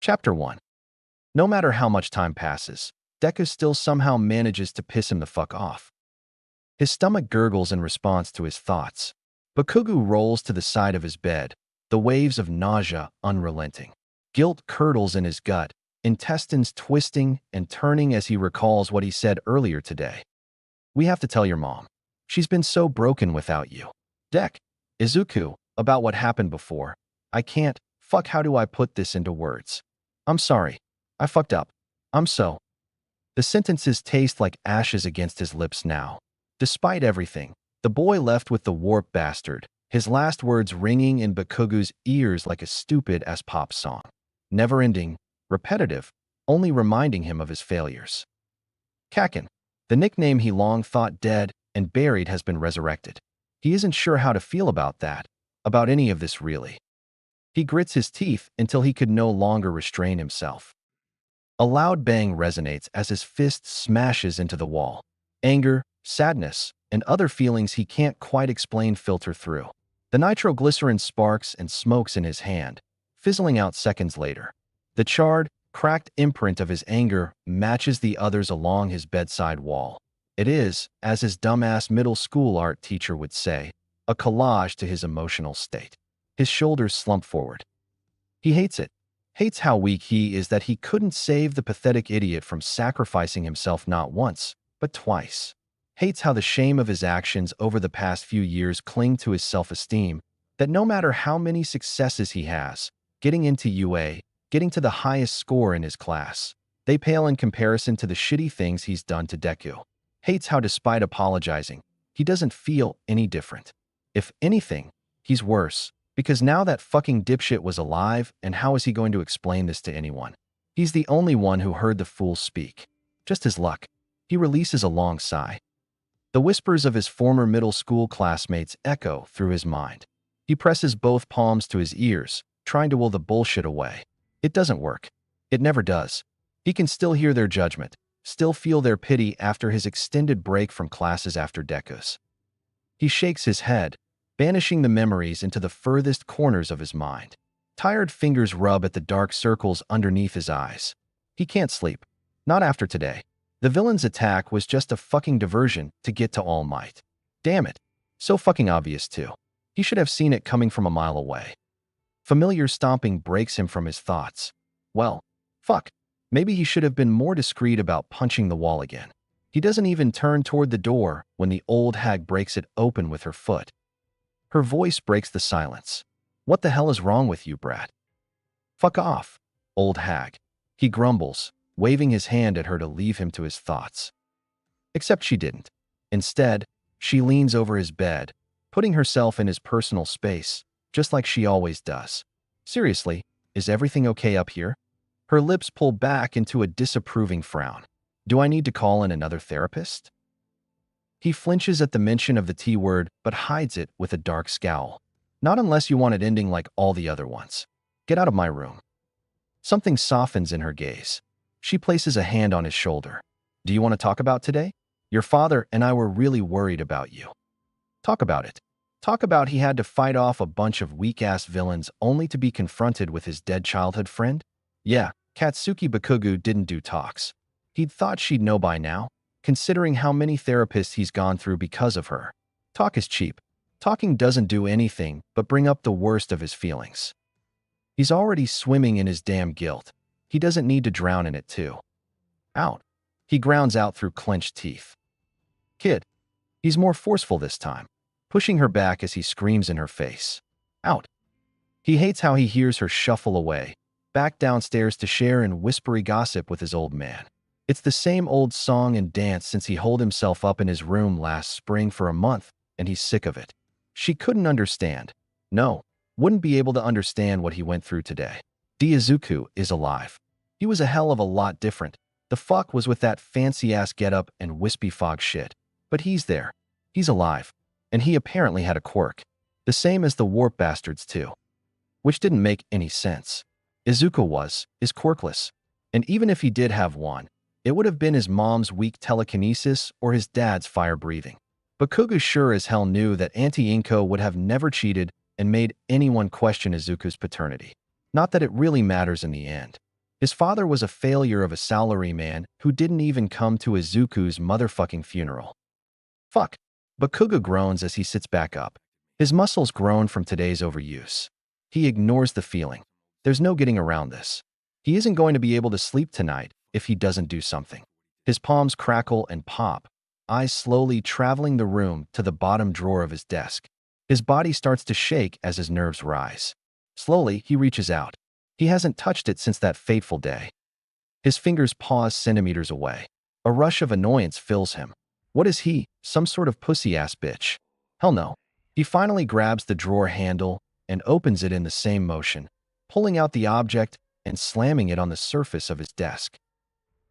Chapter 1. No matter how much time passes, Deku still somehow manages to piss him the fuck off. His stomach gurgles in response to his thoughts. Bakugu rolls to the side of his bed, the waves of nausea unrelenting. Guilt curdles in his gut, intestines twisting and turning as he recalls what he said earlier today. "We have to tell your mom. She's been so broken without you." Izuku, about what happened before. "I can't. Fuck, how do I put this into words? I'm sorry. I fucked up. I'm so..." The sentences taste like ashes against his lips now. Despite everything, the boy left with the warped bastard, his last words ringing in Bakugu's ears like a stupid-ass pop song. Never-ending, repetitive, only reminding him of his failures. Kakin, the nickname he long thought dead and buried, has been resurrected. He isn't sure how to feel about that, about any of this really. He grits his teeth until he could no longer restrain himself. A loud bang resonates as his fist smashes into the wall. Anger, sadness, and other feelings he can't quite explain filter through. The nitroglycerin sparks and smokes in his hand, fizzling out seconds later. The charred, cracked imprint of his anger matches the others along his bedside wall. It is, as his dumbass middle school art teacher would say, a collage to his emotional state. His shoulders slump forward. He hates it. Hates how weak he is that he couldn't save the pathetic idiot from sacrificing himself not once, but twice. Hates how the shame of his actions over the past few years cling to his self-esteem, that no matter how many successes he has, getting into UA, getting to the highest score in his class, they pale in comparison to the shitty things he's done to Deku. Hates how despite apologizing, he doesn't feel any different. If anything, he's worse, because now that fucking dipshit was alive, and how is he going to explain this to anyone? He's the only one who heard the fool speak. Just his luck. He releases a long sigh. The whispers of his former middle school classmates echo through his mind. He presses both palms to his ears, trying to will the bullshit away. It doesn't work. It never does. He can still hear their judgment, still feel their pity after his extended break from classes after Deku's. He shakes his head, banishing the memories into the furthest corners of his mind. Tired fingers rub at the dark circles underneath his eyes. He can't sleep. Not after today. The villain's attack was just a fucking diversion to get to All Might. Damn it. So fucking obvious too. He should have seen it coming from a mile away. Familiar stomping breaks him from his thoughts. Well, fuck. Maybe he should have been more discreet about punching the wall again. He doesn't even turn toward the door when the old hag breaks it open with her foot. Her voice breaks the silence. "What the hell is wrong with you, brat?" "Fuck off, old hag," he grumbles, waving his hand at her to leave him to his thoughts. Except she didn't. Instead, she leans over his bed, putting herself in his personal space, just like she always does. "Seriously, is everything okay up here?" Her lips pull back into a disapproving frown. "Do I need to call in another therapist?" He flinches at the mention of the T word, but hides it with a dark scowl. "Not unless you want it ending like all the other ones. Get out of my room." Something softens in her gaze. She places a hand on his shoulder. "Do you want to talk about today? Your father and I were really worried about you." "Talk about it." Talk about he had to fight off a bunch of weak-ass villains only to be confronted with his dead childhood friend? Yeah, Katsuki Bakugu didn't do talks. He'd thought she'd know by now, considering how many therapists he's gone through because of her. Talk is cheap. Talking doesn't do anything but bring up the worst of his feelings. He's already swimming in his damn guilt. He doesn't need to drown in it too. Out. He grounds out through clenched teeth. "Kid." He's more forceful this time, pushing her back as he screams in her face. "Out." He hates how he hears her shuffle away, back downstairs to share in whispery gossip with his old man. It's the same old song and dance since he holed himself up in his room last spring for a month, and he's sick of it. She couldn't understand. No, wouldn't be able to understand what he went through today. Izuku is alive. He was a hell of a lot different. The fuck was with that fancy-ass getup and wispy fog shit. But he's there. He's alive. And he apparently had a quirk. The same as the warp bastards too. Which didn't make any sense. Izuku is quirkless. And even if he did have one, it would have been his mom's weak telekinesis or his dad's fire-breathing. Bakugu sure as hell knew that Auntie Inko would have never cheated and made anyone question Izuku's paternity. Not that it really matters in the end. His father was a failure of a salaryman who didn't even come to Izuku's motherfucking funeral. Fuck. Bakugo groans as he sits back up. His muscles groan from today's overuse. He ignores the feeling. There's no getting around this. He isn't going to be able to sleep tonight if he doesn't do something. His palms crackle and pop, eyes slowly traveling the room to the bottom drawer of his desk. His body starts to shake as his nerves rise. Slowly, he reaches out. He hasn't touched it since that fateful day. His fingers pause centimeters away. A rush of annoyance fills him. What is he, some sort of pussy-ass bitch? Hell no. He finally grabs the drawer handle and opens it in the same motion, pulling out the object and slamming it on the surface of his desk.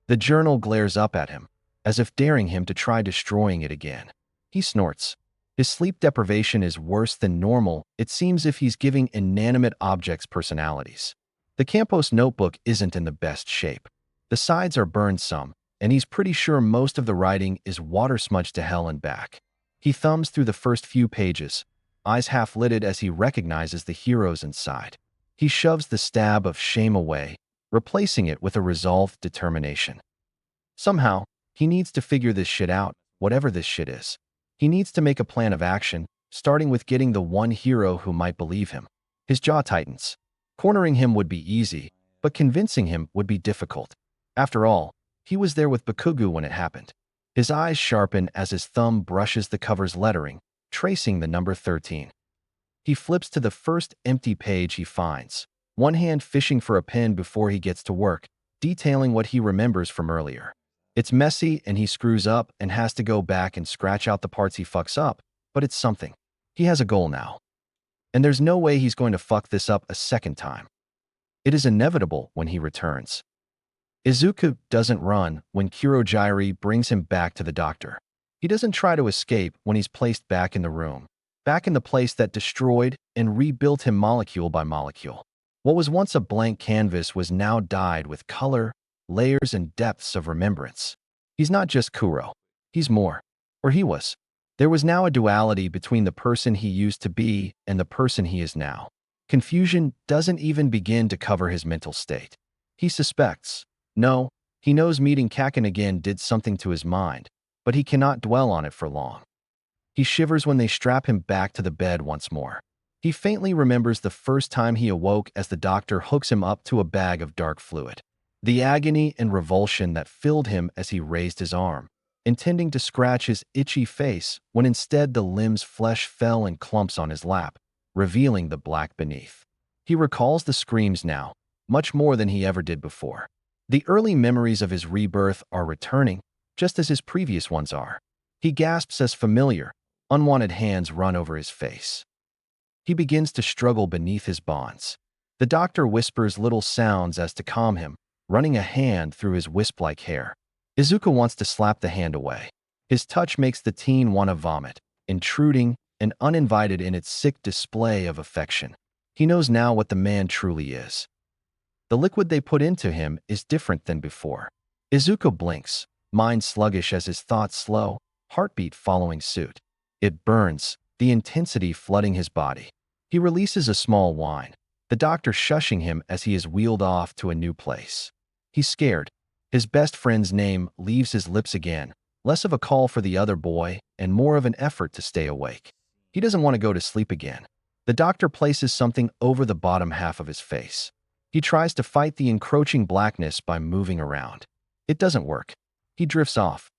The journal glares up at him, as if daring him to try destroying it again. He snorts. His sleep deprivation is worse than normal. It seems as if he's giving inanimate objects personalities. The Campos notebook isn't in the best shape. The sides are burned some, and he's pretty sure most of the writing is water-smudged to hell and back. He thumbs through the first few pages, eyes half-lidded as he recognizes the heroes inside. He shoves the stab of shame away, replacing it with a resolved determination. Somehow, he needs to figure this shit out, whatever this shit is. He needs to make a plan of action, starting with getting the one hero who might believe him. His jaw tightens. Cornering him would be easy, but convincing him would be difficult. After all, he was there with Bakugo when it happened. His eyes sharpen as his thumb brushes the cover's lettering, tracing the number 13. He flips to the first empty page he finds, one hand fishing for a pen before he gets to work, detailing what he remembers from earlier. It's messy and he screws up and has to go back and scratch out the parts he fucks up, but it's something. He has a goal now. And there's no way he's going to fuck this up a second time. It is inevitable when he returns. Izuku doesn't run when Kurogiri brings him back to the doctor. He doesn't try to escape when he's placed back in the room, back in the place that destroyed and rebuilt him molecule by molecule. What was once a blank canvas was now dyed with color, layers, and depths of remembrance. He's not just Kuro. He's more. Or he was. There was now a duality between the person he used to be and the person he is now. Confusion doesn't even begin to cover his mental state. He suspects. No, he knows meeting Kaken again did something to his mind, but he cannot dwell on it for long. He shivers when they strap him back to the bed once more. He faintly remembers the first time he awoke as the doctor hooks him up to a bag of dark fluid. The agony and revulsion that filled him as he raised his arm, intending to scratch his itchy face when instead the limb's flesh fell in clumps on his lap, revealing the black beneath. He recalls the screams now, much more than he ever did before. The early memories of his rebirth are returning, just as his previous ones are. He gasps as familiar, unwanted hands run over his face. He begins to struggle beneath his bonds. The doctor whispers little sounds as to calm him, running a hand through his wisp-like hair. Izuku wants to slap the hand away. His touch makes the teen want to vomit, intruding and uninvited in its sick display of affection. He knows now what the man truly is. The liquid they put into him is different than before. Izuku blinks, mind sluggish as his thoughts slow, heartbeat following suit. It burns, the intensity flooding his body. He releases a small whine, the doctor shushing him as he is wheeled off to a new place. He's scared. His best friend's name leaves his lips again, less of a call for the other boy and more of an effort to stay awake. He doesn't want to go to sleep again. The doctor places something over the bottom half of his face. He tries to fight the encroaching blackness by moving around. It doesn't work. He drifts off.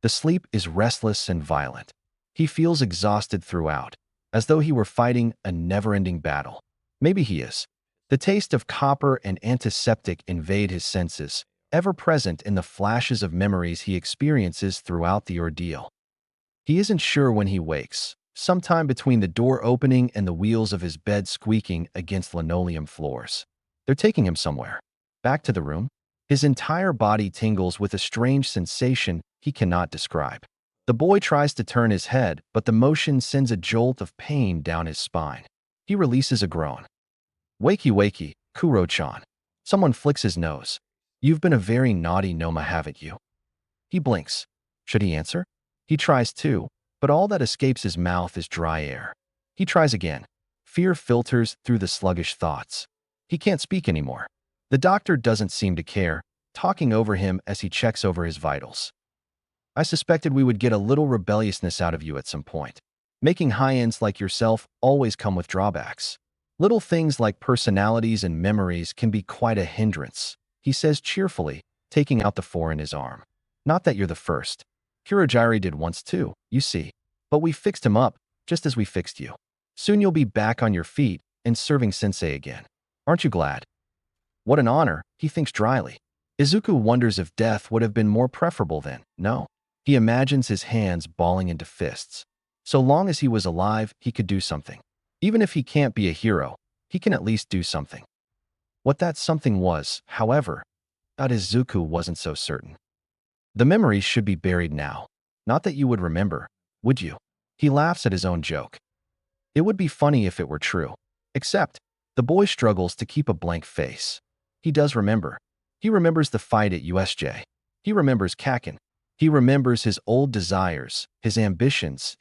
The sleep is restless and violent. He feels exhausted throughout, as though he were fighting a never-ending battle. Maybe he is. The taste of copper and antiseptic invade his senses, ever present in the flashes of memories he experiences throughout the ordeal. He isn't sure when he wakes, sometime between the door opening and the wheels of his bed squeaking against linoleum floors. They're taking him somewhere. Back to the room. His entire body tingles with a strange sensation he cannot describe. The boy tries to turn his head, but the motion sends a jolt of pain down his spine. He releases a groan. Wakey, wakey, Kuro-chan. Someone flicks his nose. You've been a very naughty Noma, haven't you? He blinks. Should he answer? He tries to, but all that escapes his mouth is dry air. He tries again. Fear filters through the sluggish thoughts. He can't speak anymore. The doctor doesn't seem to care, talking over him as he checks over his vitals. I suspected we would get a little rebelliousness out of you at some point. Making high-ends like yourself always come with drawbacks. Little things like personalities and memories can be quite a hindrance, he says cheerfully, taking out the 4 in his arm. Not that you're the first. Kurogiri did once too, you see. But we fixed him up, just as we fixed you. Soon you'll be back on your feet and serving sensei again. Aren't you glad? What an honor, he thinks dryly. Izuku wonders if death would have been more preferable then. No. He imagines his hands balling into fists. So long as he was alive, he could do something. Even if he can't be a hero, he can at least do something. What that something was, however, Izuku wasn't so certain. The memories should be buried now. Not that you would remember, would you? He laughs at his own joke. It would be funny if it were true. Except, the boy struggles to keep a blank face. He does remember. He remembers the fight at USJ. He remembers Kakin. He remembers his old desires, his ambitions,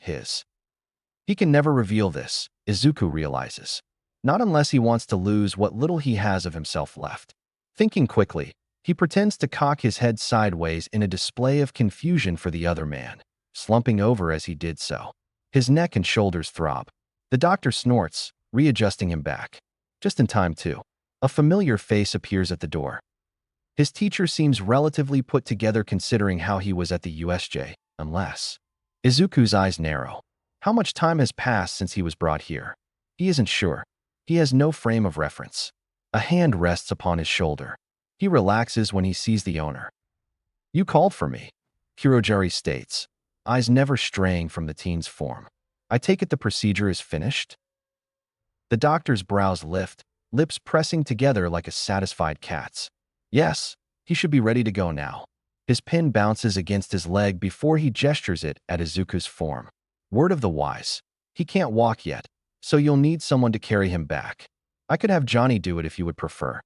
He can never reveal this, Izuku realizes. Not unless he wants to lose what little he has of himself left. Thinking quickly, he pretends to cock his head sideways in a display of confusion for the other man, slumping over as he did so. His neck and shoulders throb. The doctor snorts, readjusting him back. Just in time, too. A familiar face appears at the door. His teacher seems relatively put together considering how he was at the USJ, unless... Izuku's eyes narrow. How much time has passed since he was brought here? He isn't sure. He has no frame of reference. A hand rests upon his shoulder. He relaxes when he sees the owner. You called for me, Kurogiri states, eyes never straying from the teen's form. I take it the procedure is finished? The doctor's brows lift, lips pressing together like a satisfied cat's. Yes, he should be ready to go now. His pin bounces against his leg before he gestures it at Izuku's form. Word of the wise. He can't walk yet, so you'll need someone to carry him back. I could have Johnny do it if you would prefer.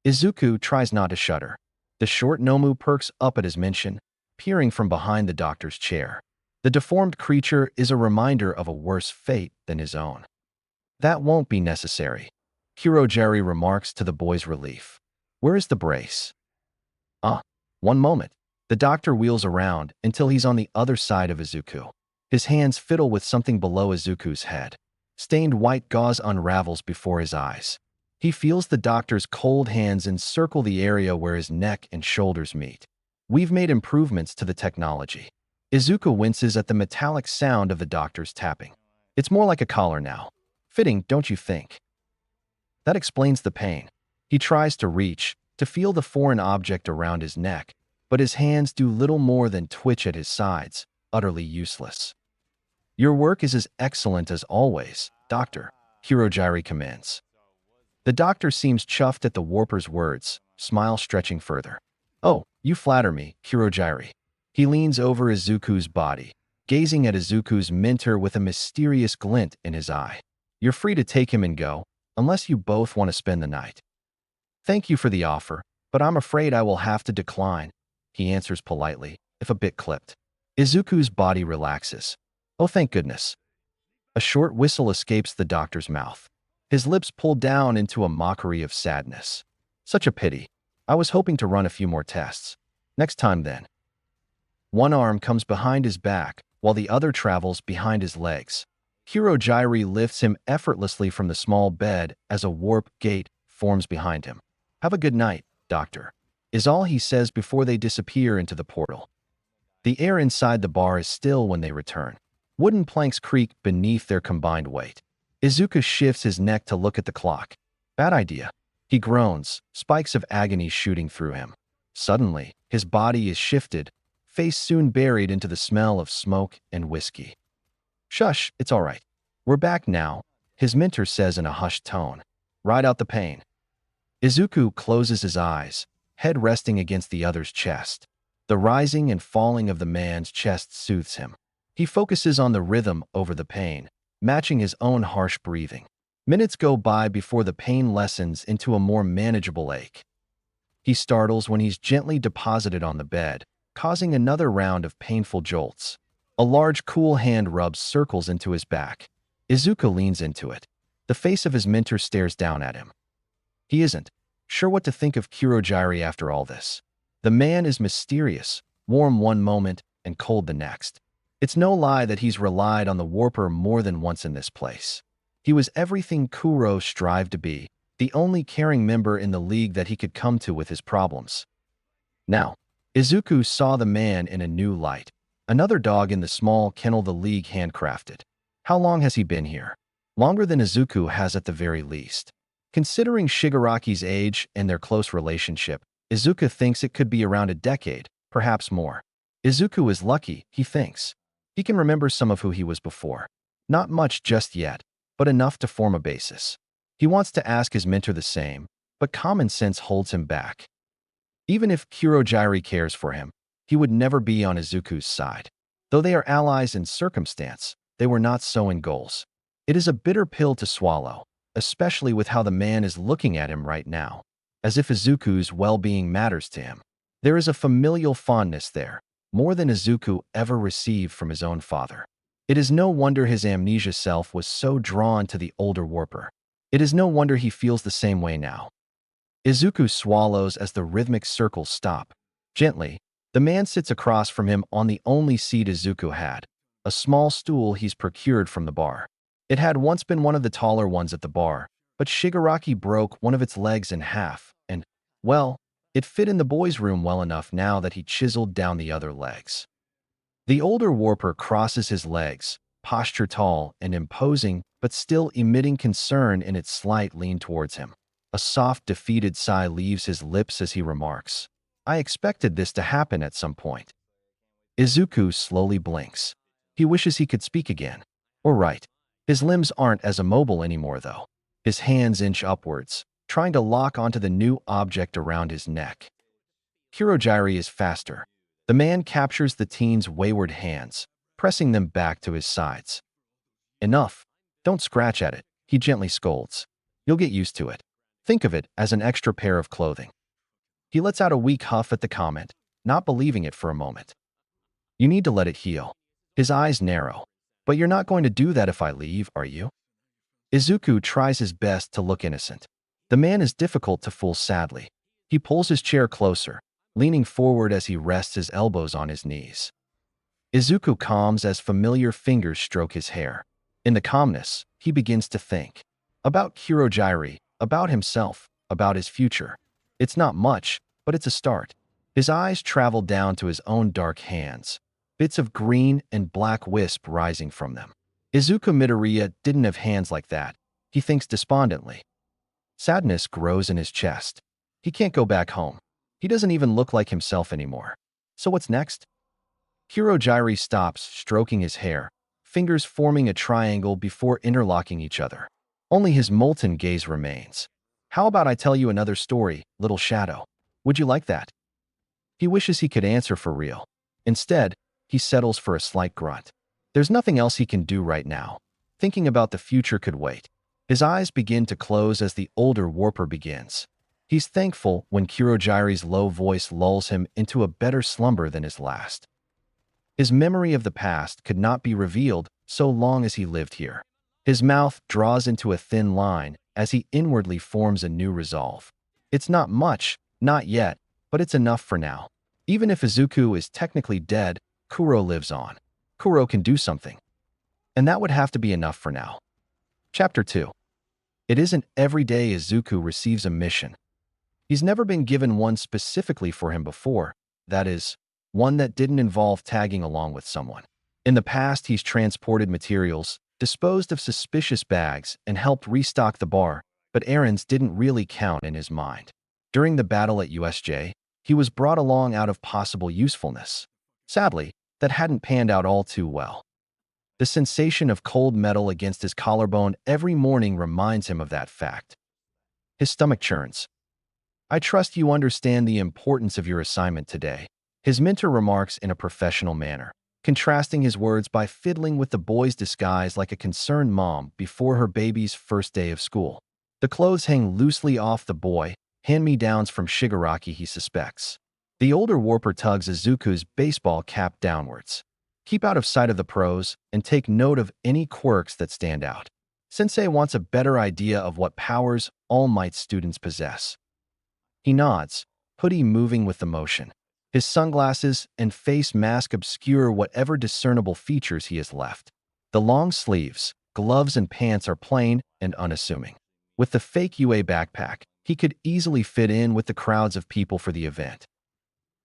Izuku tries not to shudder. The short Nomu perks up at his mention, peering from behind the doctor's chair. The deformed creature is a reminder of a worse fate than his own. That won't be necessary, Kurogiri remarks to the boy's relief. Where is the brace? One moment. The doctor wheels around until he's on the other side of Izuku. His hands fiddle with something below Izuku's head. Stained white gauze unravels before his eyes. He feels the doctor's cold hands encircle the area where his neck and shoulders meet. We've made improvements to the technology. Izuku winces at the metallic sound of the doctor's tapping. It's more like a collar now. Fitting, don't you think? That explains the pain. He tries to reach, to feel the foreign object around his neck, but his hands do little more than twitch at his sides, utterly useless. Your work is as excellent as always, Doctor, Kurogiri commands. The doctor seems chuffed at the warper's words, smile stretching further. Oh, you flatter me, Kurogiri. He leans over Izuku's body, gazing at Izuku's mentor with a mysterious glint in his eye. You're free to take him and go, unless you both want to spend the night. Thank you for the offer, but I'm afraid I will have to decline, he answers politely, if a bit clipped. Izuku's body relaxes. Oh, thank goodness. A short whistle escapes the doctor's mouth. His lips pull down into a mockery of sadness. Such a pity. I was hoping to run a few more tests. Next time then. One arm comes behind his back, while the other travels behind his legs. Kurogiri lifts him effortlessly from the small bed as a warp gate forms behind him. Have a good night, Doctor, is all he says before they disappear into the portal. The air inside the bar is still when they return. Wooden planks creak beneath their combined weight. Izuku shifts his neck to look at the clock. Bad idea. He groans, spikes of agony shooting through him. Suddenly, his body is shifted, face soon buried into the smell of smoke and whiskey. Shush, it's all right. We're back now, his mentor says in a hushed tone. Ride out the pain. Izuku closes his eyes, head resting against the other's chest. The rising and falling of the man's chest soothes him. He focuses on the rhythm over the pain, matching his own harsh breathing. Minutes go by before the pain lessens into a more manageable ache. He startles when he's gently deposited on the bed, causing another round of painful jolts. A large, cool hand rubs circles into his back. Izuku leans into it. The face of his mentor stares down at him. He isn't. sure what to think of Kurogiri after all this. The man is mysterious, warm one moment and cold the next. It's no lie that he's relied on the Warper more than once in this place. He was everything Kuro strived to be, the only caring member in the league that he could come to with his problems. Now, Izuku saw the man in a new light. Another dog in the small kennel the league handcrafted. How long has he been here? Longer than Izuku has at the very least. Considering Shigaraki's age and their close relationship, Izuku thinks it could be around a decade, perhaps more. Izuku is lucky, he thinks. He can remember some of who he was before. Not much just yet, but enough to form a basis. He wants to ask his mentor the same, but common sense holds him back. Even if Kurogiri cares for him, he would never be on Izuku's side. Though they are allies in circumstance, they were not so in goals. It is a bitter pill to swallow, especially with how the man is looking at him right now, as if Izuku's well-being matters to him. There is a familial fondness there, more than Izuku ever received from his own father. It is no wonder his amnesia self was so drawn to the older Warper. It is no wonder he feels the same way now. Izuku swallows as the rhythmic circles stop. Gently, the man sits across from him on the only seat Izuku had, a small stool he's procured from the bar. It had once been one of the taller ones at the bar, but Shigaraki broke one of its legs in half, and, well, it fit in the boys' room well enough now that he chiseled down the other legs. The older Warper crosses his legs, posture tall and imposing, but still emitting concern in its slight lean towards him. A soft, defeated sigh leaves his lips as he remarks, "I expected this to happen at some point." Izuku slowly blinks. He wishes he could speak again. Or write. His limbs aren't as immobile anymore, though. His hands inch upwards, trying to lock onto the new object around his neck. Kurogiri is faster. The man captures the teen's wayward hands, pressing them back to his sides. "Enough. Don't scratch at it," he gently scolds. "You'll get used to it. Think of it as an extra pair of clothing." He lets out a weak huff at the comment, not believing it for a moment. "You need to let it heal." His eyes narrow. "But you're not going to do that if I leave, are you?" Izuku tries his best to look innocent. The man is difficult to fool sadly. He pulls his chair closer, leaning forward as he rests his elbows on his knees. Izuku calms as familiar fingers stroke his hair. In the calmness, he begins to think. About Kurogiri, about himself, about his future. It's not much, but it's a start. His eyes travel down to his own dark hands, bits of green and black wisp rising from them. Izuku Midoriya didn't have hands like that, he thinks despondently. Sadness grows in his chest. He can't go back home. He doesn't even look like himself anymore. So what's next? Kurogiri stops, stroking his hair, fingers forming a triangle before interlocking each other. Only his molten gaze remains. "How about I tell you another story, little shadow? Would you like that?" He wishes he could answer for real. Instead, he settles for a slight grunt. There's nothing else he can do right now. Thinking about the future could wait. His eyes begin to close as the older Warper begins. He's thankful when Kurogiri's low voice lulls him into a better slumber than his last. His memory of the past could not be revealed so long as he lived here. His mouth draws into a thin line as he inwardly forms a new resolve. It's not much, not yet, but it's enough for now. Even if Izuku is technically dead, Kuro lives on. Kuro can do something. And that would have to be enough for now. Chapter 2. It isn't every day Izuku receives a mission. He's never been given one specifically for him before, that is, one that didn't involve tagging along with someone. In the past, he's transported materials, disposed of suspicious bags, and helped restock the bar, but errands didn't really count in his mind. During the battle at USJ, he was brought along out of possible usefulness. Sadly, that hadn't panned out all too well. The sensation of cold metal against his collarbone every morning reminds him of that fact. His stomach churns. "I trust you understand the importance of your assignment today," his mentor remarks in a professional manner, contrasting his words by fiddling with the boy's disguise like a concerned mom before her baby's first day of school. The clothes hang loosely off the boy, hand-me-downs from Shigaraki he suspects. The older Warper tugs Izuku's baseball cap downwards. "Keep out of sight of the pros and take note of any quirks that stand out. Sensei wants a better idea of what powers All Might students possess." He nods, hoodie moving with the motion. His sunglasses and face mask obscure whatever discernible features he has left. The long sleeves, gloves, and pants are plain and unassuming. With the fake UA backpack, he could easily fit in with the crowds of people for the event.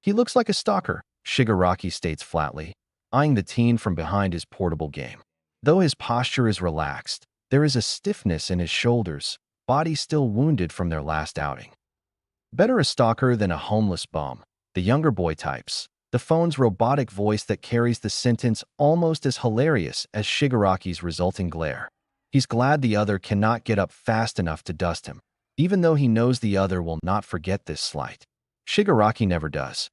He looks like a stalker, Shigaraki states flatly, eyeing the teen from behind his portable game. Though his posture is relaxed, there is a stiffness in his shoulders, body still wounded from their last outing. Better a stalker than a homeless bum, the younger boy types. The phone's robotic voice that carries the sentence almost as hilarious as Shigaraki's resulting glare. He's glad the other cannot get up fast enough to dust him, even though he knows the other will not forget this slight. Shigaraki never does.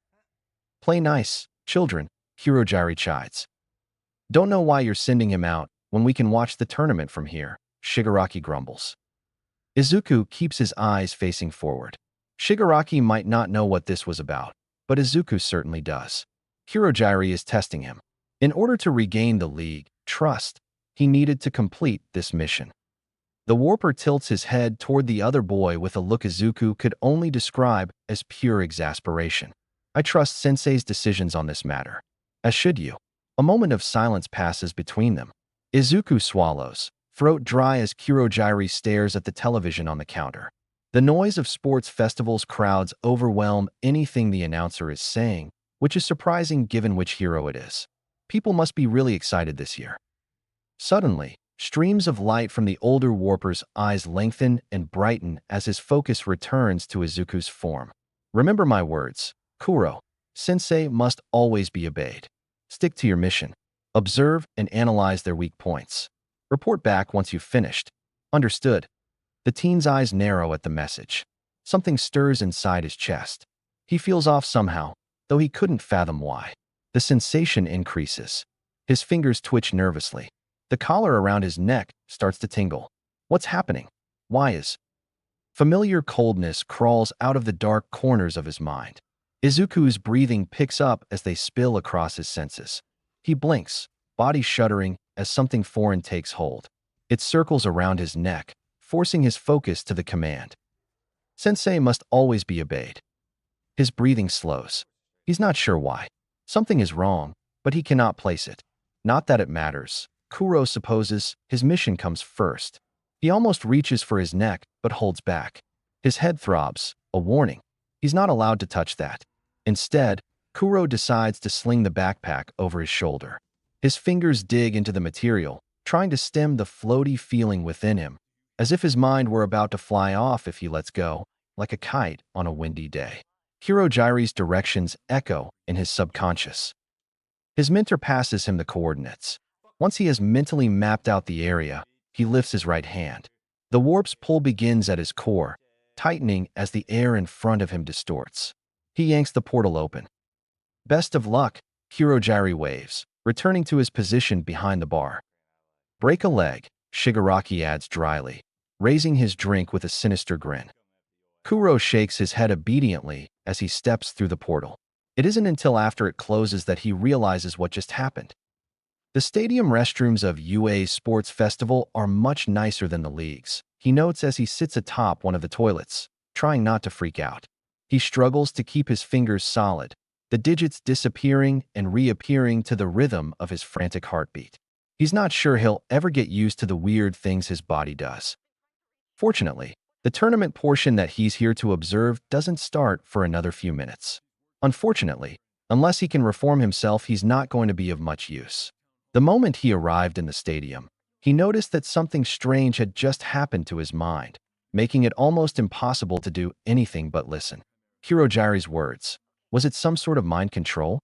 Play nice, children, Kurogiri chides. Don't know why you're sending him out when we can watch the tournament from here, Shigaraki grumbles. Izuku keeps his eyes facing forward. Shigaraki might not know what this was about, but Izuku certainly does. Kurogiri is testing him. In order to regain the league trust, he needed to complete this mission. The warper tilts his head toward the other boy with a look Izuku could only describe as pure exasperation. I trust Sensei's decisions on this matter. As should you. A moment of silence passes between them. Izuku swallows, throat dry as Kurogiri stares at the television on the counter. The noise of sports festivals crowds overwhelm anything the announcer is saying, which is surprising given which hero it is. People must be really excited this year. Suddenly, streams of light from the older warper's eyes lengthen and brighten as his focus returns to Izuku's form. Remember my words, Kuro. Sensei must always be obeyed. Stick to your mission. Observe and analyze their weak points. Report back once you've finished. Understood. The teen's eyes narrow at the message. Something stirs inside his chest. He feels off somehow, though he couldn't fathom why. The sensation increases. His fingers twitch nervously. The collar around his neck starts to tingle. What's happening? Why is? Familiar coldness crawls out of the dark corners of his mind. Izuku's breathing picks up as they spill across his senses. He blinks, body shuddering as something foreign takes hold. It circles around his neck, forcing his focus to the command. Sensei must always be obeyed. His breathing slows. He's not sure why. Something is wrong, but he cannot place it. Not that it matters. Kuro supposes his mission comes first. He almost reaches for his neck, but holds back. His head throbs, a warning. He's not allowed to touch that. Instead, Kuro decides to sling the backpack over his shoulder. His fingers dig into the material, trying to stem the floaty feeling within him, as if his mind were about to fly off if he lets go, like a kite on a windy day. Kurogiri's directions echo in his subconscious. His mentor passes him the coordinates. Once he has mentally mapped out the area, he lifts his right hand. The warp's pull begins at his core, tightening as the air in front of him distorts. He yanks the portal open. Best of luck, Kurogiri waves, returning to his position behind the bar. Break a leg, Shigaraki adds dryly, raising his drink with a sinister grin. Kuro shakes his head obediently as he steps through the portal. It isn't until after it closes that he realizes what just happened. The stadium restrooms of UA's sports festival are much nicer than the league's, he notes as he sits atop one of the toilets, trying not to freak out. He struggles to keep his fingers solid, the digits disappearing and reappearing to the rhythm of his frantic heartbeat. He's not sure he'll ever get used to the weird things his body does. Fortunately, the tournament portion that he's here to observe doesn't start for another few minutes. Unfortunately, unless he can reform himself, he's not going to be of much use. The moment he arrived in the stadium, he noticed that something strange had just happened to his mind, making it almost impossible to do anything but listen. Kurogiri's words. Was it some sort of mind control?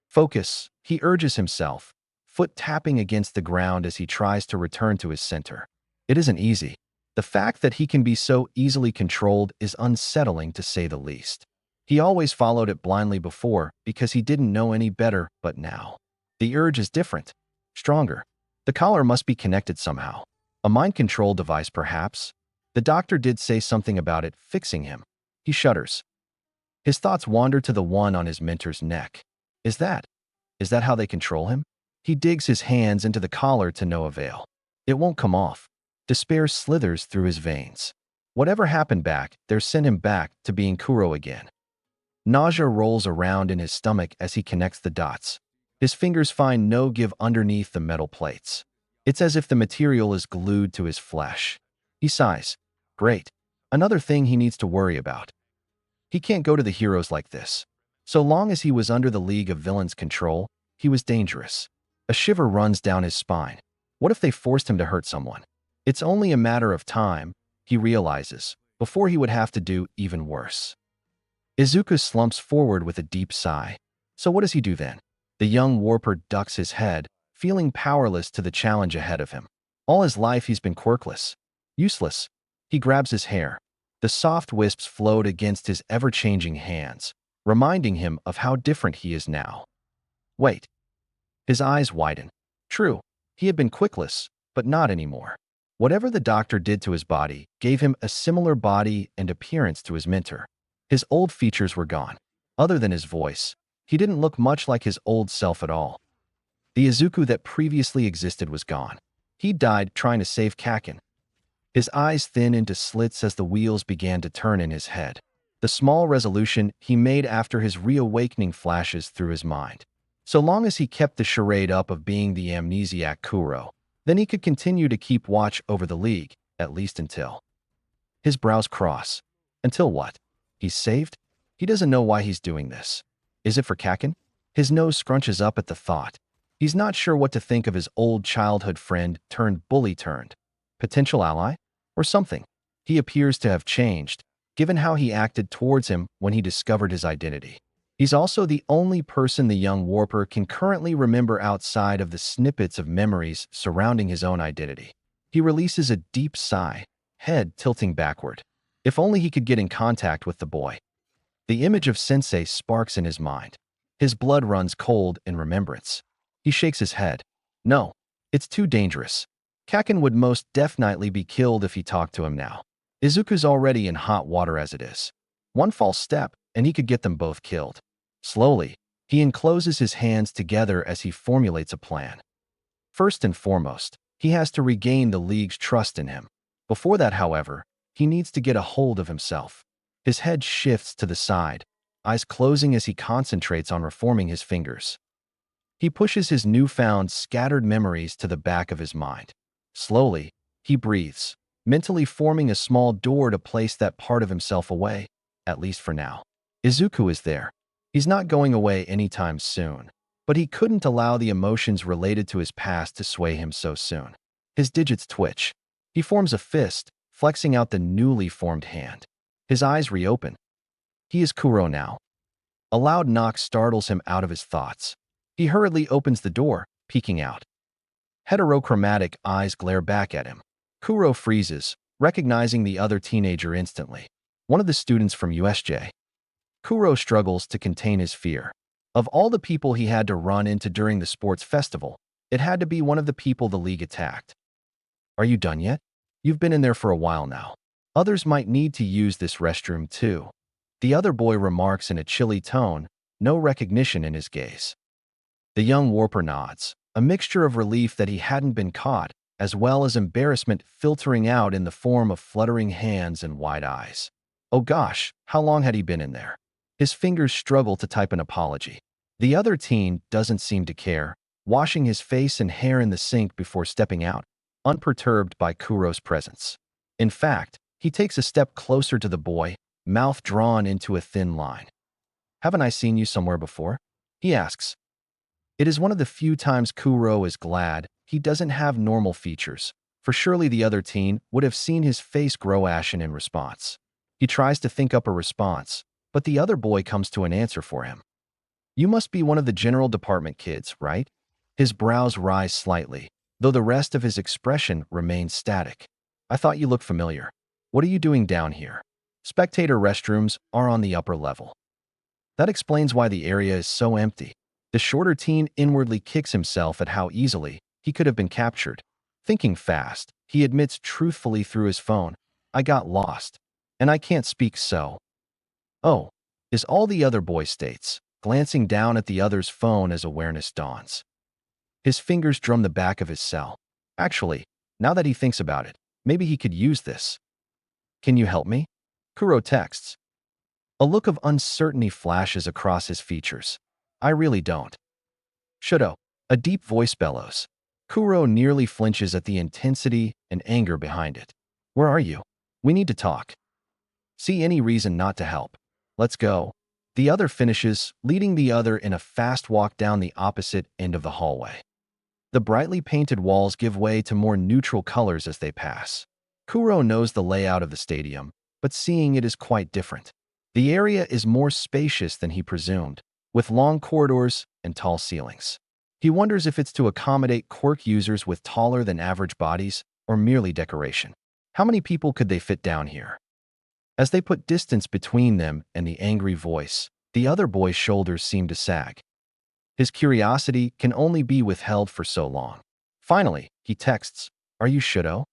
Focus, he urges himself, foot tapping against the ground as he tries to return to his center. It isn't easy. The fact that he can be so easily controlled is unsettling to say the least. He always followed it blindly before because he didn't know any better, but now. The urge is different, stronger. The collar must be connected somehow. A mind control device, perhaps? The doctor did say something about it fixing him. He shudders. His thoughts wander to the one on his mentor's neck. Is that how they control him? He digs his hands into the collar to no avail. It won't come off. Despair slithers through his veins. Whatever happened back there sent him back to being Kuro again. Nausea rolls around in his stomach as he connects the dots. His fingers find no give underneath the metal plates. It's as if the material is glued to his flesh. He sighs. Great. Another thing he needs to worry about. He can't go to the heroes like this. So long as he was under the League of Villains' control, he was dangerous. A shiver runs down his spine. What if they forced him to hurt someone? It's only a matter of time, he realizes, before he would have to do even worse. Izuku slumps forward with a deep sigh. So what does he do then? The young warper ducks his head, feeling powerless to the challenge ahead of him. All his life he's been quirkless. Useless. He grabs his hair. The soft wisps float against his ever-changing hands, reminding him of how different he is now. Wait. His eyes widen. True, he had been quirkless, but not anymore. Whatever the doctor did to his body gave him a similar body and appearance to his mentor. His old features were gone. Other than his voice, he didn't look much like his old self at all. The Izuku that previously existed was gone. He died trying to save Kaken. His eyes thin into slits as the wheels began to turn in his head. The small resolution he made after his reawakening flashes through his mind. So long as he kept the charade up of being the amnesiac Kuro, then he could continue to keep watch over the League, at least until. His brows cross. Until what? He's saved? He doesn't know why he's doing this. Is it for Kaken? His nose scrunches up at the thought. He's not sure what to think of his old childhood friend turned bully turned potential ally? Or something. He appears to have changed, given how he acted towards him when he discovered his identity. He's also the only person the young warper can currently remember outside of the snippets of memories surrounding his own identity. He releases a deep sigh, head tilting backward. If only he could get in contact with the boy. The image of Sensei sparks in his mind. His blood runs cold in remembrance. He shakes his head. No, it's too dangerous. Kaken would most definitely be killed if he talked to him now. Izuku's already in hot water as it is. One false step, and he could get them both killed. Slowly, he encloses his hands together as he formulates a plan. First and foremost, he has to regain the League's trust in him. Before that, however, he needs to get a hold of himself. His head shifts to the side, eyes closing as he concentrates on reforming his fingers. He pushes his newfound scattered memories to the back of his mind. Slowly, he breathes, mentally forming a small door to place that part of himself away, at least for now. Izuku is there. He's not going away anytime soon, but he couldn't allow the emotions related to his past to sway him so soon. His digits twitch. He forms a fist, flexing out the newly formed hand. His eyes reopen. He is Kuro now. A loud knock startles him out of his thoughts. He hurriedly opens the door, peeking out. Heterochromatic eyes glare back at him. Kuro freezes, recognizing the other teenager instantly. One of the students from USJ. Kuro struggles to contain his fear. Of all the people he had to run into during the sports festival, it had to be one of the people the League attacked. Are you done yet? You've been in there for a while now. Others might need to use this restroom too. The other boy remarks in a chilly tone, no recognition in his gaze. The young warper nods, a mixture of relief that he hadn't been caught, as well as embarrassment filtering out in the form of fluttering hands and wide eyes. Oh gosh, how long had he been in there? His fingers struggle to type an apology. The other teen doesn't seem to care, washing his face and hair in the sink before stepping out, unperturbed by Kuro's presence. In fact, he takes a step closer to the boy, mouth drawn into a thin line. Haven't I seen you somewhere before? He asks. It is one of the few times Kuro is glad he doesn't have normal features, for surely the other teen would have seen his face grow ashen in response. He tries to think up a response, but the other boy comes to an answer for him. You must be one of the general department kids, right? His brows rise slightly, though the rest of his expression remains static. I thought you looked familiar. What are you doing down here? Spectator restrooms are on the upper level. That explains why the area is so empty. The shorter teen inwardly kicks himself at how easily he could have been captured. Thinking fast, he admits truthfully through his phone, I got lost, and I can't speak so. Oh, is all the other boy states, glancing down at the other's phone as awareness dawns. His fingers drum the back of his cell. Actually, now that he thinks about it, maybe he could use this. Can you help me? Kuro texts. A look of uncertainty flashes across his features. I really don't. Shouldo. A deep voice bellows. Kuro nearly flinches at the intensity and anger behind it. Where are you? We need to talk. See any reason not to help. Let's go. The other finishes, leading the other in a fast walk down the opposite end of the hallway. The brightly painted walls give way to more neutral colors as they pass. Kuro knows the layout of the stadium, but seeing it is quite different. The area is more spacious than he presumed, with long corridors and tall ceilings. He wonders if it's to accommodate Quirk users with taller than average bodies or merely decoration. How many people could they fit down here? As they put distance between them and the angry voice, the other boy's shoulders seem to sag. His curiosity can only be withheld for so long. Finally, he texts, "Are you Shouldo?"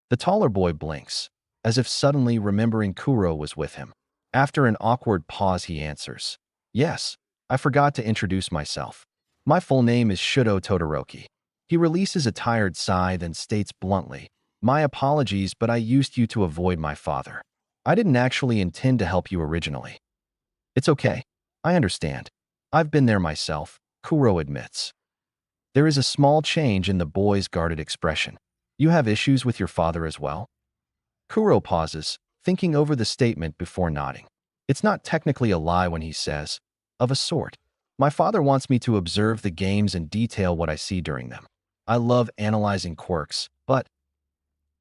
The taller boy blinks, as if suddenly remembering Kuro was with him. After an awkward pause, he answers, "Yes, I forgot to introduce myself. My full name is Shouldo Todoroki." He releases a tired sigh, then states bluntly, "My apologies, but I used you to avoid my father. I didn't actually intend to help you originally." "It's okay. I understand. I've been there myself," Kuro admits. There is a small change in the boy's guarded expression. "You have issues with your father as well?" Kuro pauses, thinking over the statement before nodding. It's not technically a lie when he says, "Of a sort. My father wants me to observe the games and detail what I see during them. I love analyzing quirks, but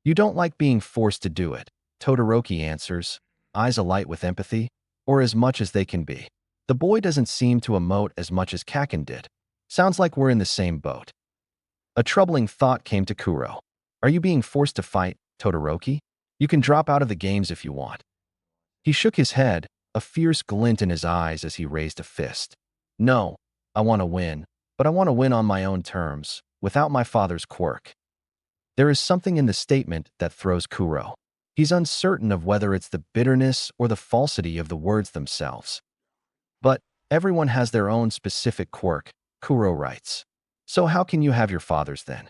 you don't like being forced to do it," Todoroki answers, eyes alight with empathy, "or as much as they can be." The boy doesn't seem to emote as much as Kaken did. Sounds like we're in the same boat. A troubling thought came to Kuro. Are you being forced to fight, Todoroki? You can drop out of the games if you want. He shook his head, a fierce glint in his eyes as he raised a fist. No, I want to win, but I want to win on my own terms, without my father's quirk. There is something in the statement that throws Kuro. He's uncertain of whether it's the bitterness or the falsity of the words themselves. But everyone has their own specific quirk, Kuro writes. So how can you have your father's then?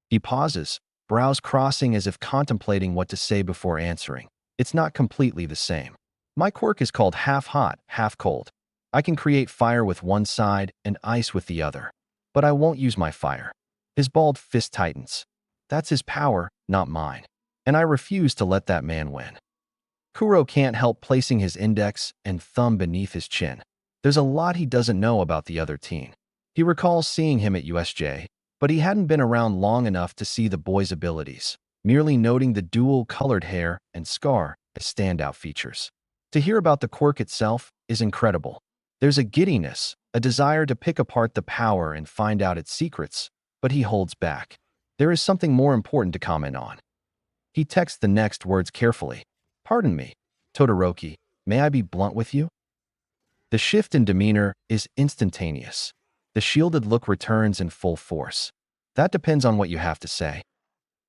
He pauses, brows crossing as if contemplating what to say before answering. It's not completely the same. My quirk is called half hot, half cold. I can create fire with one side and ice with the other. But I won't use my fire. His balled fist tightens. That's his power, not mine. And I refuse to let that man win. Kuro can't help placing his index and thumb beneath his chin. There's a lot he doesn't know about the other teen. He recalls seeing him at USJ, but he hadn't been around long enough to see the boy's abilities, merely noting the dual-colored hair and scar as standout features. To hear about the quirk itself is incredible. There's a giddiness, a desire to pick apart the power and find out its secrets, but he holds back. There is something more important to comment on. He texts the next words carefully. Pardon me, Todoroki, may I be blunt with you? The shift in demeanor is instantaneous. The shielded look returns in full force. That depends on what you have to say.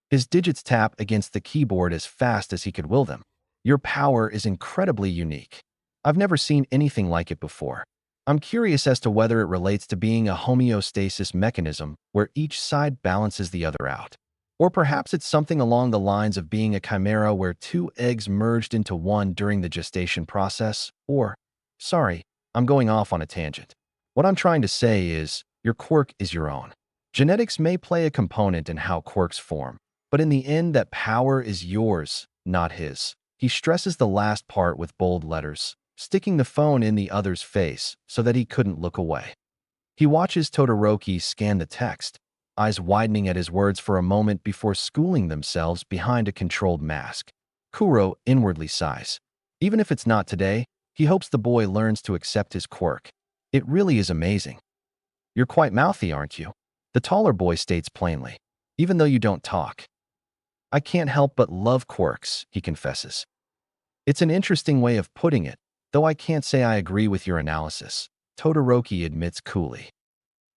His digits tap against the keyboard as fast as he could will them. Your power is incredibly unique. I've never seen anything like it before. I'm curious as to whether it relates to being a homeostasis mechanism where each side balances the other out. Or perhaps it's something along the lines of being a chimera where two eggs merged into one during the gestation process, or, sorry, I'm going off on a tangent. What I'm trying to say is, your quirk is your own. Genetics may play a component in how quirks form, but in the end that power is yours, not his. He stresses the last part with bold letters, sticking the phone in the other's face so that he couldn't look away. He watches Todoroki scan the text, eyes widening at his words for a moment before schooling themselves behind a controlled mask. Kuro inwardly sighs. Even if it's not today, he hopes the boy learns to accept his quirk. It really is amazing. You're quite mouthy, aren't you? The taller boy states plainly, even though you don't talk. I can't help but love quirks, he confesses. It's an interesting way of putting it, though I can't say I agree with your analysis, Todoroki admits coolly.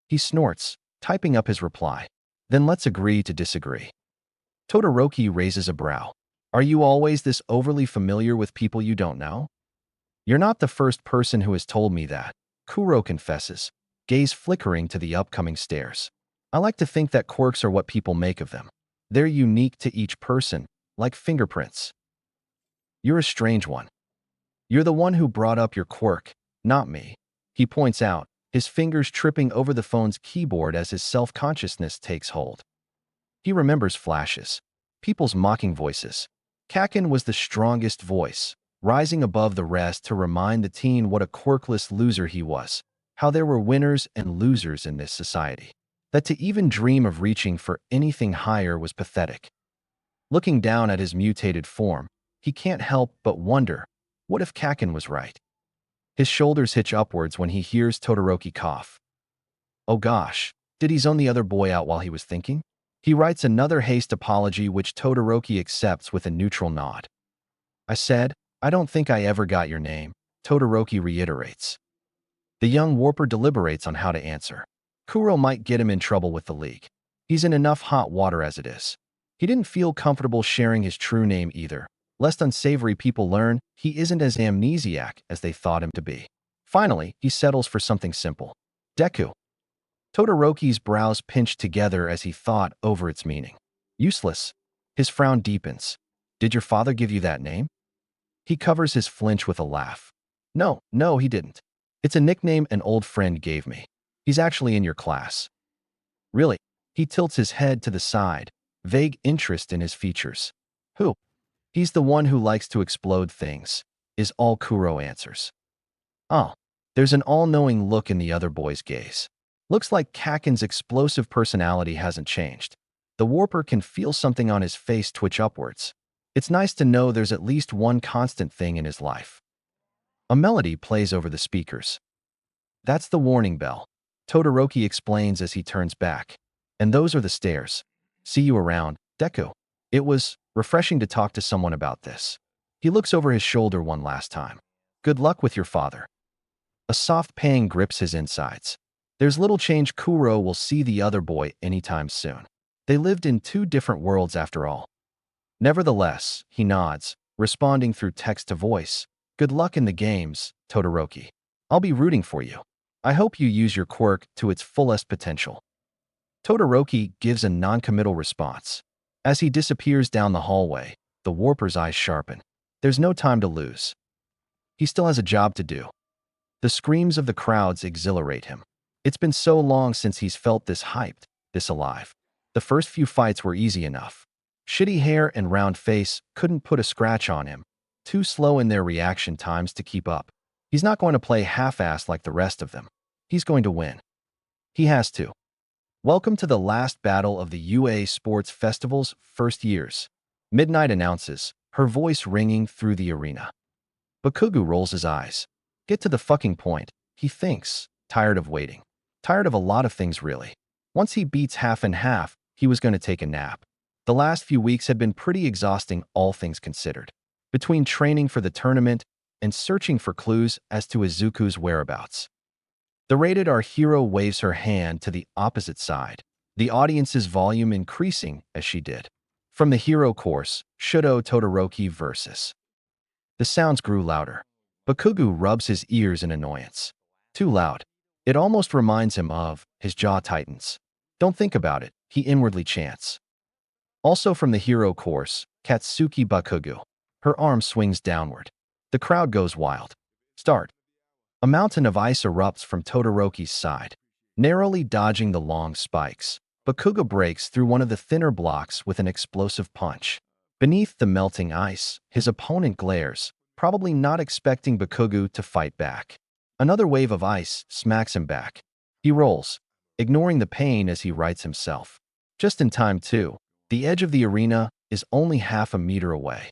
He snorts, typing up his reply. Then let's agree to disagree. Todoroki raises a brow. Are you always this overly familiar with people you don't know? You're not the first person who has told me that, Kuro confesses, gaze flickering to the upcoming stairs. I like to think that quirks are what people make of them. They're unique to each person, like fingerprints. You're a strange one. You're the one who brought up your quirk, not me. He points out, his fingers tripping over the phone's keyboard as his self-consciousness takes hold. He remembers flashes, people's mocking voices. Kakin was the strongest voice, rising above the rest to remind the teen what a quirkless loser he was, how there were winners and losers in this society. That to even dream of reaching for anything higher was pathetic. Looking down at his mutated form, he can't help but wonder, what if Kakin was right? His shoulders hitch upwards when he hears Todoroki cough. Oh gosh, did he zone the other boy out while he was thinking? He writes another haste apology which Todoroki accepts with a neutral nod. I said, I don't think I ever got your name, Todoroki reiterates. The young warper deliberates on how to answer. Kuro might get him in trouble with the league. He's in enough hot water as it is. He didn't feel comfortable sharing his true name either, lest unsavory people learn he isn't as amnesiac as they thought him to be. Finally, he settles for something simple. Deku. Todoroki's brows pinched together as he thought over its meaning. Useless. His frown deepens. Did your father give you that name? He covers his flinch with a laugh. No, he didn't. It's a nickname an old friend gave me. He's actually in your class. Really? He tilts his head to the side, vague interest in his features. Who? He's the one who likes to explode things, is all Kuro answers. Oh, there's an all-knowing look in the other boy's gaze. Looks like Kakin's explosive personality hasn't changed. The warper can feel something on his face twitch upwards. It's nice to know there's at least one constant thing in his life. A melody plays over the speakers. That's the warning bell, Todoroki explains as he turns back. And those are the stairs. See you around, Deku. It was refreshing to talk to someone about this. He looks over his shoulder one last time. Good luck with your father. A soft pang grips his insides. There's little change Kuro will see the other boy anytime soon. They lived in two different worlds after all. Nevertheless, he nods, responding through text to voice. Good luck in the games, Todoroki. I'll be rooting for you. I hope you use your quirk to its fullest potential. Todoroki gives a non-committal response. As he disappears down the hallway, the warper's eyes sharpen. There's no time to lose. He still has a job to do. The screams of the crowds exhilarate him. It's been so long since he's felt this hyped, this alive. The first few fights were easy enough. Shitty hair and round face couldn't put a scratch on him. Too slow in their reaction times to keep up. He's not going to play half-assed like the rest of them. He's going to win. He has to. Welcome to the last battle of the UA Sports Festival's first years. Midnight announces, her voice ringing through the arena. Bakugu rolls his eyes. Get to the fucking point, he thinks, tired of waiting. Tired of a lot of things, really. Once he beats half and half, he was going to take a nap. The last few weeks had been pretty exhausting, all things considered. Between training for the tournament and searching for clues as to Izuku's whereabouts. The rated R hero waves her hand to the opposite side, the audience's volume increasing as she did. From the hero course, Shudo Todoroki versus. The sounds grew louder. Bakugu rubs his ears in annoyance. Too loud. It almost reminds him of, his jaw tightens. Don't think about it, he inwardly chants. Also from the hero course, Katsuki Bakugu. Her arm swings downward. The crowd goes wild. Start. A mountain of ice erupts from Todoroki's side, narrowly dodging the long spikes. Bakugo breaks through one of the thinner blocks with an explosive punch. Beneath the melting ice, his opponent glares, probably not expecting Bakugo to fight back. Another wave of ice smacks him back. He rolls, ignoring the pain as he rights himself. Just in time, too. The edge of the arena is only half a meter away.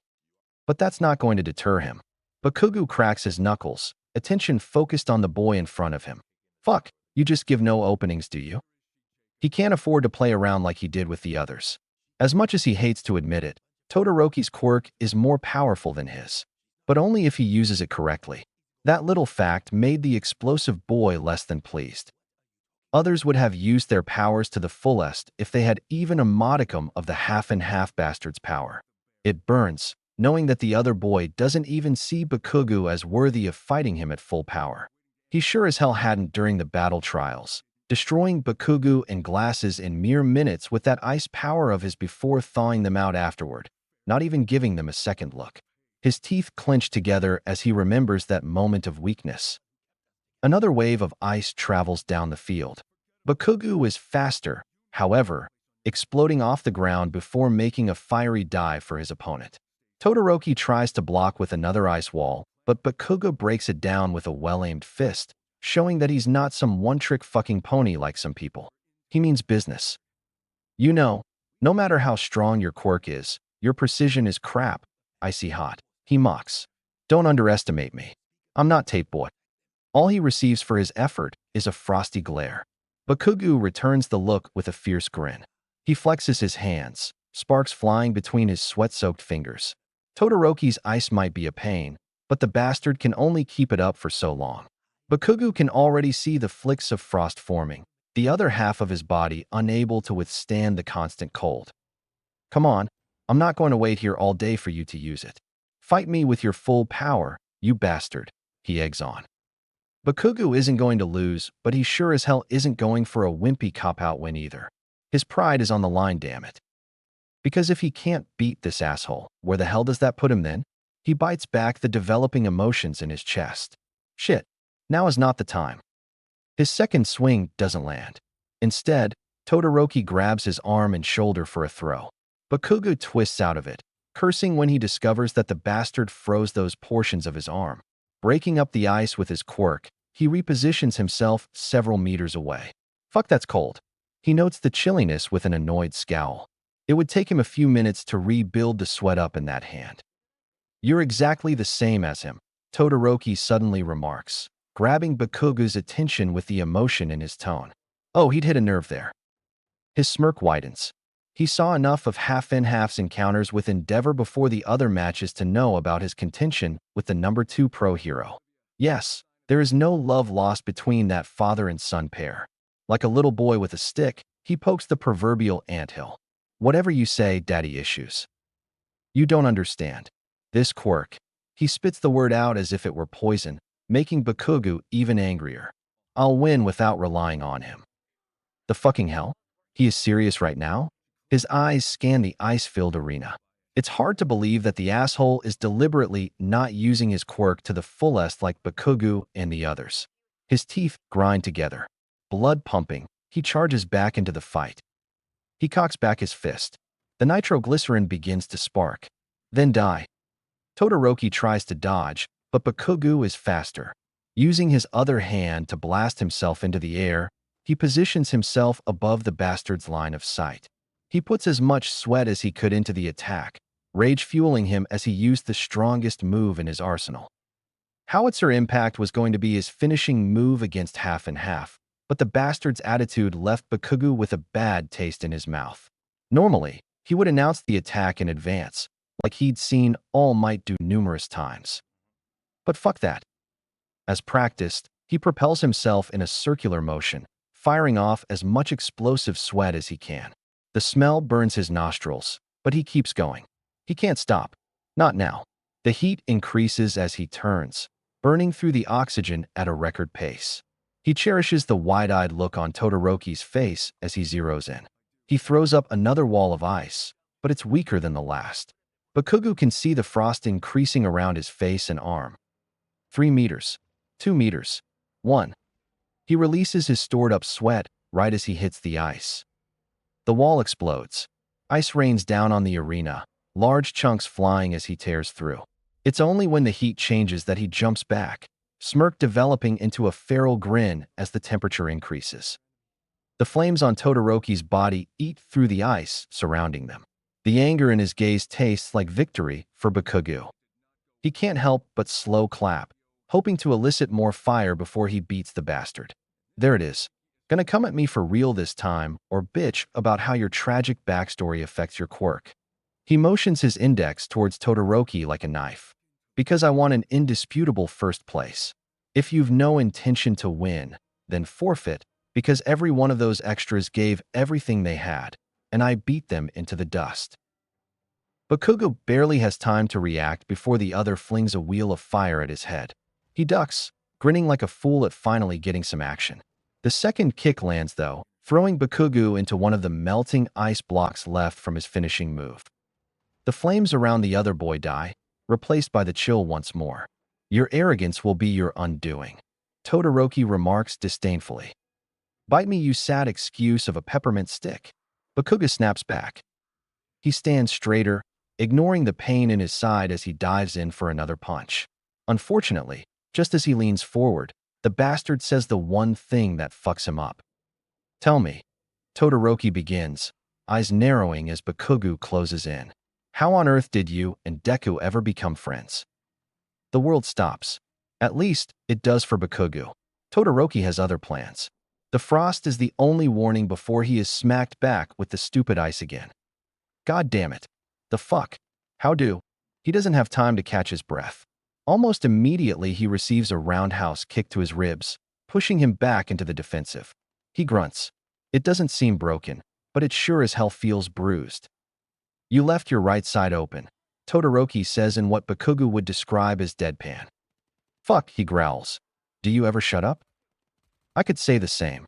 But that's not going to deter him. Bakugo cracks his knuckles, attention focused on the boy in front of him. Fuck, you just give no openings, do you? He can't afford to play around like he did with the others. As much as he hates to admit it, Todoroki's quirk is more powerful than his. But only if he uses it correctly. That little fact made the explosive boy less than pleased. Others would have used their powers to the fullest if they had even a modicum of the half-and-half bastard's power. It burns, knowing that the other boy doesn't even see Bakugo as worthy of fighting him at full power. He sure as hell hadn't during the battle trials, destroying Bakugo and glasses in mere minutes with that ice power of his before thawing them out afterward, not even giving them a second look. His teeth clench together as he remembers that moment of weakness. Another wave of ice travels down the field. Bakugu is faster, however, exploding off the ground before making a fiery dive for his opponent. Todoroki tries to block with another ice wall, but Bakugo breaks it down with a well-aimed fist, showing that he's not some one-trick fucking pony like some people. He means business. You know, no matter how strong your quirk is, your precision is crap. Icy hot. He mocks. Don't underestimate me. I'm not Tape Boy. All he receives for his effort is a frosty glare. Bakugu returns the look with a fierce grin. He flexes his hands, sparks flying between his sweat-soaked fingers. Todoroki's ice might be a pain, but the bastard can only keep it up for so long. Bakugu can already see the flicks of frost forming, the other half of his body unable to withstand the constant cold. Come on, I'm not going to wait here all day for you to use it. Fight me with your full power, you bastard, he eggs on. Bakugu isn't going to lose, but he sure as hell isn't going for a wimpy cop-out win either. His pride is on the line, damn it. Because if he can't beat this asshole, where the hell does that put him then? He bites back the developing emotions in his chest. Shit, now is not the time. His second swing doesn't land. Instead, Todoroki grabs his arm and shoulder for a throw. Bakugu twists out of it, cursing when he discovers that the bastard froze those portions of his arm. Breaking up the ice with his quirk, he repositions himself several meters away. Fuck, that's cold. He notes the chilliness with an annoyed scowl. It would take him a few minutes to rebuild the sweat up in that hand. You're exactly the same as him, Todoroki suddenly remarks, grabbing Bakugu's attention with the emotion in his tone. Oh, he'd hit a nerve there. His smirk widens. He saw enough of half-in-half's encounters with Endeavor before the other matches to know about his contention with the number 2 pro hero. Yes, there is no love lost between that father and son pair. Like a little boy with a stick, he pokes the proverbial anthill. Whatever you say, daddy issues. You don't understand. This quirk. He spits the word out as if it were poison, making Bakugu even angrier. I'll win without relying on him. The fucking hell? He is serious right now? His eyes scan the ice-filled arena. It's hard to believe that the asshole is deliberately not using his quirk to the fullest like Bakugu and the others. His teeth grind together. Blood pumping, he charges back into the fight. He cocks back his fist. The nitroglycerin begins to spark. Then die. Todoroki tries to dodge, but Bakugu is faster. Using his other hand to blast himself into the air, he positions himself above the bastard's line of sight. He puts as much sweat as he could into the attack, rage fueling him as he used the strongest move in his arsenal. Howitzer Impact was going to be his finishing move against Half and Half, but the bastard's attitude left Bakugu with a bad taste in his mouth. Normally, he would announce the attack in advance, like he'd seen All Might do numerous times. But fuck that. As practiced, he propels himself in a circular motion, firing off as much explosive sweat as he can. The smell burns his nostrils, but he keeps going. He can't stop. Not now. The heat increases as he turns, burning through the oxygen at a record pace. He cherishes the wide-eyed look on Todoroki's face as he zeroes in. He throws up another wall of ice, but it's weaker than the last. Bakugu can see the frost increasing around his face and arm. 3 meters. 2 meters. 1. He releases his stored-up sweat right as he hits the ice. The wall explodes. Ice rains down on the arena, large chunks flying as he tears through. It's only when the heat changes that he jumps back, smirk developing into a feral grin as the temperature increases. The flames on Todoroki's body eat through the ice surrounding them. The anger in his gaze tastes like victory for Bakugu. He can't help but slow clap, hoping to elicit more fire before he beats the bastard. There it is. Gonna come at me for real this time, or bitch about how your tragic backstory affects your quirk. He motions his index towards Todoroki like a knife. Because I want an indisputable first place. If you've no intention to win, then forfeit, because every one of those extras gave everything they had, and I beat them into the dust. Bakugo barely has time to react before the other flings a wheel of fire at his head. He ducks, grinning like a fool at finally getting some action. The second kick lands, though, throwing Bakugu into one of the melting ice blocks left from his finishing move. The flames around the other boy die, replaced by the chill once more. Your arrogance will be your undoing, Todoroki remarks disdainfully. Bite me, you sad excuse of a peppermint stick. Bakugo snaps back. He stands straighter, ignoring the pain in his side as he dives in for another punch. Unfortunately, just as he leans forward, the bastard says the one thing that fucks him up. Tell me, Todoroki begins, eyes narrowing as Bakugo closes in. How on earth did you and Deku ever become friends? The world stops. At least, it does for Bakugo. Todoroki has other plans. The frost is the only warning before he is smacked back with the stupid ice again. God damn it. The fuck? How do? He doesn't have time to catch his breath. Almost immediately, he receives a roundhouse kick to his ribs, pushing him back into the defensive. He grunts. It doesn't seem broken, but it sure as hell feels bruised. You left your right side open, Todoroki says in what Bakugo would describe as deadpan. Fuck, he growls. Do you ever shut up? I could say the same.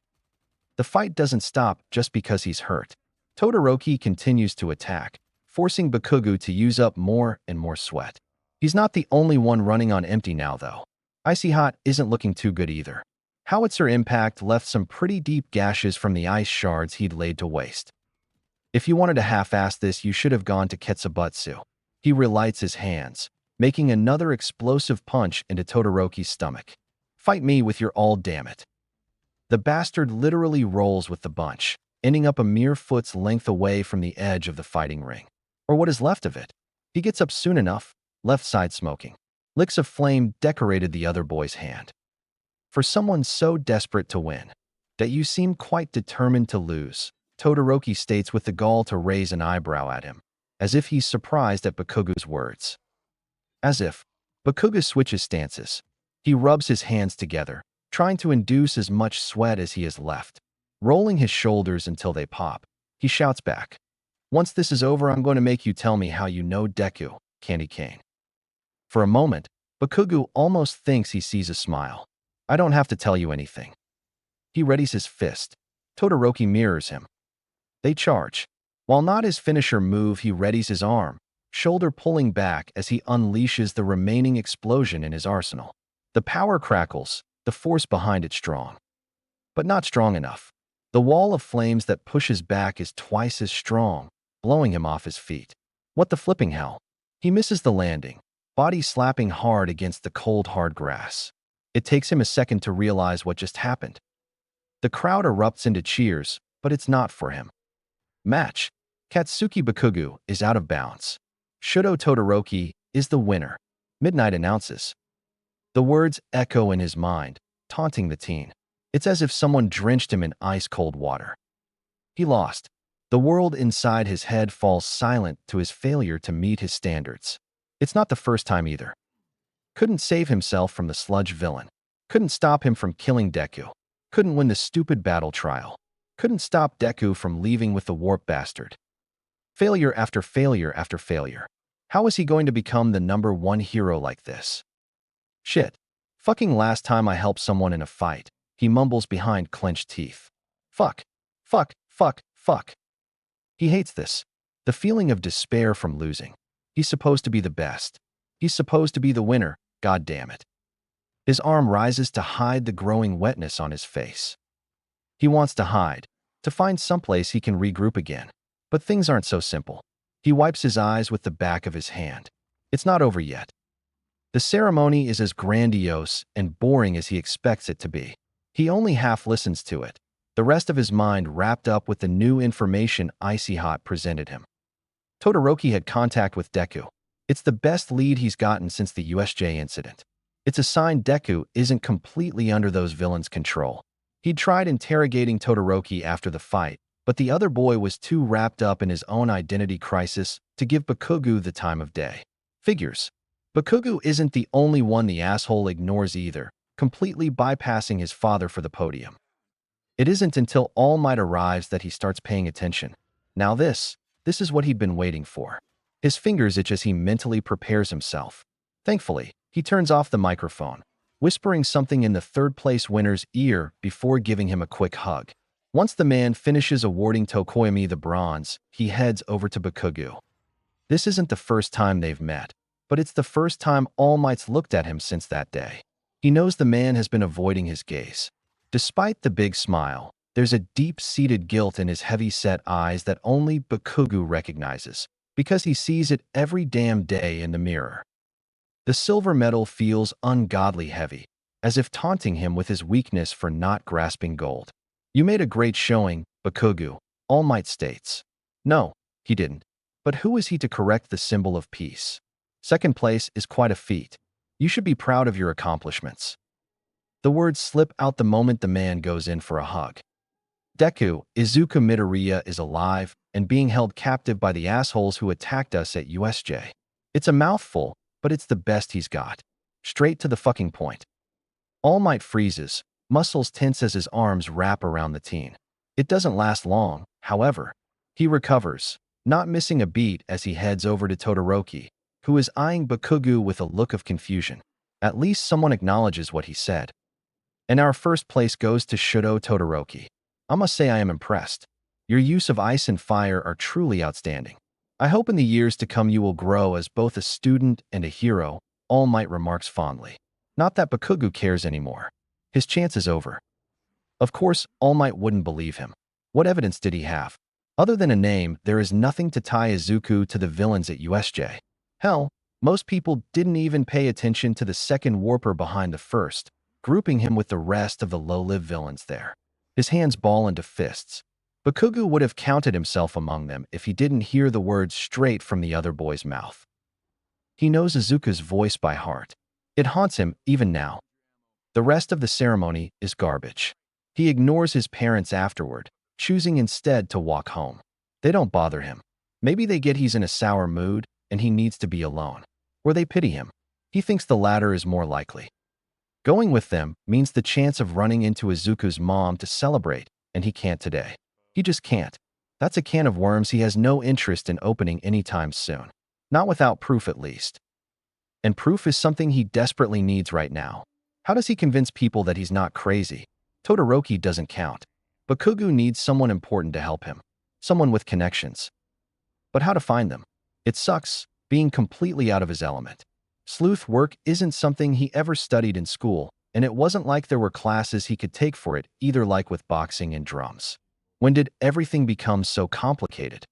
The fight doesn't stop just because he's hurt. Todoroki continues to attack, forcing Bakugo to use up more and more sweat. He's not the only one running on empty now, though. Icy Hot isn't looking too good either. Howitzer impact left some pretty deep gashes from the ice shards he'd laid to waste. If you wanted to half-ass this, you should have gone to Ketsubutsu. He relights his hands, making another explosive punch into Todoroki's stomach. Fight me with your all, damn it. The bastard literally rolls with the bunch, ending up a mere foot's length away from the edge of the fighting ring. Or what is left of it. He gets up soon enough, left side smoking. Licks of flame decorated the other boy's hand. For someone so desperate to win, that you seem quite determined to lose, Todoroki states with the gall to raise an eyebrow at him, as if he's surprised at Bakugo's words. As if, Bakugo switches stances. He rubs his hands together, trying to induce as much sweat as he has left. Rolling his shoulders until they pop, he shouts back. Once this is over, I'm going to make you tell me how you know Deku, Candy Cane. For a moment, Bakugo almost thinks he sees a smile. I don't have to tell you anything. He readies his fist. Todoroki mirrors him. They charge. While not his finisher move, he readies his arm, shoulder pulling back as he unleashes the remaining explosion in his arsenal. The power crackles, the force behind it strong. But not strong enough. The wall of flames that pushes back is twice as strong, blowing him off his feet. What the flipping hell? He misses the landing, body slapping hard against the cold, hard grass. It takes him a second to realize what just happened. The crowd erupts into cheers, but it's not for him. Match. Katsuki Bakugo is out of bounds. Shudo Todoroki is the winner, Midnight announces. The words echo in his mind, taunting the teen. It's as if someone drenched him in ice-cold water. He lost. The world inside his head falls silent to his failure to meet his standards. It's not the first time either. Couldn't save himself from the sludge villain. Couldn't stop him from killing Deku. Couldn't win the stupid battle trial. Couldn't stop Deku from leaving with the warp bastard. Failure after failure after failure. How is he going to become the #1 hero like this? Shit. Fucking last time I helped someone in a fight, he mumbles behind clenched teeth. Fuck. Fuck. Fuck. Fuck. He hates this. The feeling of despair from losing. He's supposed to be the best. He's supposed to be the winner, god damn it. His arm rises to hide the growing wetness on his face. He wants to hide, to find someplace he can regroup again. But things aren't so simple. He wipes his eyes with the back of his hand. It's not over yet. The ceremony is as grandiose and boring as he expects it to be. He only half listens to it, the rest of his mind wrapped up with the new information Icy Hot presented him. Todoroki had contact with Deku. It's the best lead he's gotten since the USJ incident. It's a sign Deku isn't completely under those villains' control. He'd tried interrogating Todoroki after the fight, but the other boy was too wrapped up in his own identity crisis to give Bakugo the time of day. Figures. Bakugo isn't the only one the asshole ignores either, completely bypassing his father for the podium. It isn't until All Might arrives that he starts paying attention. Now this is what he'd been waiting for. His fingers itch as he mentally prepares himself. Thankfully, he turns off the microphone, whispering something in the third-place winner's ear before giving him a quick hug. Once the man finishes awarding Tokoyami the bronze, he heads over to Bakugo. This isn't the first time they've met. but it's the first time All Might's looked at him since that day. He knows the man has been avoiding his gaze. Despite the big smile, there's a deep-seated guilt in his heavy-set eyes that only Bakugo recognizes, because he sees it every damn day in the mirror. The silver medal feels ungodly heavy, as if taunting him with his weakness for not grasping gold. You made a great showing, Bakugo, All Might states. No, he didn't. But who is he to correct the symbol of peace? Second place is quite a feat. You should be proud of your accomplishments. The words slip out the moment the man goes in for a hug. Deku, Izuku Midoriya is alive and being held captive by the assholes who attacked us at USJ. It's a mouthful, but it's the best he's got. Straight to the fucking point. All Might freezes, muscles tense as his arms wrap around the teen. It doesn't last long, however. He recovers, not missing a beat as he heads over to Todoroki, who is eyeing Bakugo with a look of confusion. At least someone acknowledges what he said. And our first place goes to Shudo Todoroki. I must say I am impressed. Your use of ice and fire are truly outstanding. I hope in the years to come you will grow as both a student and a hero, All Might remarks fondly. Not that Bakugo cares anymore. His chance is over. Of course, All Might wouldn't believe him. What evidence did he have? Other than a name, there is nothing to tie Izuku to the villains at USJ. Hell, most people didn't even pay attention to the second warper behind the first, grouping him with the rest of the low-lived villains there. His hands ball into fists. Bakugo would have counted himself among them if he didn't hear the words straight from the other boy's mouth. He knows Izuku's voice by heart. It haunts him even now. The rest of the ceremony is garbage. He ignores his parents afterward, choosing instead to walk home. They don't bother him. Maybe they get he's in a sour mood and he needs to be alone. Or they pity him. He thinks the latter is more likely. Going with them means the chance of running into Izuku's mom to celebrate, and he can't today. He just can't. That's a can of worms he has no interest in opening anytime soon. Not without proof at least. And proof is something he desperately needs right now. How does he convince people that he's not crazy? Todoroki doesn't count. Bakugo needs someone important to help him. Someone with connections. But how to find them? It sucks, being completely out of his element. Sleuth work isn't something he ever studied in school, and it wasn't like there were classes he could take for it, either like with boxing and drums. When did everything become so complicated?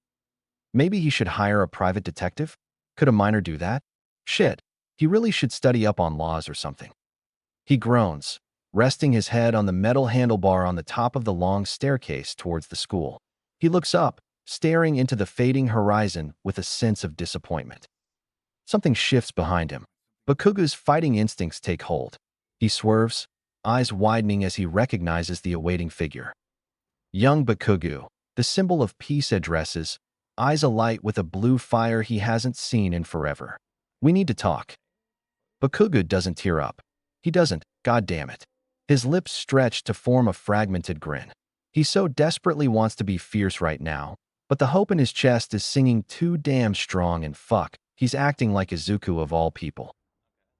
Maybe he should hire a private detective? Could a minor do that? Shit, he really should study up on laws or something. He groans, resting his head on the metal handlebar on the top of the long staircase towards the school. He looks up, staring into the fading horizon with a sense of disappointment. Something shifts behind him. Bakugo's fighting instincts take hold. He swerves, eyes widening as he recognizes the awaiting figure. Young Bakugo, the symbol of peace, addresses, eyes alight with a blue fire he hasn't seen in forever. We need to talk. Bakugo doesn't tear up. He doesn't, goddammit. His lips stretch to form a fragmented grin. He so desperately wants to be fierce right now, but the hope in his chest is singing too damn strong and fuck, he's acting like Izuku of all people.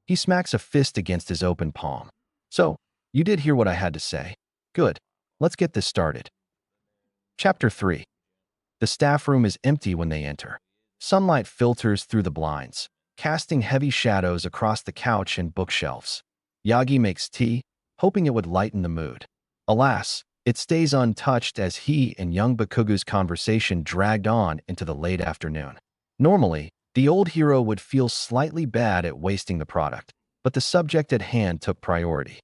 He smacks a fist against his open palm. So, you did hear what I had to say. Good. Let's get this started. Chapter 3. The staff room is empty when they enter. Sunlight filters through the blinds, casting heavy shadows across the couch and bookshelves. Yagi makes tea, hoping it would lighten the mood. Alas, it stays untouched as he and young Bakugo's conversation dragged on into the late afternoon. Normally, the old hero would feel slightly bad at wasting the product, but the subject at hand took priority.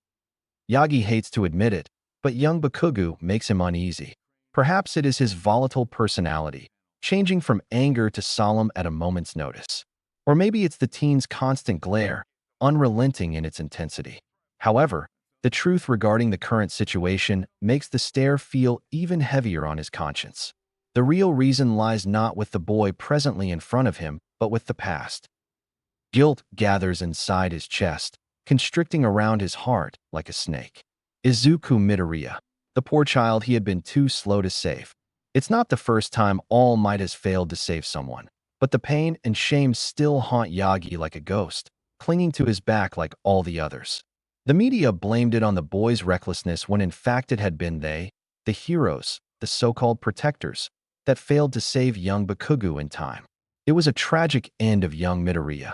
Yagi hates to admit it, but young Bakugo makes him uneasy. Perhaps it is his volatile personality, changing from anger to solemn at a moment's notice. Or maybe it's the teen's constant glare, unrelenting in its intensity. However, the truth regarding the current situation makes the stare feel even heavier on his conscience. The real reason lies not with the boy presently in front of him, but with the past. Guilt gathers inside his chest, constricting around his heart like a snake. Izuku Midoriya, the poor child he had been too slow to save. It's not the first time All Might has failed to save someone, but the pain and shame still haunt Yagi like a ghost, clinging to his back like all the others. The media blamed it on the boy's recklessness when in fact it had been they, the heroes, the so-called protectors, that failed to save young Bakugo in time. It was a tragic end of young Midoriya.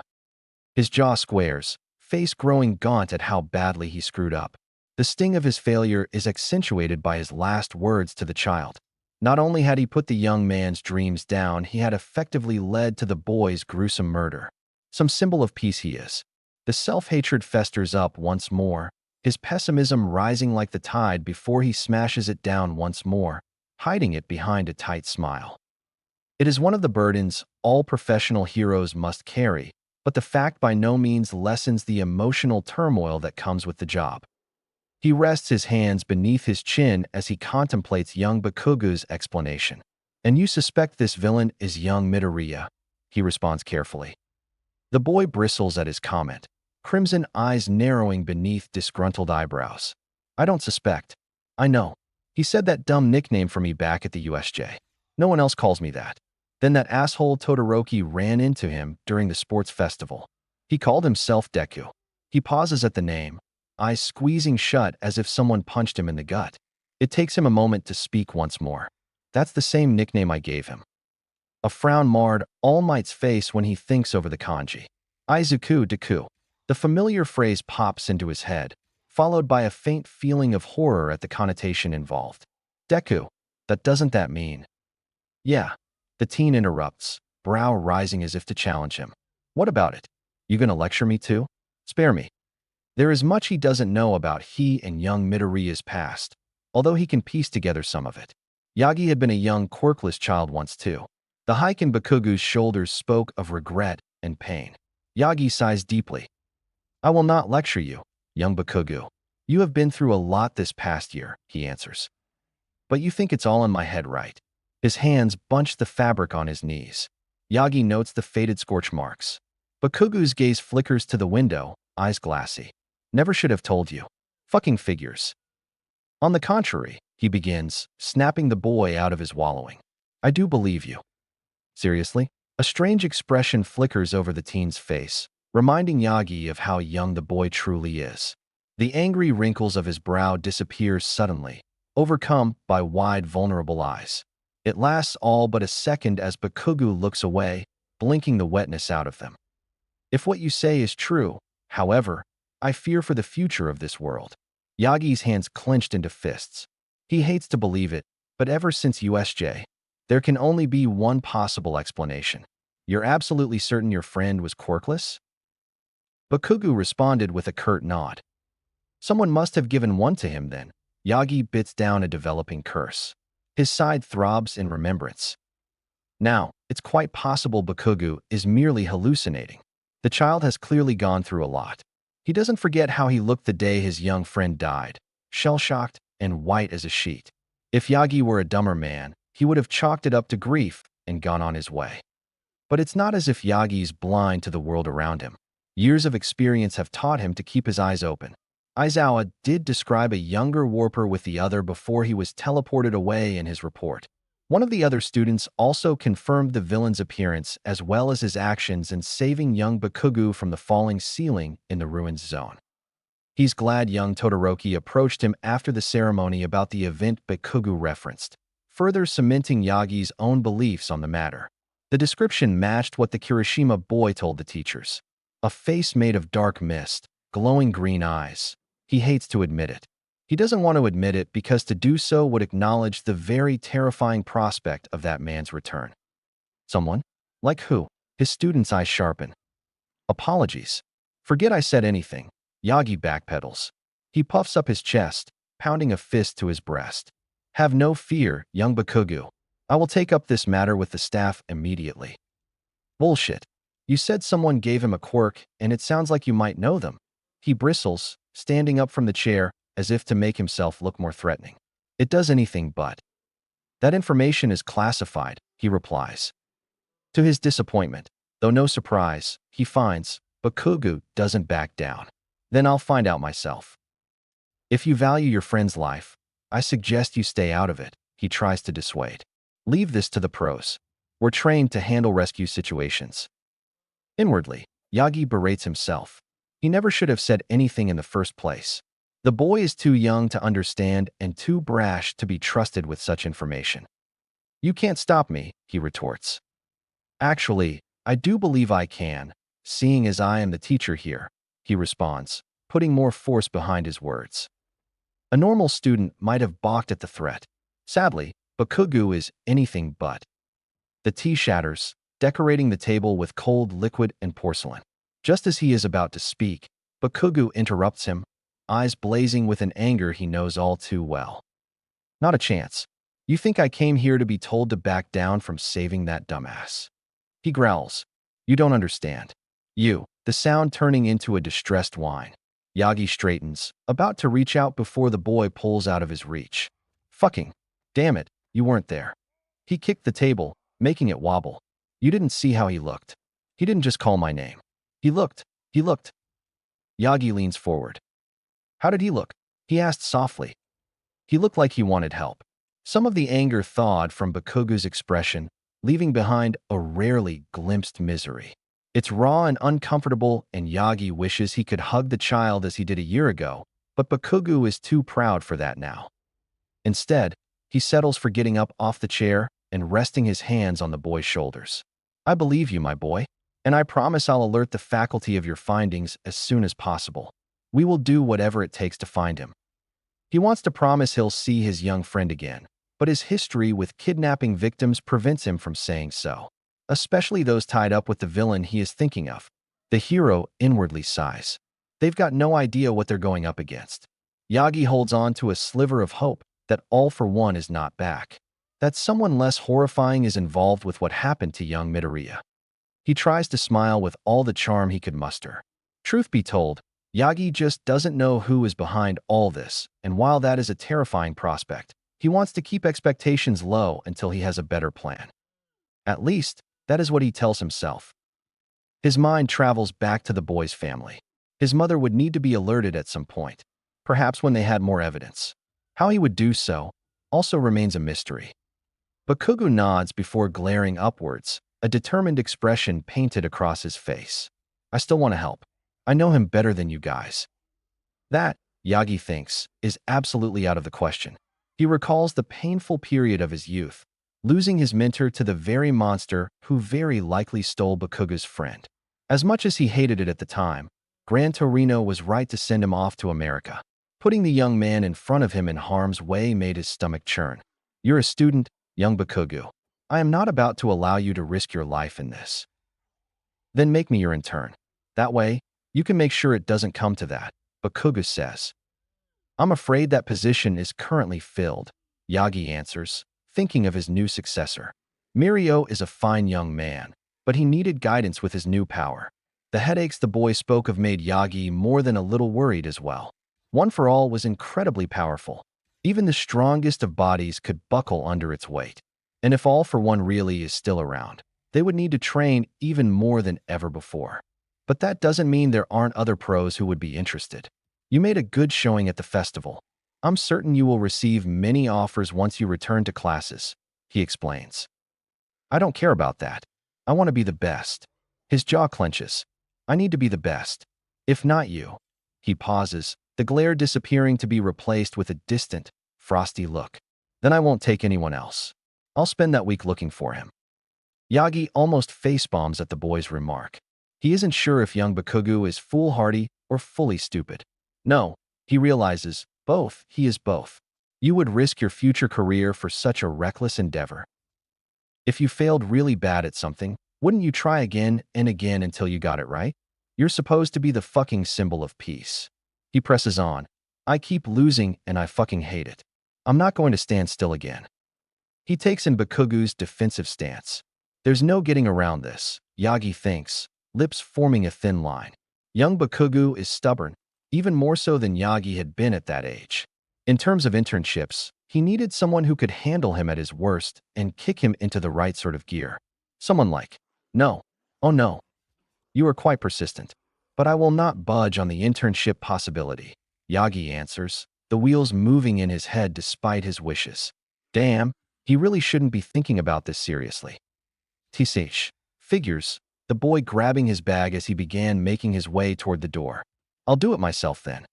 His jaw squares, face growing gaunt at how badly he screwed up. The sting of his failure is accentuated by his last words to the child. Not only had he put the young man's dreams down, he had effectively led to the boy's gruesome murder. Some symbol of peace he is. The self-hatred festers up once more, his pessimism rising like the tide before he smashes it down once more, hiding it behind a tight smile. It is one of the burdens all professional heroes must carry, but the fact by no means lessens the emotional turmoil that comes with the job. He rests his hands beneath his chin as he contemplates young Bakugu's explanation. "And you suspect this villain is young Midoriya?" he responds carefully. The boy bristles at his comment, crimson eyes narrowing beneath disgruntled eyebrows. "I don't suspect. I know. He said that dumb nickname for me back at the USJ. No one else calls me that. Then that asshole Todoroki ran into him during the sports festival. He called himself Deku." He pauses at the name, eyes squeezing shut as if someone punched him in the gut. It takes him a moment to speak once more. "That's the same nickname I gave him." A frown marred All Might's face when he thinks over the kanji. Izuku Deku. The familiar phrase pops into his head, followed by a faint feeling of horror at the connotation involved. "Deku, doesn't that mean?" "Yeah." The teen interrupts, brow rising as if to challenge him. "What about it? You gonna lecture me too? Spare me." There is much he doesn't know about he and young Midoriya's past, although he can piece together some of it. Yagi had been a young, quirkless child once too. The hike in Bakugu's shoulders spoke of regret and pain. Yagi sighs deeply. "I will not lecture you, young Bakugu. You have been through a lot this past year," he answers. "But you think it's all in my head, right?" His hands bunch the fabric on his knees. Yagi notes the faded scorch marks. Bakugu's gaze flickers to the window, eyes glassy. "Never should have told you. Fucking figures." "On the contrary," he begins, snapping the boy out of his wallowing. "I do believe you." "Seriously?" A strange expression flickers over the teen's face, reminding Yagi of how young the boy truly is. The angry wrinkles of his brow disappear suddenly, overcome by wide, vulnerable eyes. It lasts all but a second as Bakugu looks away, blinking the wetness out of them. "If what you say is true, however, I fear for the future of this world." Yagi's hands clenched into fists. He hates to believe it, but ever since USJ, there can only be one possible explanation. "You're absolutely certain your friend was quirkless?" Bakugu responded with a curt nod. "Someone must have given one to him then." Yagi bits down a developing curse. His side throbs in remembrance. Now, it's quite possible Bakugu is merely hallucinating. The child has clearly gone through a lot. He doesn't forget how he looked the day his young friend died, shell-shocked and white as a sheet. If Yagi were a dumber man, he would have chalked it up to grief and gone on his way. But it's not as if Yagi's blind to the world around him. Years of experience have taught him to keep his eyes open. Aizawa did describe a younger warper with the other before he was teleported away in his report. One of the other students also confirmed the villain's appearance as well as his actions in saving young Bakugu from the falling ceiling in the ruins zone. He's glad young Todoroki approached him after the ceremony about the event Bakugu referenced, further cementing Yagi's own beliefs on the matter. The description matched what the Kirishima boy told the teachers. A face made of dark mist, glowing green eyes. He hates to admit it. He doesn't want to admit it because to do so would acknowledge the very terrifying prospect of that man's return. "Someone? Like who?" His student's eyes sharpen. "Apologies. Forget I said anything." Yagi backpedals. He puffs up his chest, pounding a fist to his breast. "Have no fear, young Bakugu. I will take up this matter with the staff immediately." "Bullshit. You said someone gave him a quirk, and it sounds like you might know them." He bristles, standing up from the chair, as if to make himself look more threatening. "It does anything but." "That information is classified," he replies. To his disappointment, though no surprise, he finds Bakugu doesn't back down. "Then I'll find out myself." "If you value your friend's life, I suggest you stay out of it," he tries to dissuade. "Leave this to the pros. We're trained to handle rescue situations." Inwardly, Yagi berates himself. He never should have said anything in the first place. The boy is too young to understand and too brash to be trusted with such information. "You can't stop me," he retorts. "Actually, I do believe I can," seeing as I am the teacher here, he responds, putting more force behind his words. A normal student might have balked at the threat. Sadly, Bakugu is anything but. The tea shatters, decorating the table with cold liquid and porcelain. Just as he is about to speak, Bakugu interrupts him, eyes blazing with an anger he knows all too well. Not a chance. You think I came here to be told to back down from saving that dumbass? He growls. You don't understand. The sound turning into a distressed whine. Yagi straightens, about to reach out before the boy pulls out of his reach. Fucking. Damn it, you weren't there. He kicked the table, making it wobble. You didn't see how he looked. He didn't just call my name. He looked. Yagi leans forward. How did he look? He asked softly. He looked like he wanted help. Some of the anger thawed from Bakugu's expression, leaving behind a rarely glimpsed misery. It's raw and uncomfortable, and Yagi wishes he could hug the child as he did a year ago, but Bakugu is too proud for that now. Instead, he settles for getting up off the chair and resting his hands on the boy's shoulders. I believe you, my boy, and I promise I'll alert the faculty of your findings as soon as possible. We will do whatever it takes to find him. He wants to promise he'll see his young friend again, but his history with kidnapping victims prevents him from saying so, especially those tied up with the villain he is thinking of. The hero inwardly sighs. They've got no idea what they're going up against. Yagi holds on to a sliver of hope that All for One is not back, that someone less horrifying is involved with what happened to young Midoriya. He tries to smile with all the charm he could muster. Truth be told, Yagi just doesn't know who is behind all this, and while that is a terrifying prospect, he wants to keep expectations low until he has a better plan. At least, that is what he tells himself. His mind travels back to the boy's family. His mother would need to be alerted at some point, perhaps when they had more evidence. How he would do so also remains a mystery. Bakugu nods before glaring upwards, a determined expression painted across his face. I still want to help. I know him better than you guys. That, Yagi thinks, is absolutely out of the question. He recalls the painful period of his youth, losing his mentor to the very monster who very likely stole Bakugu's friend. As much as he hated it at the time, Gran Torino was right to send him off to America. Putting the young man in front of him in harm's way made his stomach churn. You're a student, young Bakugu. I am not about to allow you to risk your life in this. Then make me your intern. That way, you can make sure it doesn't come to that, Bakugu says. I'm afraid that position is currently filled, Yagi answers, thinking of his new successor. Mirio is a fine young man, but he needed guidance with his new power. The headaches the boy spoke of made Yagi more than a little worried as well. One for All was incredibly powerful. Even the strongest of bodies could buckle under its weight. And if All for One really is still around, they would need to train even more than ever before. But that doesn't mean there aren't other pros who would be interested. You made a good showing at the festival. I'm certain you will receive many offers once you return to classes, he explains. I don't care about that. I want to be the best. His jaw clenches. I need to be the best. If not you. He pauses, the glare disappearing to be replaced with a distant, frosty look. Then I won't take anyone else. I'll spend that week looking for him. Yagi almost facepalms at the boy's remark. He isn't sure if young Bakugu is foolhardy or fully stupid. No, he realizes, both. He is both. You would risk your future career for such a reckless endeavor. If you failed really bad at something, wouldn't you try again and again until you got it right? You're supposed to be the fucking symbol of peace. He presses on. I keep losing and I fucking hate it. I'm not going to stand still again. He takes in Bakugu's defensive stance. There's no getting around this, Yagi thinks, lips forming a thin line. Young Bakugu is stubborn, even more so than Yagi had been at that age. In terms of internships, he needed someone who could handle him at his worst and kick him into the right sort of gear. Someone like, no, oh no. You are quite persistent, but I will not budge on the internship possibility, Yagi answers, the wheels moving in his head despite his wishes. Damn, he really shouldn't be thinking about this seriously. Tsh. Figures, the boy grabbing his bag as he began making his way toward the door. I'll do it myself then.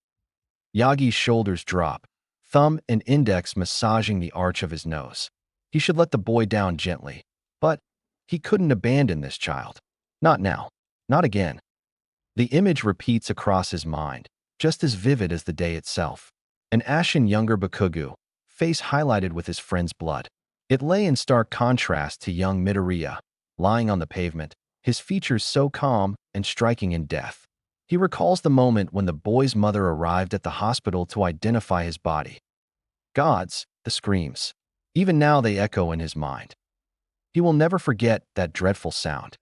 Yagi's shoulders drop, thumb and index massaging the arch of his nose. He should let the boy down gently, but he couldn't abandon this child. Not now. Not again. The image repeats across his mind, just as vivid as the day itself. An ashen younger Bakugu, face highlighted with his friend's blood. It lay in stark contrast to young Midoriya, lying on the pavement, his features so calm and striking in death. He recalls the moment when the boy's mother arrived at the hospital to identify his body. Gods, the screams. Even now they echo in his mind. He will never forget that dreadful sound.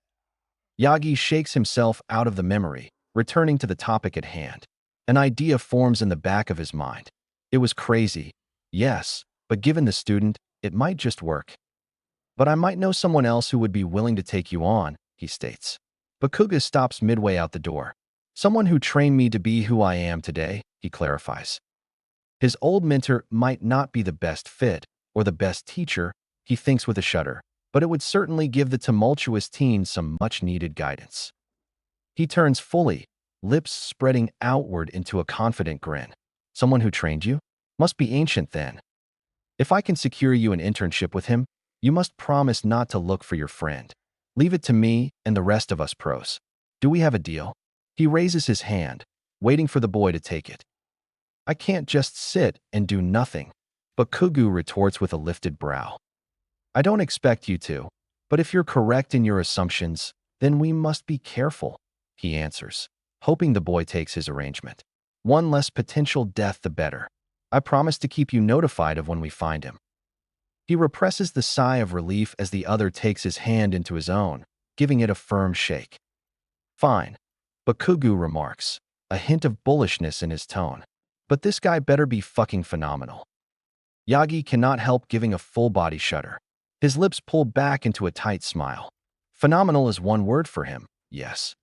Yagi shakes himself out of the memory, returning to the topic at hand. An idea forms in the back of his mind. It was crazy, yes, but given the student, it might just work. But I might know someone else who would be willing to take you on, he states. Bakuga stops midway out the door. Someone who trained me to be who I am today, he clarifies. His old mentor might not be the best fit or the best teacher, he thinks with a shudder, but it would certainly give the tumultuous teen some much-needed guidance. He turns fully, lips spreading outward into a confident grin. Someone who trained you? Must be ancient then. If I can secure you an internship with him, you must promise not to look for your friend. Leave it to me and the rest of us pros. Do we have a deal? He raises his hand, waiting for the boy to take it. I can't just sit and do nothing, Bakugu retorts with a lifted brow. I don't expect you to, but if you're correct in your assumptions, then we must be careful, he answers, hoping the boy takes his arrangement. One less potential death the better. I promise to keep you notified of when we find him. He represses the sigh of relief as the other takes his hand into his own, giving it a firm shake. Fine, Bakugu remarks, a hint of bullishness in his tone. But this guy better be fucking phenomenal. Yagi cannot help giving a full-body shudder. His lips pull back into a tight smile. Phenomenal is one word for him, yes.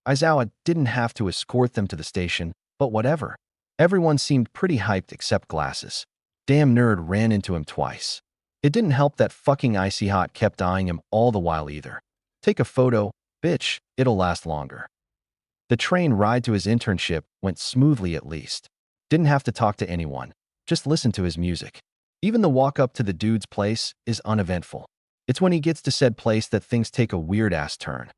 Aizawa didn't have to escort them to the station, but whatever. Everyone seemed pretty hyped except Glasses. Damn nerd ran into him twice. It didn't help that fucking Icy Hot kept eyeing him all the while either. Take a photo, bitch, it'll last longer. The train ride to his internship went smoothly at least. Didn't have to talk to anyone, just listen to his music. Even the walk up to the dude's place is uneventful. It's when he gets to said place that things take a weird-ass turn.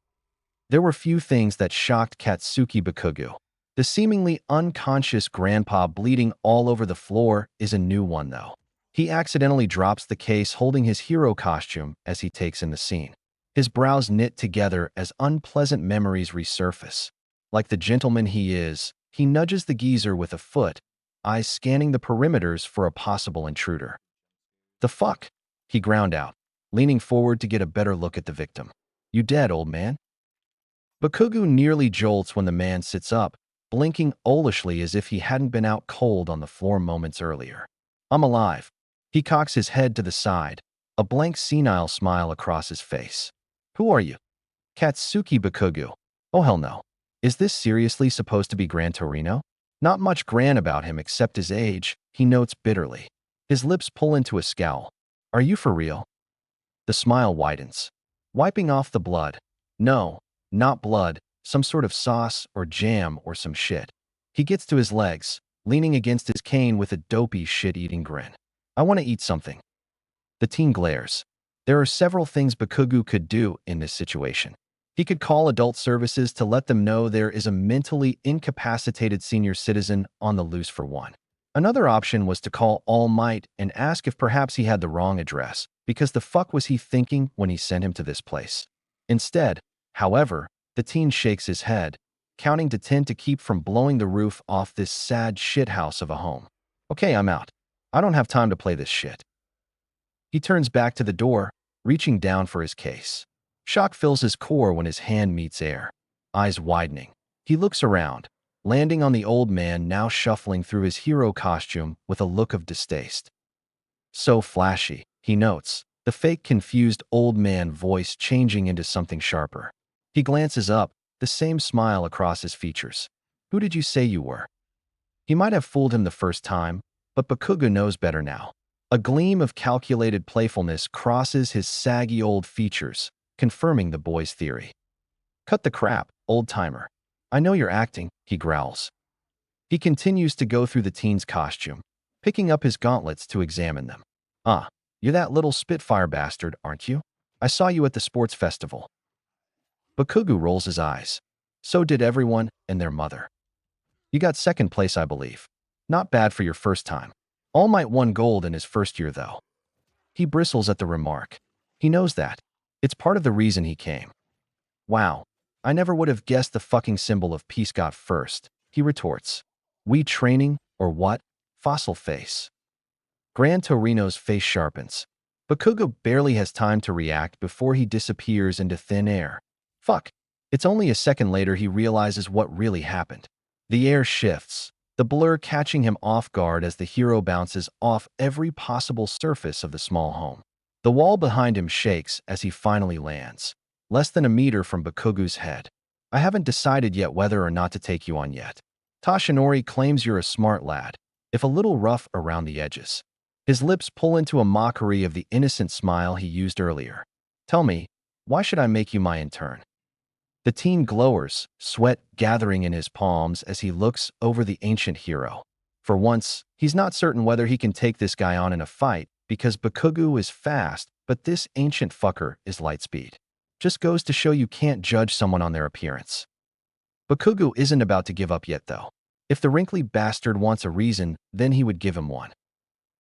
There were few things that shocked Katsuki Bakugu. The seemingly unconscious grandpa bleeding all over the floor is a new one though. He accidentally drops the case holding his hero costume as he takes in the scene. His brows knit together as unpleasant memories resurface. Like the gentleman he is, he nudges the geezer with a foot, eyes scanning the perimeters for a possible intruder. The fuck? He ground out, leaning forward to get a better look at the victim. You dead, old man? Bakugu nearly jolts when the man sits up, blinking owlishly as if he hadn't been out cold on the floor moments earlier. I'm alive. He cocks his head to the side, a blank senile smile across his face. Who are you? Katsuki Bakugu. Oh hell no. Is this seriously supposed to be Gran Torino? Not much gran about him except his age, he notes bitterly. His lips pull into a scowl. Are you for real? The smile widens. Wiping off the blood. No, not blood, some sort of sauce or jam or some shit. He gets to his legs, leaning against his cane with a dopey shit-eating grin. I want to eat something. The teen glares. There are several things Bakugu could do in this situation. He could call adult services to let them know there is a mentally incapacitated senior citizen on the loose for one. Another option was to call All Might and ask if perhaps he had the wrong address, because the fuck was he thinking when he sent him to this place? Instead, however, the teen shakes his head, counting to 10 to keep from blowing the roof off this sad shithouse of a home. Okay, I'm out. I don't have time to play this shit. He turns back to the door, reaching down for his case. Shock fills his core when his hand meets air. Eyes widening. He looks around, landing on the old man now shuffling through his hero costume with a look of distaste. So flashy, he notes, the fake confused old man voice changing into something sharper. He glances up, the same smile across his features. Who did you say you were? He might have fooled him the first time, but Bakuga knows better now. A gleam of calculated playfulness crosses his saggy old features, confirming the boy's theory. Cut the crap, old-timer. I know you're acting, he growls. He continues to go through the teen's costume, picking up his gauntlets to examine them. Ah, you're that little Spitfire bastard, aren't you? I saw you at the sports festival. Bakugu rolls his eyes. So did everyone and their mother. You got second place, I believe. Not bad for your first time. All Might won gold in his first year, though. He bristles at the remark. He knows that. It's part of the reason he came. Wow, I never would have guessed the fucking symbol of peace got first, he retorts. We training, or what? Fossil face. Gran Torino's face sharpens. Bakugo barely has time to react before he disappears into thin air. Fuck. It's only a second later he realizes what really happened. The air shifts, the blur catching him off guard as the hero bounces off every possible surface of the small home. The wall behind him shakes as he finally lands, less than a meter from Bakugo's head. I haven't decided yet whether or not to take you on yet. Toshinori claims you're a smart lad, if a little rough around the edges. His lips pull into a mockery of the innocent smile he used earlier. Tell me, why should I make you my intern? The teen glowers, sweat gathering in his palms as he looks over the ancient hero. For once, he's not certain whether he can take this guy on in a fight because Bakugo is fast, but this ancient fucker is lightspeed. Just goes to show you can't judge someone on their appearance. Bakugo isn't about to give up yet, though. If the wrinkly bastard wants a reason, then he would give him one.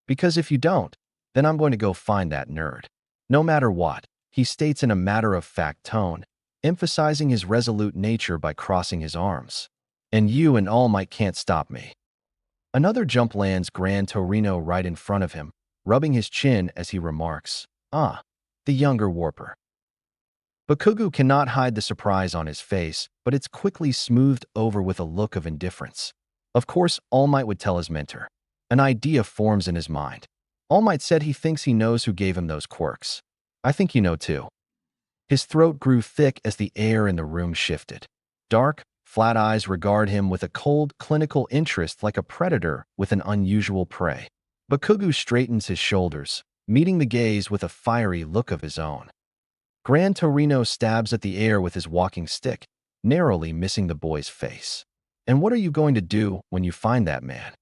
Because if you don't, then I'm going to go find that nerd. No matter what, he states in a matter-of-fact tone, emphasizing his resolute nature by crossing his arms. And you and All Might can't stop me. Another jump lands Gran Torino right in front of him, rubbing his chin as he remarks, "Ah, the younger warper." Bakugo cannot hide the surprise on his face, but it's quickly smoothed over with a look of indifference. Of course, All Might would tell his mentor. An idea forms in his mind. All Might said he thinks he knows who gave him those quirks. I think you know too. His throat grew thick as the air in the room shifted. Dark, flat eyes regard him with a cold, clinical interest like a predator with an unusual prey. Bakugo straightens his shoulders, meeting the gaze with a fiery look of his own. Gran Torino stabs at the air with his walking stick, narrowly missing the boy's face. And what are you going to do when you find that man?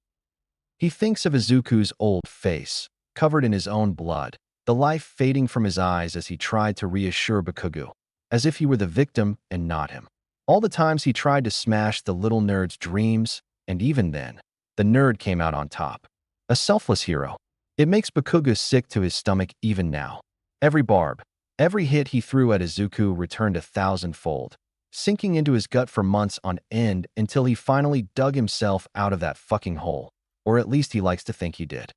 He thinks of Izuku's old face, covered in his own blood, the life fading from his eyes as he tried to reassure Bakugo, as if he were the victim and not him. All the times he tried to smash the little nerd's dreams, and even then, the nerd came out on top. A selfless hero. It makes Bakugo sick to his stomach even now. Every barb, every hit he threw at Izuku returned 1,000-fold, sinking into his gut for months on end until he finally dug himself out of that fucking hole. Or at least he likes to think he did.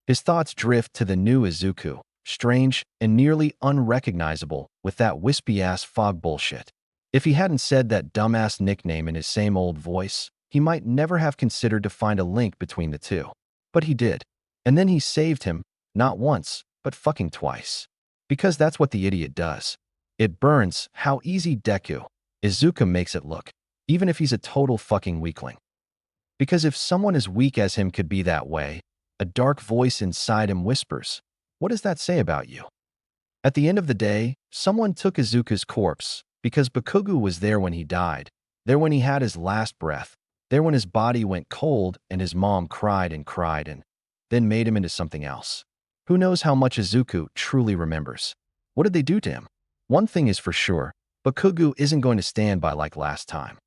His thoughts drift to the new Izuku, strange and nearly unrecognizable with that wispy-ass fog bullshit. If he hadn't said that dumbass nickname in his same old voice, he might never have considered to find a link between the two. But he did. And then he saved him, not once, but fucking twice. Because that's what the idiot does. It burns how easy Deku, Izuku makes it look, even if he's a total fucking weakling. Because if someone as weak as him could be that way, a dark voice inside him whispers, what does that say about you? At the end of the day, someone took Izuku's corpse, because Bakugo was there when he died, there when he had his last breath, there when his body went cold and his mom cried and then made him into something else. Who knows how much Izuku truly remembers? What did they do to him? One thing is for sure, Bakugo isn't going to stand by like last time.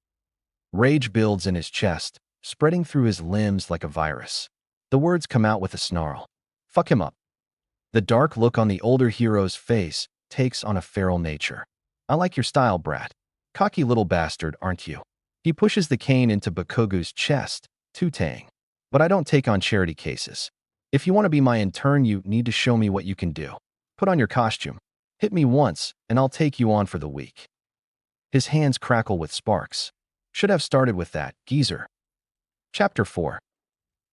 Rage builds in his chest, spreading through his limbs like a virus. The words come out with a snarl. Fuck him up. The dark look on the older hero's face takes on a feral nature. I like your style, brat. Cocky little bastard, aren't you? He pushes the cane into Bakugo's chest, tooting. But I don't take on charity cases. If you want to be my intern, you need to show me what you can do. Put on your costume. Hit me once, and I'll take you on for the week. His hands crackle with sparks. Should have started with that, geezer. Chapter 4.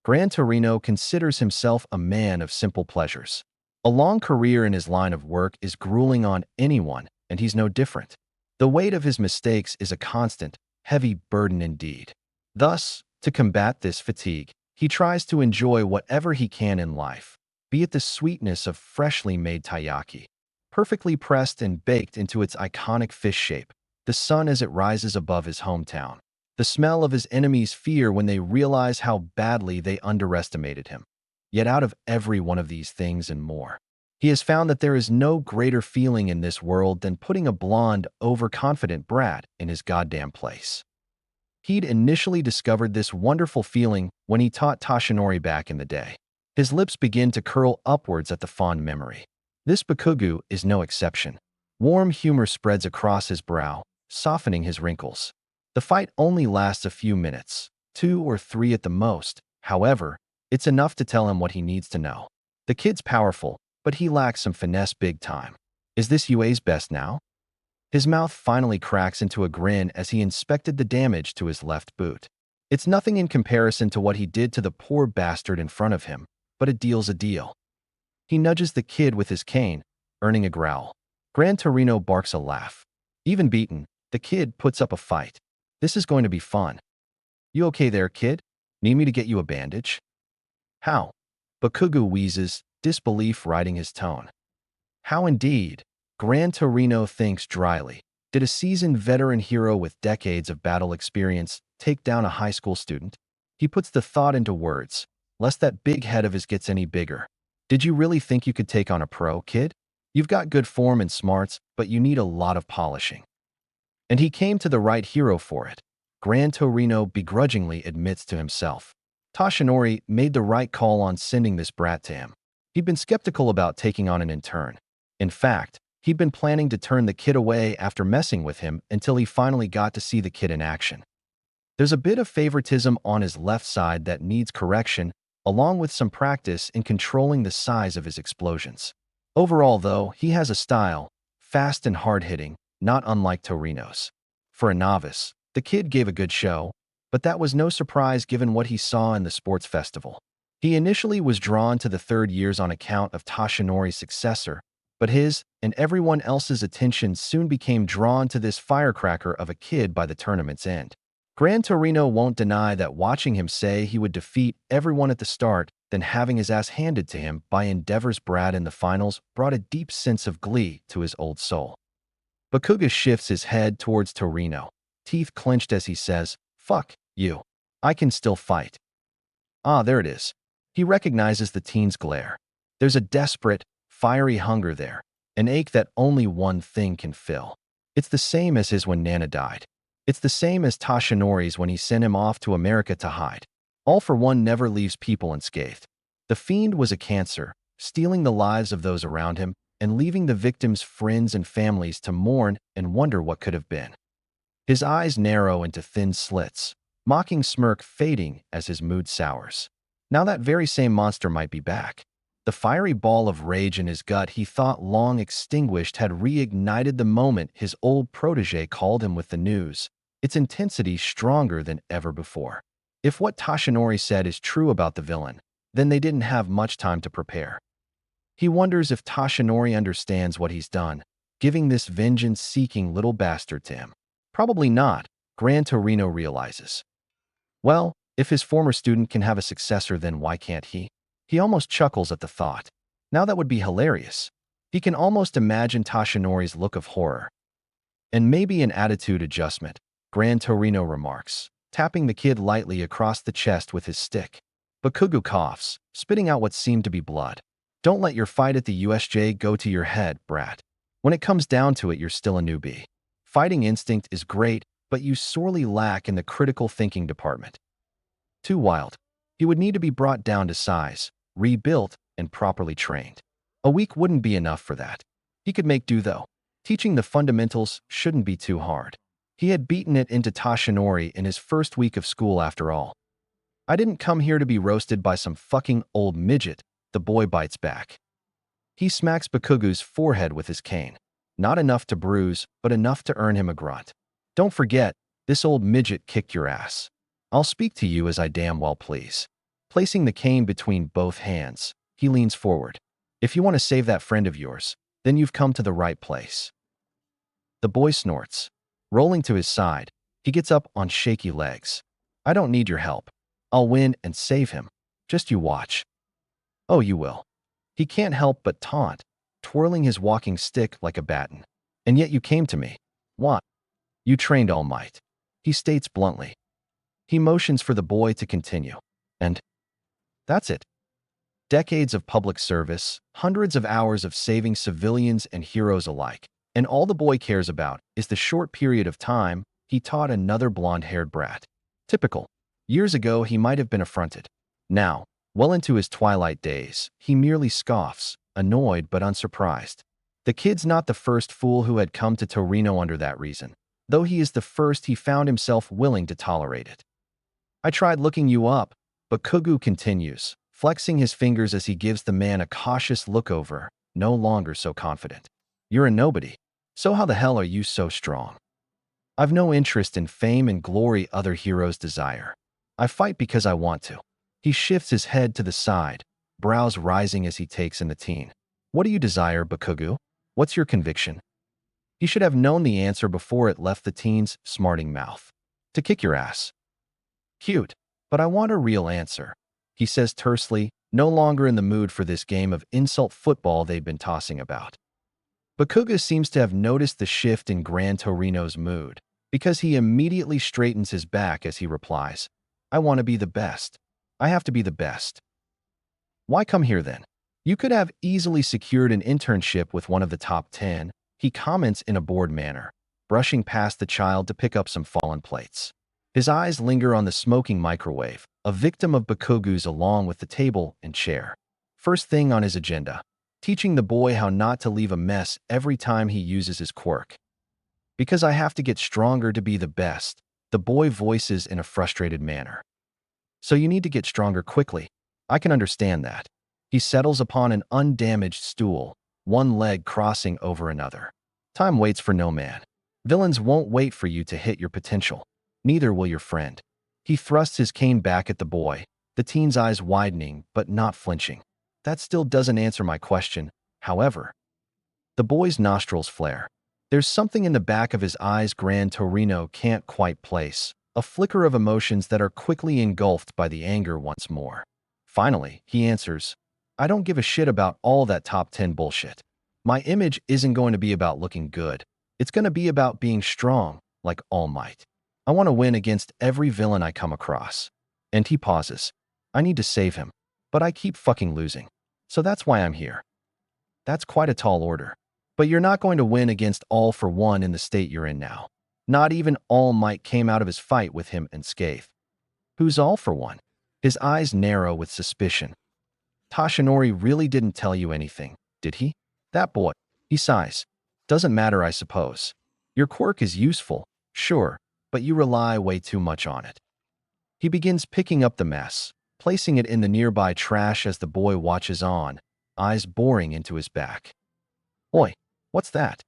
Gran Torino considers himself a man of simple pleasures. A long career in his line of work is grueling on anyone, and he's no different. The weight of his mistakes is a constant, heavy burden indeed. Thus, to combat this fatigue, he tries to enjoy whatever he can in life, be it the sweetness of freshly made taiyaki, perfectly pressed and baked into its iconic fish shape, the sun as it rises above his hometown, the smell of his enemies' fear when they realize how badly they underestimated him. Yet out of every one of these things and more, He has found that there is no greater feeling in this world than putting a blonde, overconfident brat in his goddamn place. He'd initially discovered this wonderful feeling when he taught Toshinori back in the day. His lips begin to curl upwards at the fond memory. This Bakugu is no exception. Warm humor spreads across his brow, softening his wrinkles. The fight only lasts a few minutes, 2 or 3 at the most. However, it's enough to tell him what he needs to know. The kid's powerful, but he lacks some finesse big time. Is this UA's best now? His mouth finally cracks into a grin as he inspected the damage to his left boot. It's nothing in comparison to what he did to the poor bastard in front of him, but a deal's a deal. He nudges the kid with his cane, earning a growl. Gran Torino barks a laugh. Even beaten, the kid puts up a fight. This is going to be fun. You okay there, kid? Need me to get you a bandage? How? Bakugu wheezes, disbelief riding his tone. How indeed? Gran Torino thinks dryly. Did a seasoned veteran hero with decades of battle experience take down a high school student? He puts the thought into words, lest that big head of his gets any bigger. Did you really think you could take on a pro, kid? You've got good form and smarts, but you need a lot of polishing. And he came to the right hero for it. Gran Torino begrudgingly admits to himself. Toshinori made the right call on sending this brat to him. He'd been skeptical about taking on an intern. In fact, he'd been planning to turn the kid away after messing with him until he finally got to see the kid in action. There's a bit of favoritism on his left side that needs correction, along with some practice in controlling the size of his explosions. Overall, though, he has a style, fast and hard-hitting, not unlike Torino's. For a novice, the kid gave a good show, but that was no surprise given what he saw in the sports festival. He initially was drawn to the third years on account of Toshinori's successor, but his and everyone else's attention soon became drawn to this firecracker of a kid by the tournament's end. Gran Torino won't deny that watching him say he would defeat everyone at the start, then having his ass handed to him by Endeavor's Brad in the finals brought a deep sense of glee to his old soul. Bakuga shifts his head towards Torino, teeth clenched as he says, "Fuck you. I can still fight." Ah, there it is. He recognizes the teen's glare. There's a desperate, fiery hunger there, an ache that only one thing can fill. It's the same as his when Nana died. It's the same as Toshinori's when he sent him off to America to hide. All for one never leaves people unscathed. The fiend was a cancer, stealing the lives of those around him and leaving the victims' friends and families to mourn and wonder what could have been. His eyes narrow into thin slits, mocking smirk fading as his mood sours. Now that very same monster might be back. The fiery ball of rage in his gut he thought long extinguished had reignited the moment his old protege called him with the news, its intensity stronger than ever before. If what Toshinori said is true about the villain, then they didn't have much time to prepare. He wonders if Toshinori understands what he's done, giving this vengeance-seeking little bastard to him. Probably not, Gran Torino realizes. Well, if his former student can have a successor, then why can't he? He almost chuckles at the thought. Now that would be hilarious. He can almost imagine Toshinori's look of horror. And maybe an attitude adjustment, Gran Torino remarks, tapping the kid lightly across the chest with his stick. Bakugu coughs, spitting out what seemed to be blood. Don't let your fight at the USJ go to your head, brat. When it comes down to it, you're still a newbie. Fighting instinct is great, but you sorely lack in the critical thinking department. Too wild. He would need to be brought down to size, rebuilt, and properly trained. A week wouldn't be enough for that. He could make do, though. Teaching the fundamentals shouldn't be too hard. He had beaten it into Toshinori in his first week of school after all. I didn't come here to be roasted by some fucking old midget, the boy bites back. He smacks Bakugu's forehead with his cane. Not enough to bruise, but enough to earn him a grunt. Don't forget, this old midget kicked your ass. I'll speak to you as I damn well please. Placing the cane between both hands, he leans forward. If you want to save that friend of yours, then you've come to the right place. The boy snorts. Rolling to his side, he gets up on shaky legs. I don't need your help. I'll win and save him. Just you watch. Oh, you will. He can't help but taunt, twirling his walking stick like a baton. And yet you came to me. What? You trained All Might. He states bluntly. He motions for the boy to continue. And that's it. Decades of public service, hundreds of hours of saving civilians and heroes alike. And all the boy cares about is the short period of time he taught another blonde-haired brat. Typical. Years ago, he might have been affronted. Now, well into his twilight days, he merely scoffs, annoyed but unsurprised. The kid's not the first fool who had come to Torino under that reason, though he is the first he found himself willing to tolerate it. I tried looking you up, but Kugu continues, flexing his fingers as he gives the man a cautious look over, no longer so confident. You're a nobody, so how the hell are you so strong? I've no interest in fame and glory other heroes desire. I fight because I want to. He shifts his head to the side, brows rising as he takes in the teen. What do you desire, Bakugu? What's your conviction? He should have known the answer before it left the teen's smarting mouth. To kick your ass. Cute, but I want a real answer, he says tersely, no longer in the mood for this game of insult football they've been tossing about. Bakuga seems to have noticed the shift in Gran Torino's mood, because he immediately straightens his back as he replies, I want to be the best. I have to be the best. Why come here then? You could have easily secured an internship with one of the top 10, he comments in a bored manner, brushing past the child to pick up some fallen plates. His eyes linger on the smoking microwave, a victim of Bakugu's along with the table and chair. First thing on his agenda, teaching the boy how not to leave a mess every time he uses his quirk. Because I have to get stronger to be the best, the boy voices in a frustrated manner. So you need to get stronger quickly. I can understand that. He settles upon an undamaged stool, one leg crossing over another. Time waits for no man. Villains won't wait for you to hit your potential. Neither will your friend. He thrusts his cane back at the boy, the teen's eyes widening but not flinching. That still doesn't answer my question, however. The boy's nostrils flare. There's something in the back of his eyes Gran Torino can't quite place, a flicker of emotions that are quickly engulfed by the anger once more. Finally, he answers, I don't give a shit about all that top 10 bullshit. My image isn't going to be about looking good. It's going to be about being strong, like All Might. I want to win against every villain I come across. And he pauses. I need to save him, but I keep fucking losing. So that's why I'm here. That's quite a tall order. But you're not going to win against All for One in the state you're in now. Not even All Might came out of his fight with him unscathed. Who's All for One? His eyes narrow with suspicion. Toshinori really didn't tell you anything, did he? That boy. He sighs. Doesn't matter, I suppose. Your quirk is useful, sure, but you rely way too much on it. He begins picking up the mess, placing it in the nearby trash as the boy watches on, eyes boring into his back. Oi, what's that?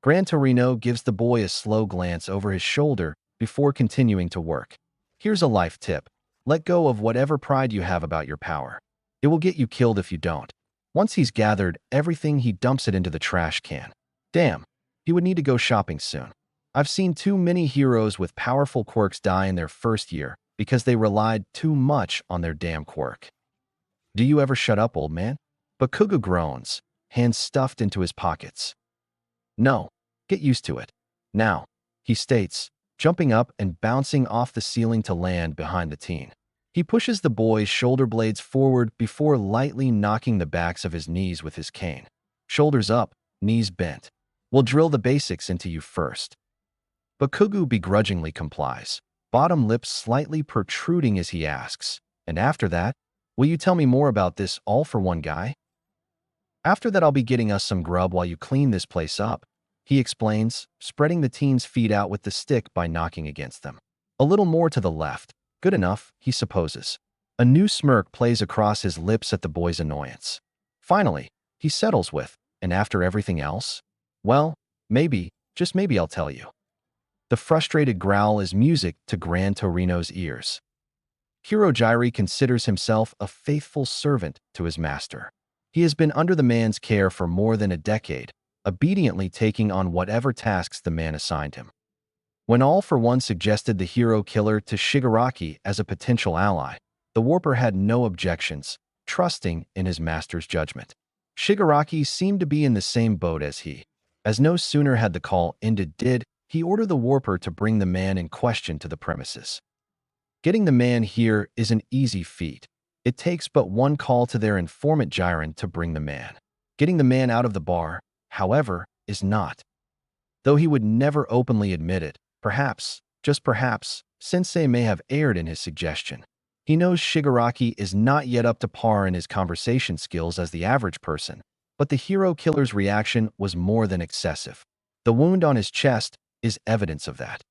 Gran Torino gives the boy a slow glance over his shoulder before continuing to work. Here's a life tip. Let go of whatever pride you have about your power. It will get you killed if you don't. Once he's gathered everything, he dumps it into the trash can. Damn, he would need to go shopping soon. I've seen too many heroes with powerful quirks die in their first year because they relied too much on their damn quirk. Do you ever shut up, old man? Bakuga groans, hands stuffed into his pockets. No, get used to it. Now, he states, jumping up and bouncing off the ceiling to land behind the teen. He pushes the boy's shoulder blades forward before lightly knocking the backs of his knees with his cane. Shoulders up, knees bent. We'll drill the basics into you first. Bakugu begrudgingly complies, bottom lip slightly protruding as he asks, and after that, will you tell me more about this all-for-one guy? After that, I'll be getting us some grub while you clean this place up, he explains, spreading the teen's feet out with the stick by knocking against them. A little more to the left. Good enough, he supposes. A new smirk plays across his lips at the boy's annoyance. Finally, he settles with, and after everything else? Well, maybe, just maybe I'll tell you. The frustrated growl is music to Gran Torino's ears. Kurogiri considers himself a faithful servant to his master. He has been under the man's care for more than a decade, obediently taking on whatever tasks the man assigned him. When All for One suggested the hero killer to Shigaraki as a potential ally, the Warper had no objections, trusting in his master's judgment. Shigaraki seemed to be in the same boat as he. As no sooner had the call ended did he order the Warper to bring the man in question to the premises. Getting the man here is an easy feat. It takes but one call to their informant Jiren to bring the man. Getting the man out of the bar, however, is not. Though he would never openly admit it, perhaps, just perhaps, Sensei may have erred in his suggestion. He knows Shigaraki is not yet up to par in his conversation skills as the average person, but the hero killer's reaction was more than excessive. The wound on his chest is evidence of that.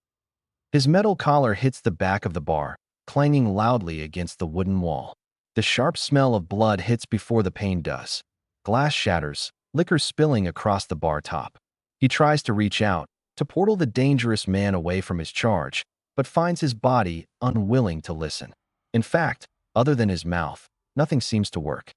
His metal collar hits the back of the bar, clanging loudly against the wooden wall. The sharp smell of blood hits before the pain does. Glass shatters, liquor spilling across the bar top. He tries to reach out, to portal the dangerous man away from his charge, but finds his body unwilling to listen. In fact, other than his mouth, nothing seems to work.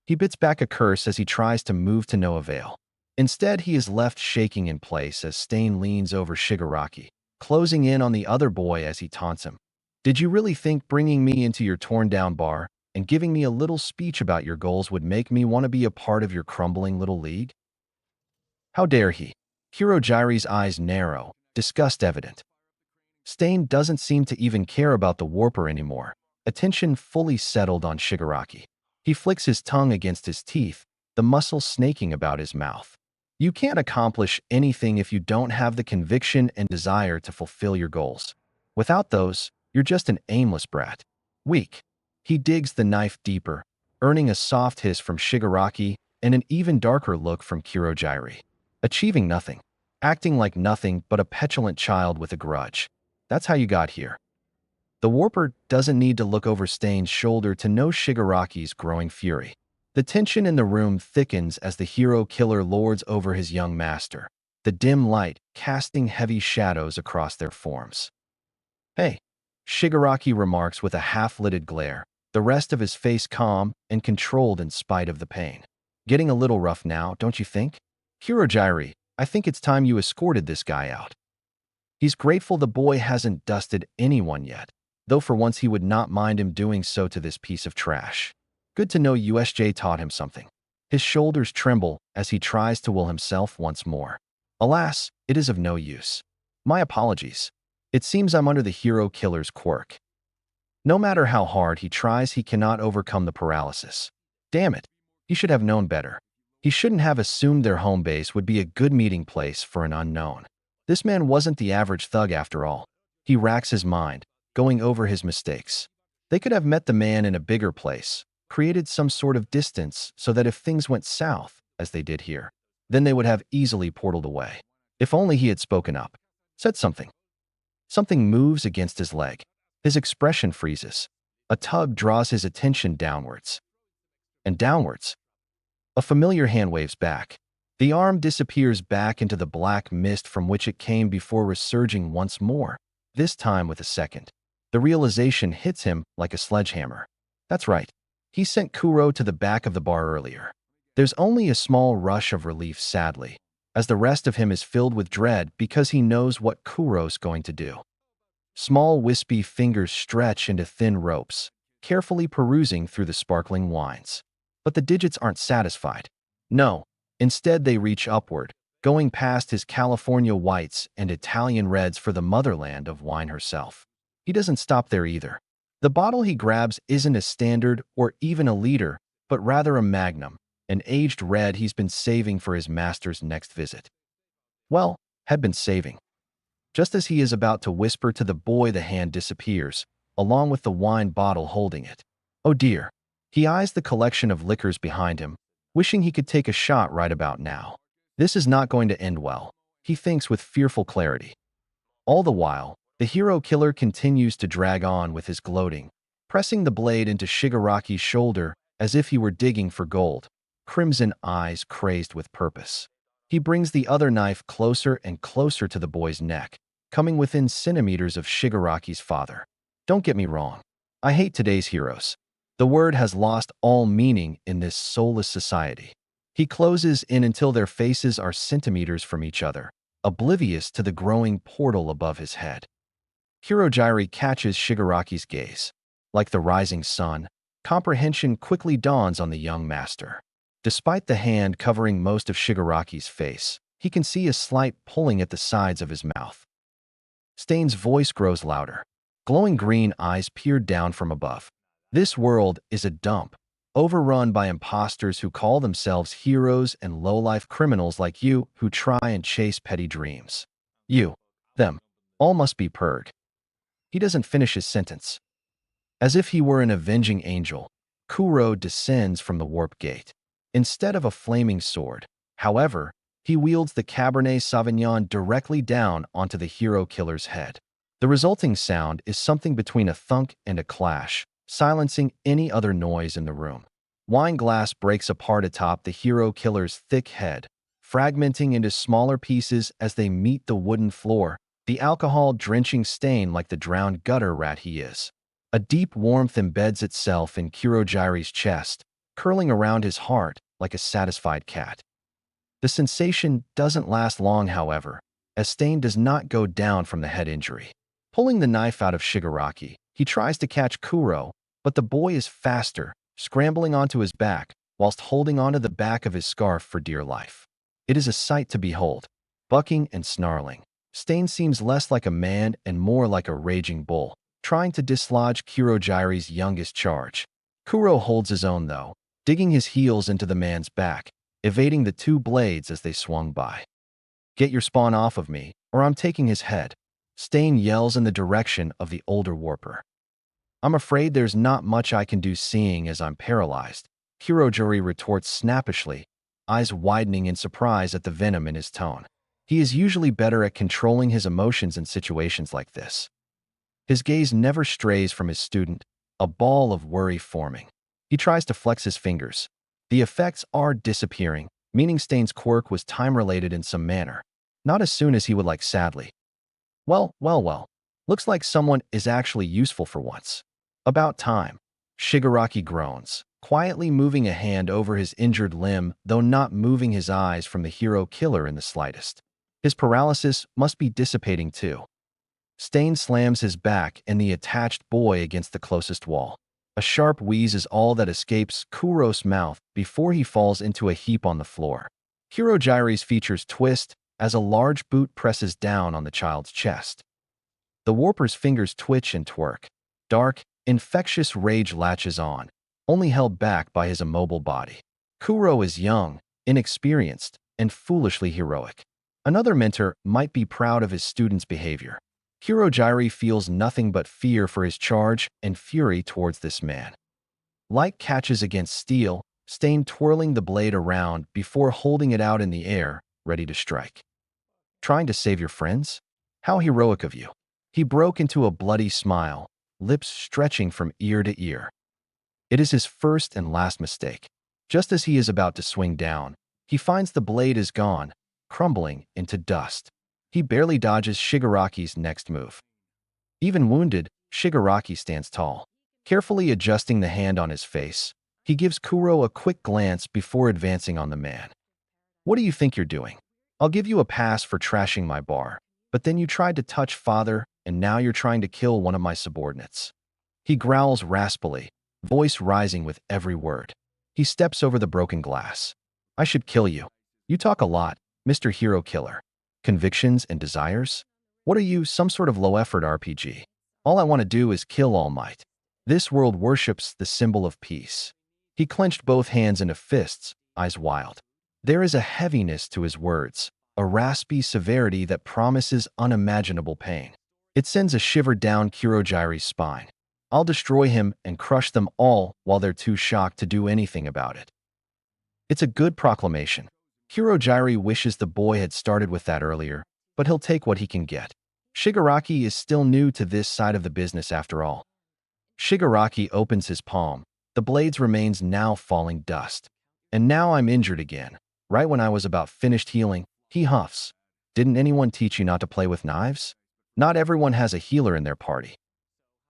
He bits back a curse as he tries to move to no avail. Instead, he is left shaking in place as Stain leans over Shigaraki, closing in on the other boy as he taunts him. Did you really think bringing me into your torn-down bar and giving me a little speech about your goals would make me want to be a part of your crumbling little league? How dare he? Kurogiri's eyes narrow, disgust evident. Stain doesn't seem to even care about the warper anymore, attention fully settled on Shigaraki. He flicks his tongue against his teeth, the muscle snaking about his mouth. You can't accomplish anything if you don't have the conviction and desire to fulfill your goals. Without those, you're just an aimless brat. Weak. He digs the knife deeper, earning a soft hiss from Shigaraki and an even darker look from Kurogiri. Achieving nothing. Acting like nothing but a petulant child with a grudge. That's how you got here. The warper doesn't need to look over Stain's shoulder to know Shigaraki's growing fury. The tension in the room thickens as the hero killer lords over his young master, the dim light casting heavy shadows across their forms. Hey, Shigaraki remarks with a half-lidded glare, the rest of his face calm and controlled in spite of the pain. Getting a little rough now, don't you think? Kurogiri, I think it's time you escorted this guy out. He's grateful the boy hasn't dusted anyone yet, though for once he would not mind him doing so to this piece of trash. Good to know USJ taught him something. His shoulders tremble as he tries to will himself once more. Alas, it is of no use. My apologies. It seems I'm under the hero killer's quirk. No matter how hard he tries, he cannot overcome the paralysis. Damn it, he should have known better. He shouldn't have assumed their home base would be a good meeting place for an unknown. This man wasn't the average thug after all. He racks his mind, going over his mistakes. They could have met the man in a bigger place, created some sort of distance so that if things went south, as they did here, then they would have easily portaled away. If only he had spoken up, said something. Something moves against his leg. His expression freezes. A tug draws his attention downwards. And downwards. A familiar hand waves back. The arm disappears back into the black mist from which it came before resurging once more, this time with a second. The realization hits him like a sledgehammer. That's right. He sent Kuro to the back of the bar earlier. There's only a small rush of relief, sadly, as the rest of him is filled with dread because he knows what Kuro's going to do. Small wispy fingers stretch into thin ropes, carefully perusing through the sparkling wines. But the digits aren't satisfied. No. Instead, they reach upward, going past his California whites and Italian reds for the motherland of wine herself. He doesn't stop there either. The bottle he grabs isn't a standard or even a liter, but rather a magnum, an aged red he's been saving for his master's next visit. Well, had been saving. Just as he is about to whisper to the boy, the hand disappears, along with the wine bottle holding it. Oh dear. He eyes the collection of liquors behind him, wishing he could take a shot right about now. This is not going to end well, he thinks with fearful clarity. All the while, the hero killer continues to drag on with his gloating, pressing the blade into Shigaraki's shoulder as if he were digging for gold, crimson eyes crazed with purpose. He brings the other knife closer and closer to the boy's neck, coming within centimeters of Shigaraki's father. Don't get me wrong. I hate today's heroes. The word has lost all meaning in this soulless society. He closes in until their faces are centimeters from each other, oblivious to the growing portal above his head. Kurogiri catches Shigaraki's gaze. Like the rising sun, comprehension quickly dawns on the young master. Despite the hand covering most of Shigaraki's face, he can see a slight pulling at the sides of his mouth. Stain's voice grows louder. Glowing green eyes peer down from above. This world is a dump, overrun by imposters who call themselves heroes and low-life criminals like you who try and chase petty dreams. You, them, all must be purged. He doesn't finish his sentence. As if he were an avenging angel, Kuro descends from the warp gate. Instead of a flaming sword, however, he wields the Cabernet Sauvignon directly down onto the hero killer's head. The resulting sound is something between a thunk and a clash, silencing any other noise in the room. Wine glass breaks apart atop the hero killer's thick head, fragmenting into smaller pieces as they meet the wooden floor, the alcohol drenching Stain like the drowned gutter rat he is. A deep warmth embeds itself in Kurogiri's chest, curling around his heart like a satisfied cat. The sensation doesn't last long, however, as Stain does not go down from the head injury. Pulling the knife out of Shigaraki, he tries to catch Kuro, but the boy is faster, scrambling onto his back whilst holding onto the back of his scarf for dear life. It is a sight to behold. Bucking and snarling, Stain seems less like a man and more like a raging bull, trying to dislodge Kurogiri's youngest charge. Kuro holds his own though, digging his heels into the man's back, evading the two blades as they swung by. "Get your spawn off of me, or I'm taking his head," Stain yells in the direction of the older warper. "I'm afraid there's not much I can do seeing as I'm paralyzed," Kurogiri retorts snappishly, eyes widening in surprise at the venom in his tone. He is usually better at controlling his emotions in situations like this. His gaze never strays from his student, a ball of worry forming. He tries to flex his fingers. The effects are disappearing, meaning Stain's quirk was time-related in some manner. Not as soon as he would like, sadly. Well. Looks like someone is actually useful for once. About time. Shigaraki groans, quietly moving a hand over his injured limb, though not moving his eyes from the hero killer in the slightest. His paralysis must be dissipating too. Stain slams his back and the attached boy against the closest wall. A sharp wheeze is all that escapes Kuro's mouth before he falls into a heap on the floor. Kurogiri's features twist as a large boot presses down on the child's chest. The warper's fingers twitch and twerk. Dark, infectious rage latches on, only held back by his immobile body. Kuro is young, inexperienced, and foolishly heroic. Another mentor might be proud of his student's behavior. Kurogiri feels nothing but fear for his charge and fury towards this man. Light catches against steel, Stain twirling the blade around before holding it out in the air, ready to strike. "Trying to save your friends? How heroic of you." He broke into a bloody smile, lips stretching from ear to ear. It is his first and last mistake. Just as he is about to swing down, he finds the blade is gone, crumbling into dust. He barely dodges Shigaraki's next move. Even wounded, Shigaraki stands tall. Carefully adjusting the hand on his face, he gives Kuro a quick glance before advancing on the man. "What do you think you're doing? I'll give you a pass for trashing my bar, but then you tried to touch father, and now you're trying to kill one of my subordinates." He growls raspily, voice rising with every word. He steps over the broken glass. "I should kill you. You talk a lot, Mr. Hero Killer. Convictions and desires? What are you, some sort of low-effort RPG? All I want to do is kill All Might. This world worships the symbol of peace." He clenched both hands into fists, eyes wild. There is a heaviness to his words, a raspy severity that promises unimaginable pain. It sends a shiver down Kurogiri's spine. "I'll destroy him and crush them all while they're too shocked to do anything about it." It's a good proclamation. Kurogiri wishes the boy had started with that earlier, but he'll take what he can get. Shigaraki is still new to this side of the business after all. Shigaraki opens his palm. The blades remains now falling dust. "And now I'm injured again. Right when I was about finished healing," he huffs. "Didn't anyone teach you not to play with knives? Not everyone has a healer in their party."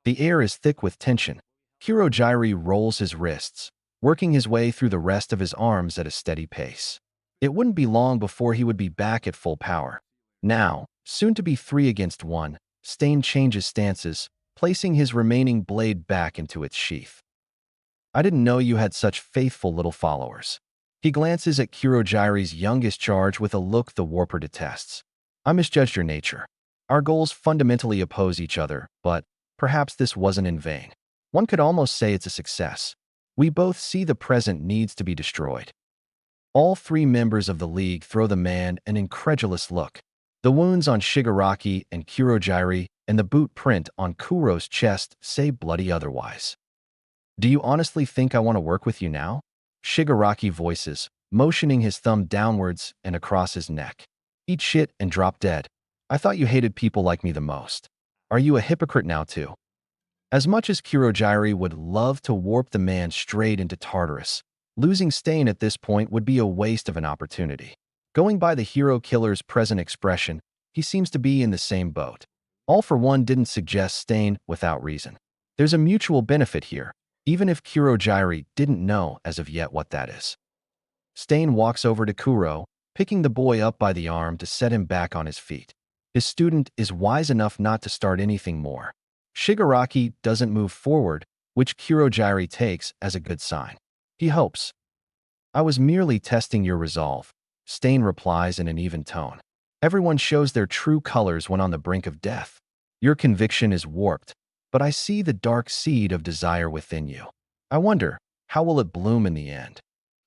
The air is thick with tension. Kurogiri rolls his wrists, working his way through the rest of his arms at a steady pace. It wouldn't be long before he would be back at full power. Now, soon to be 3 against 1, Stain changes stances, placing his remaining blade back into its sheath. "I didn't know you had such faithful little followers." He glances at Kurogiri's youngest charge with a look the warper detests. "I misjudged your nature. Our goals fundamentally oppose each other, but perhaps this wasn't in vain. One could almost say it's a success. We both see the present needs to be destroyed. All three members of the League throw the man an incredulous look. The wounds on Shigaraki and Kurogiri and the boot print on Kuro's chest say bloody otherwise. Do you honestly think I want to work with you now? Shigaraki voices, motioning his thumb downwards and across his neck. Eat shit and drop dead. I thought you hated people like me the most. Are you a hypocrite now too? As much as Kurogiri would love to warp the man straight into Tartarus, losing Stain at this point would be a waste of an opportunity. Going by the hero killer's present expression, he seems to be in the same boat. All for One didn't suggest Stain without reason. There's a mutual benefit here, even if Kurogiri didn't know as of yet what that is. Stain walks over to Kuro, picking the boy up by the arm to set him back on his feet. His student is wise enough not to start anything more. Shigaraki doesn't move forward, which Kurogiri takes as a good sign. He hopes. I was merely testing your resolve, Stain replies in an even tone. Everyone shows their true colors when on the brink of death. Your conviction is warped, but I see the dark seed of desire within you. I wonder, how will it bloom in the end?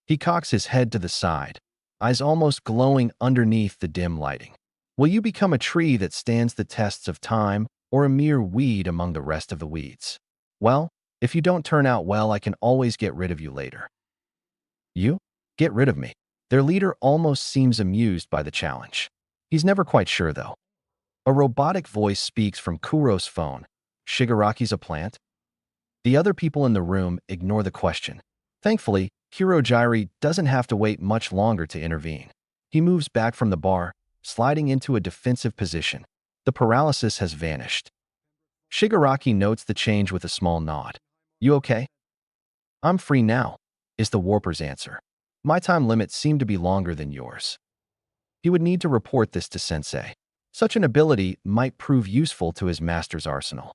He cocks his head to the side, eyes almost glowing underneath the dim lighting. Will you become a tree that stands the tests of time, or a mere weed among the rest of the weeds? Well, if you don't turn out well, I can always get rid of you later. You? Get rid of me? Their leader almost seems amused by the challenge. He's never quite sure, though. A robotic voice speaks from Kuro's phone. Shigaraki's a plant? The other people in the room ignore the question. Thankfully, Kurogiri doesn't have to wait much longer to intervene. He moves back from the bar, sliding into a defensive position. The paralysis has vanished. Shigaraki notes the change with a small nod. You okay? I'm free now, is the warper's answer. My time limit seemed to be longer than yours. He would need to report this to Sensei. Such an ability might prove useful to his master's arsenal.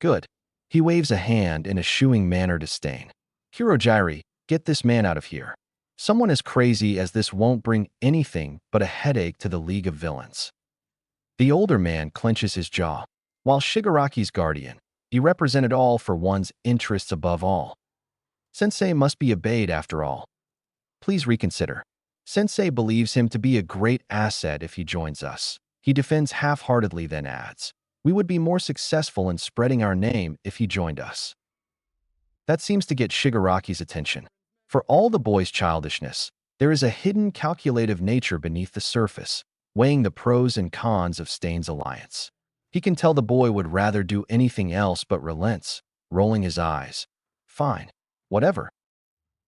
Good. He waves a hand in a shooing manner to Stain. Kurogiri, get this man out of here. Someone as crazy as this won't bring anything but a headache to the League of Villains. The older man clenches his jaw. While Shigaraki's guardian, he represented All for One's interests above all. Sensei must be obeyed after all. Please reconsider. Sensei believes him to be a great asset if he joins us. He defends half-heartedly, then adds, we would be more successful in spreading our name if he joined us. That seems to get Shigaraki's attention. For all the boy's childishness, there is a hidden calculative nature beneath the surface, weighing the pros and cons of Stain's alliance. He can tell the boy would rather do anything else but relents, rolling his eyes. Fine. Whatever.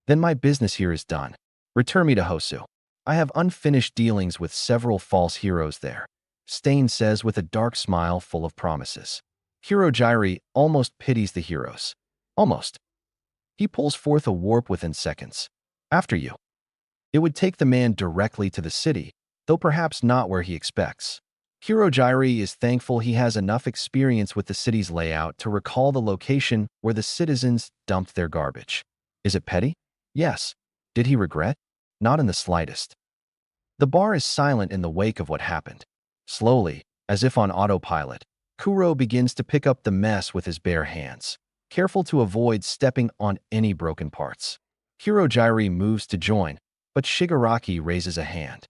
Then my business here is done. Return me to Hosu. I have unfinished dealings with several false heroes there, Stain says with a dark smile full of promises. Kurogiri almost pities the heroes. Almost. He pulls forth a warp within seconds. After you. It would take the man directly to the city, though perhaps not where he expects. Kurogiri is thankful he has enough experience with the city's layout to recall the location where the citizens dumped their garbage. Is it petty? Yes. Did he regret? Not in the slightest. The bar is silent in the wake of what happened. Slowly, as if on autopilot, Kuro begins to pick up the mess with his bare hands, careful to avoid stepping on any broken parts. Kurogiri moves to join, but Shigaraki raises a hand.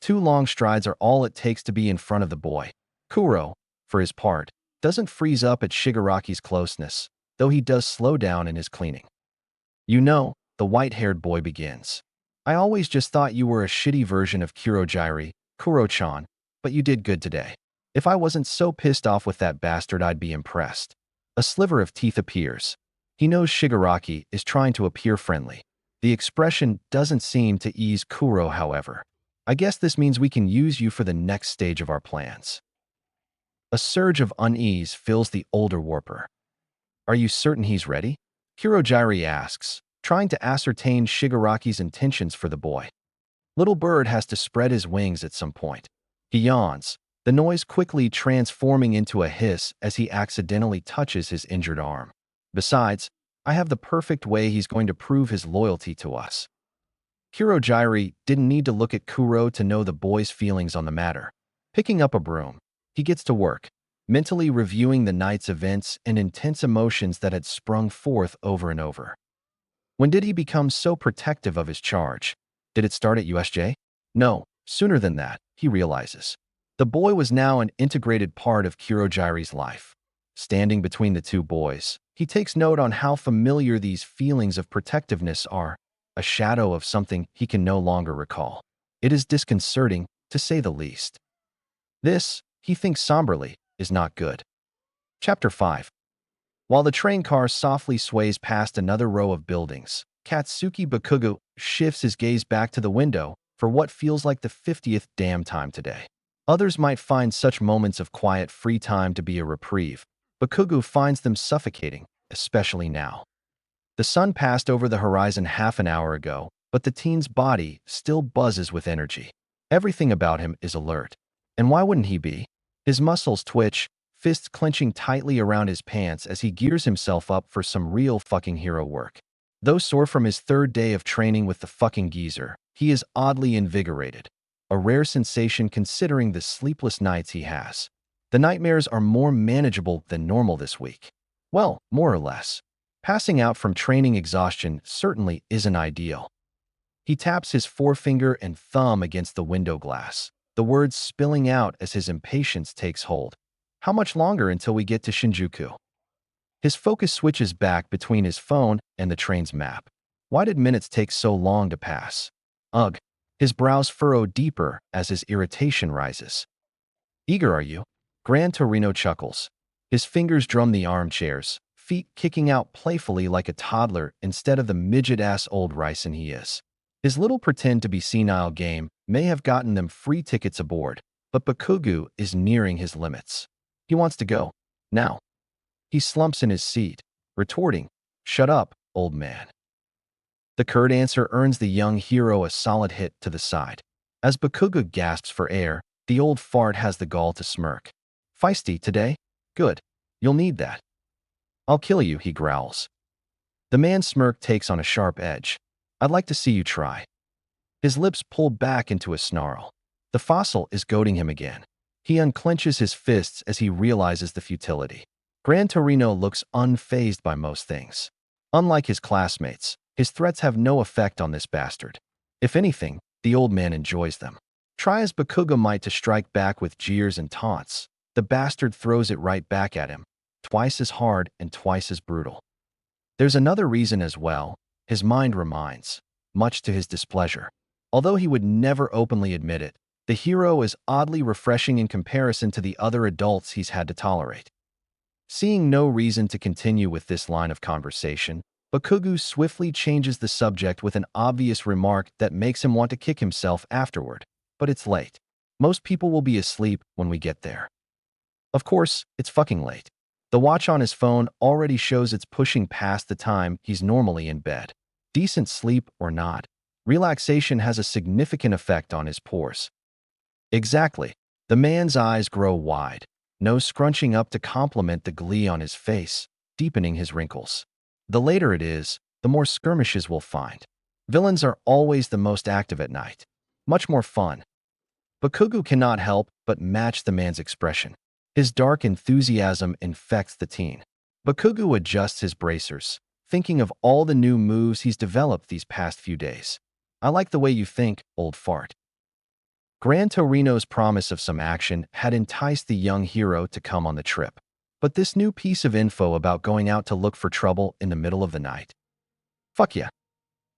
2 long strides are all it takes to be in front of the boy. Kuro, for his part, doesn't freeze up at Shigaraki's closeness, though he does slow down in his cleaning. You know, the white-haired boy begins. I always just thought you were a shitty version of Kurogiri, Kuro-chan, but you did good today. If I wasn't so pissed off with that bastard, I'd be impressed. A sliver of teeth appears. He knows Shigaraki is trying to appear friendly. The expression doesn't seem to ease Kuro, however. I guess this means we can use you for the next stage of our plans. A surge of unease fills the older warper. Are you certain he's ready? Kurogiri asks, trying to ascertain Shigaraki's intentions for the boy. Little Bird has to spread his wings at some point. He yawns, the noise quickly transforming into a hiss as he accidentally touches his injured arm. Besides, I have the perfect way he's going to prove his loyalty to us. Kurogiri didn't need to look at Kuro to know the boy's feelings on the matter. Picking up a broom, he gets to work. mentally reviewing the night's events and intense emotions that had sprung forth over and over. When did he become so protective of his charge? Did it start at USJ? No, sooner than that, he realizes. The boy was now an integrated part of Kurogiri's life. Standing between the two boys, he takes note on how familiar these feelings of protectiveness are, a shadow of something he can no longer recall. It is disconcerting, to say the least. This, he thinks somberly, is not good. Chapter 5. While the train car softly sways past another row of buildings, Katsuki Bakugo shifts his gaze back to the window for what feels like the 50th damn time today. Others might find such moments of quiet free time to be a reprieve. Bakugo finds them suffocating, especially now. The sun passed over the horizon half an hour ago, but the teen's body still buzzes with energy. Everything about him is alert. And why wouldn't he be? His muscles twitch, fists clenching tightly around his pants as he gears himself up for some real fucking hero work. Though sore from his third day of training with the fucking geezer, he is oddly invigorated. A rare sensation considering the sleepless nights he has. The nightmares are more manageable than normal this week. Well, more or less. Passing out from training exhaustion certainly isn't ideal. He taps his forefinger and thumb against the window glass, the words spilling out as his impatience takes hold. How much longer until we get to Shinjuku? His focus switches back between his phone and the train's map. Why did minutes take so long to pass? Ugh. His brows furrow deeper as his irritation rises. Eager are you? Gran Torino chuckles. His fingers drum the armchairs, feet kicking out playfully like a toddler instead of the midget-ass old ricin he is. His little pretend-to-be-senile game may have gotten them free tickets aboard, but Bakugo is nearing his limits. He wants to go. Now. He slumps in his seat, retorting, "Shut up, old man." The curt answer earns the young hero a solid hit to the side. As Bakugo gasps for air, the old fart has the gall to smirk. Feisty today? Good. You'll need that. I'll kill you, he growls. The man's smirk takes on a sharp edge. I'd like to see you try. His lips pull back into a snarl. The fossil is goading him again. He unclenches his fists as he realizes the futility. Gran Torino looks unfazed by most things. Unlike his classmates, his threats have no effect on this bastard. If anything, the old man enjoys them. Try as Bakugo might to strike back with jeers and taunts, the bastard throws it right back at him, twice as hard and twice as brutal. There's another reason as well, his mind reminds, much to his displeasure. Although he would never openly admit it, the hero is oddly refreshing in comparison to the other adults he's had to tolerate. Seeing no reason to continue with this line of conversation, Bakugo swiftly changes the subject with an obvious remark that makes him want to kick himself afterward. But it's late. Most people will be asleep when we get there. Of course, it's fucking late. The watch on his phone already shows it's pushing past the time he's normally in bed. Decent sleep or not, relaxation has a significant effect on his pores. Exactly. The man's eyes grow wide, nose scrunching up to complement the glee on his face, deepening his wrinkles. The later it is, the more skirmishes we'll find. Villains are always the most active at night. Much more fun. Bakugo cannot help but match the man's expression. His dark enthusiasm infects the teen. Bakugo adjusts his bracers, thinking of all the new moves he's developed these past few days. I like the way you think, old fart. Gran Torino's promise of some action had enticed the young hero to come on the trip. But this new piece of info about going out to look for trouble in the middle of the night? Fuck yeah.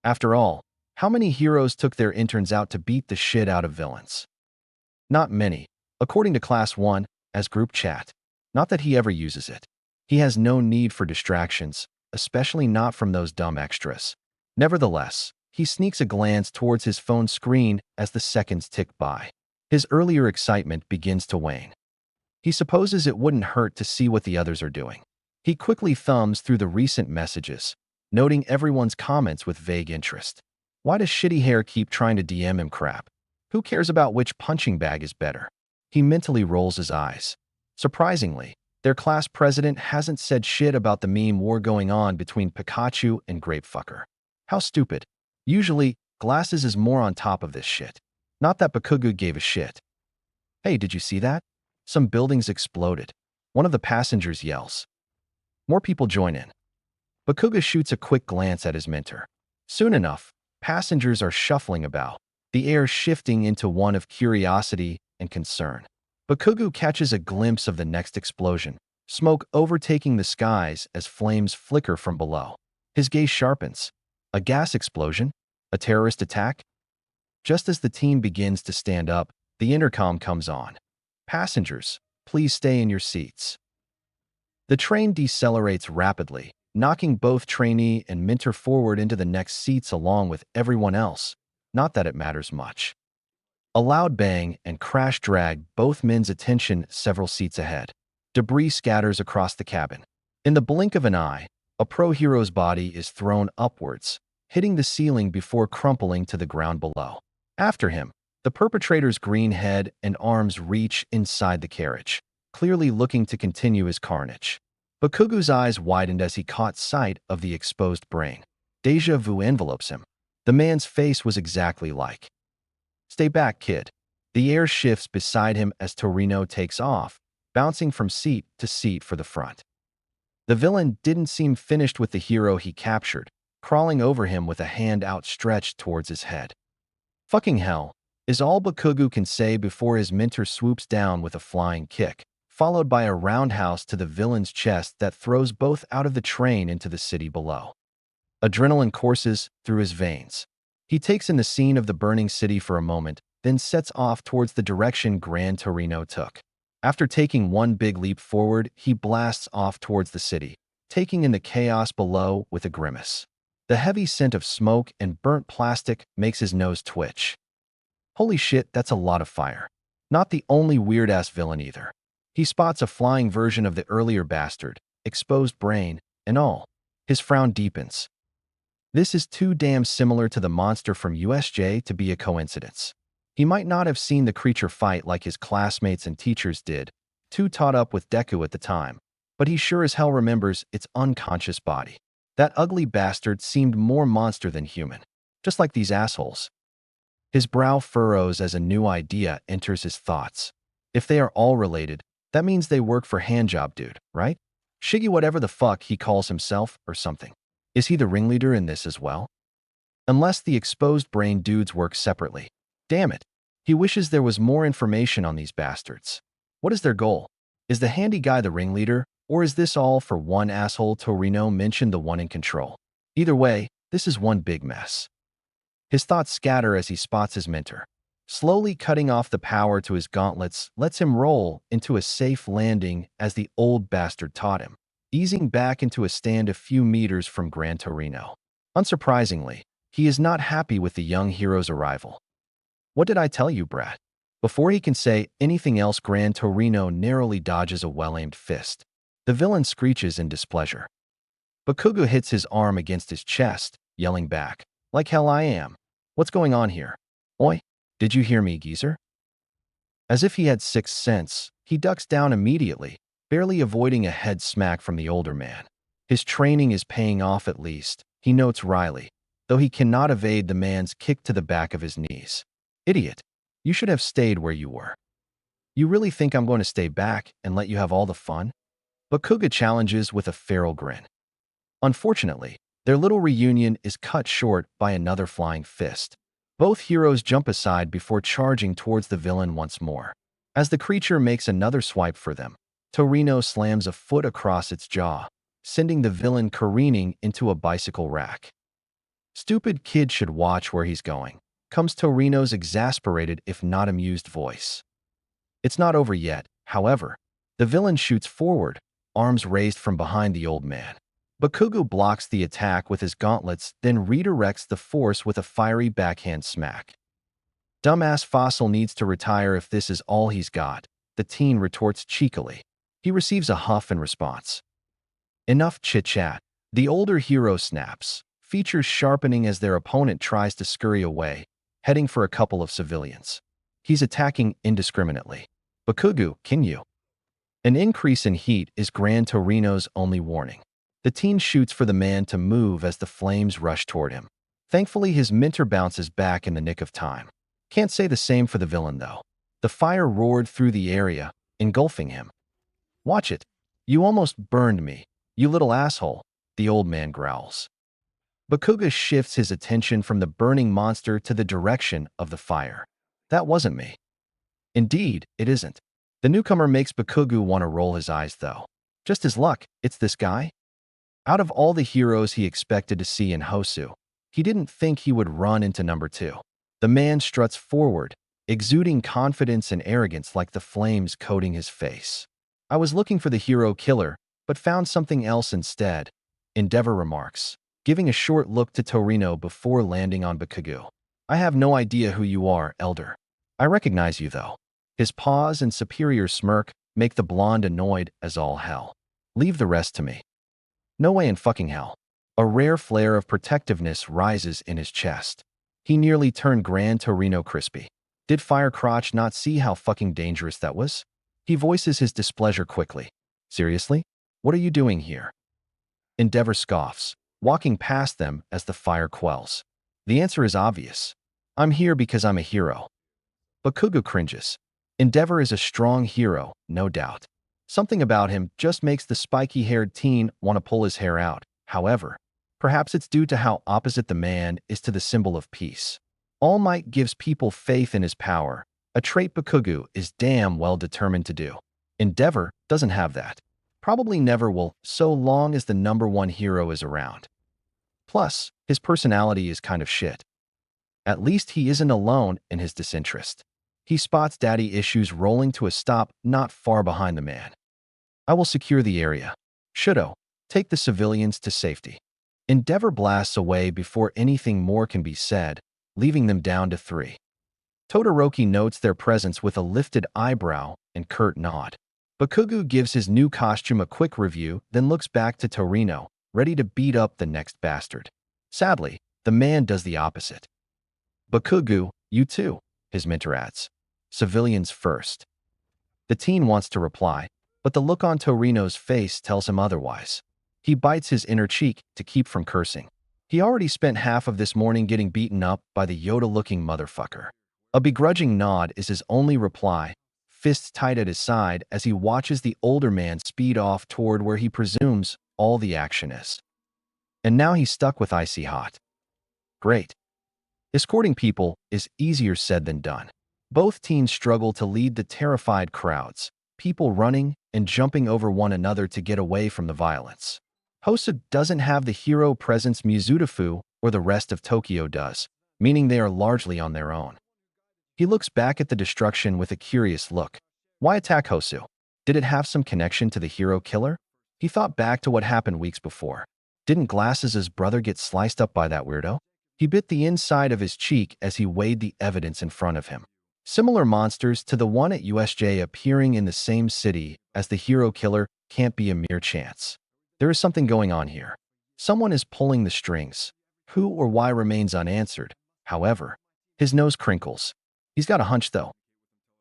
After all, how many heroes took their interns out to beat the shit out of villains? Not many, according to Class 1, as group chat. Not that he ever uses it. He has no need for distractions, especially not from those dumb extras. Nevertheless, he sneaks a glance towards his phone screen as the seconds tick by. His earlier excitement begins to wane. He supposes it wouldn't hurt to see what the others are doing. He quickly thumbs through the recent messages, noting everyone's comments with vague interest. Why does Shitty Hair keep trying to DM him crap? Who cares about which punching bag is better? He mentally rolls his eyes. Surprisingly, their class president hasn't said shit about the meme war going on between Pikachu and Grapefucker. How stupid. Usually, Glasses is more on top of this shit. Not that Bakugo gave a shit. Hey, did you see that? Some buildings exploded. One of the passengers yells. More people join in. Bakuga shoots a quick glance at his mentor. Soon enough, passengers are shuffling about, the air shifting into one of curiosity and concern. Bakuga catches a glimpse of the next explosion, smoke overtaking the skies as flames flicker from below. His gaze sharpens. A gas explosion? A terrorist attack? Just as the team begins to stand up, the intercom comes on. Passengers, please stay in your seats. The train decelerates rapidly, knocking both trainee and mentor forward into the next seats along with everyone else. Not that it matters much. A loud bang and crash drag both men's attention several seats ahead. Debris scatters across the cabin. In the blink of an eye, a pro-hero's body is thrown upwards, hitting the ceiling before crumpling to the ground below. After him, the perpetrator's green head and arms reach inside the carriage, clearly looking to continue his carnage. Bakugu's eyes widened as he caught sight of the exposed brain. Deja vu envelopes him. The man's face was exactly like. Stay back, kid. The air shifts beside him as Torino takes off, bouncing from seat to seat for the front. The villain didn't seem finished with the hero he captured, crawling over him with a hand outstretched towards his head. Fucking hell, is all Bakugu can say before his mentor swoops down with a flying kick, followed by a roundhouse to the villain's chest that throws both out of the train into the city below. Adrenaline courses through his veins. He takes in the scene of the burning city for a moment, then sets off towards the direction Gran Torino took. After taking one big leap forward, he blasts off towards the city, taking in the chaos below with a grimace. The heavy scent of smoke and burnt plastic makes his nose twitch. Holy shit, that's a lot of fire. Not the only weird-ass villain either. He spots a flying version of the earlier bastard, exposed brain, and all. His frown deepens. This is too damn similar to the monster from USJ to be a coincidence. He might not have seen the creature fight like his classmates and teachers did, too caught up with Deku at the time, but he sure as hell remembers its unconscious body. That ugly bastard seemed more monster than human, just like these assholes. His brow furrows as a new idea enters his thoughts. If they are all related, that means they work for Handjob Dude, right? Shiggy whatever the fuck he calls himself or something. Is he the ringleader in this as well? Unless the exposed brain dudes work separately. Damn it. He wishes there was more information on these bastards. What is their goal? Is the handy guy the ringleader, or is this all for one asshole Torino mentioned the one in control? Either way, this is one big mess. His thoughts scatter as he spots his mentor. Slowly cutting off the power to his gauntlets lets him roll into a safe landing as the old bastard taught him, easing back into a stand a few meters from Gran Torino. Unsurprisingly, he is not happy with the young hero's arrival. What did I tell you, brat? Before he can say anything else, Gran Torino narrowly dodges a well-aimed fist. The villain screeches in displeasure. Bakuga hits his arm against his chest, yelling back, "Like hell I am. What's going on here? Oi, did you hear me, geezer?" As if he had sixth sense, he ducks down immediately, barely avoiding a head smack from the older man. His training is paying off at least, he notes wryly, though he cannot evade the man's kick to the back of his knees. Idiot, you should have stayed where you were. You really think I'm going to stay back and let you have all the fun? Bakuga challenges with a feral grin. Unfortunately, their little reunion is cut short by another flying fist. Both heroes jump aside before charging towards the villain once more. As the creature makes another swipe for them, Torino slams a foot across its jaw, sending the villain careening into a bicycle rack. Stupid kid should watch where he's going, comes Torino's exasperated if not amused voice. It's not over yet, however. The villain shoots forward, arms raised from behind the old man. Bakuga blocks the attack with his gauntlets, then redirects the force with a fiery backhand smack. Dumbass fossil needs to retire if this is all he's got, the teen retorts cheekily. He receives a huff in response. Enough chit-chat. The older hero snaps, features sharpening as their opponent tries to scurry away, heading for a couple of civilians. He's attacking indiscriminately. Bakuga, can you? An increase in heat is Gran Torino's only warning. The teen shoots for the man to move as the flames rush toward him. Thankfully, his mentor bounces back in the nick of time. Can't say the same for the villain, though. The fire roared through the area, engulfing him. Watch it. You almost burned me. You little asshole, the old man growls. Bakuga shifts his attention from the burning monster to the direction of the fire. That wasn't me. Indeed, it isn't. The newcomer makes Bakuga want to roll his eyes, though. Just his luck, it's this guy? Out of all the heroes he expected to see in Hosu, he didn't think he would run into number 2. The man struts forward, exuding confidence and arrogance like the flames coating his face. I was looking for the hero killer, but found something else instead, Endeavor remarks, giving a short look to Torino before landing on Bakuga. I have no idea who you are, Elder. I recognize you, though. His pause and superior smirk make the blonde annoyed as all hell. Leave the rest to me. No way in fucking hell. A rare flare of protectiveness rises in his chest. He nearly turned Gran Torino crispy. Did Firecrotch not see how fucking dangerous that was? He voices his displeasure quickly. Seriously? What are you doing here? Endeavor scoffs, walking past them as the fire quells. The answer is obvious. I'm here because I'm a hero. Bakuga cringes. Endeavor is a strong hero, no doubt. Something about him just makes the spiky-haired teen want to pull his hair out. However, perhaps it's due to how opposite the man is to the symbol of peace. All Might gives people faith in his power, a trait Bakuga is damn well determined to do. Endeavor doesn't have that. Probably never will, so long as the number 1 hero is around. Plus, his personality is kind of shit. At least he isn't alone in his disinterest. He spots daddy issues rolling to a stop not far behind the man. I will secure the area. Shudo, take the civilians to safety. Endeavor blasts away before anything more can be said, leaving them down to 3. Todoroki notes their presence with a lifted eyebrow and curt nod. Bakuga gives his new costume a quick review, then looks back to Torino, ready to beat up the next bastard. Sadly, the man does the opposite. Bakuga, you too, his mentor adds. Civilians first. The teen wants to reply, but the look on Torino's face tells him otherwise. He bites his inner cheek to keep from cursing. He already spent half of this morning getting beaten up by the Yoda-looking motherfucker. A begrudging nod is his only reply, fists tight at his side as he watches the older man speed off toward where he presumes all the action is. And now he's stuck with Icy Hot. Great. Escorting people is easier said than done. Both teens struggle to lead the terrified crowds, people running and jumping over one another to get away from the violence. Hosa doesn't have the hero presence Mizudafu or the rest of Tokyo does, meaning they are largely on their own. He looks back at the destruction with a curious look. Why attack Hosu? Did it have some connection to the hero killer? He thought back to what happened weeks before. Didn't Glasses' brother get sliced up by that weirdo? He bit the inside of his cheek as he weighed the evidence in front of him. Similar monsters to the one at USJ appearing in the same city as the hero killer can't be a mere chance. There is something going on here. Someone is pulling the strings. Who or why remains unanswered. However, his nose crinkles. He's got a hunch, though.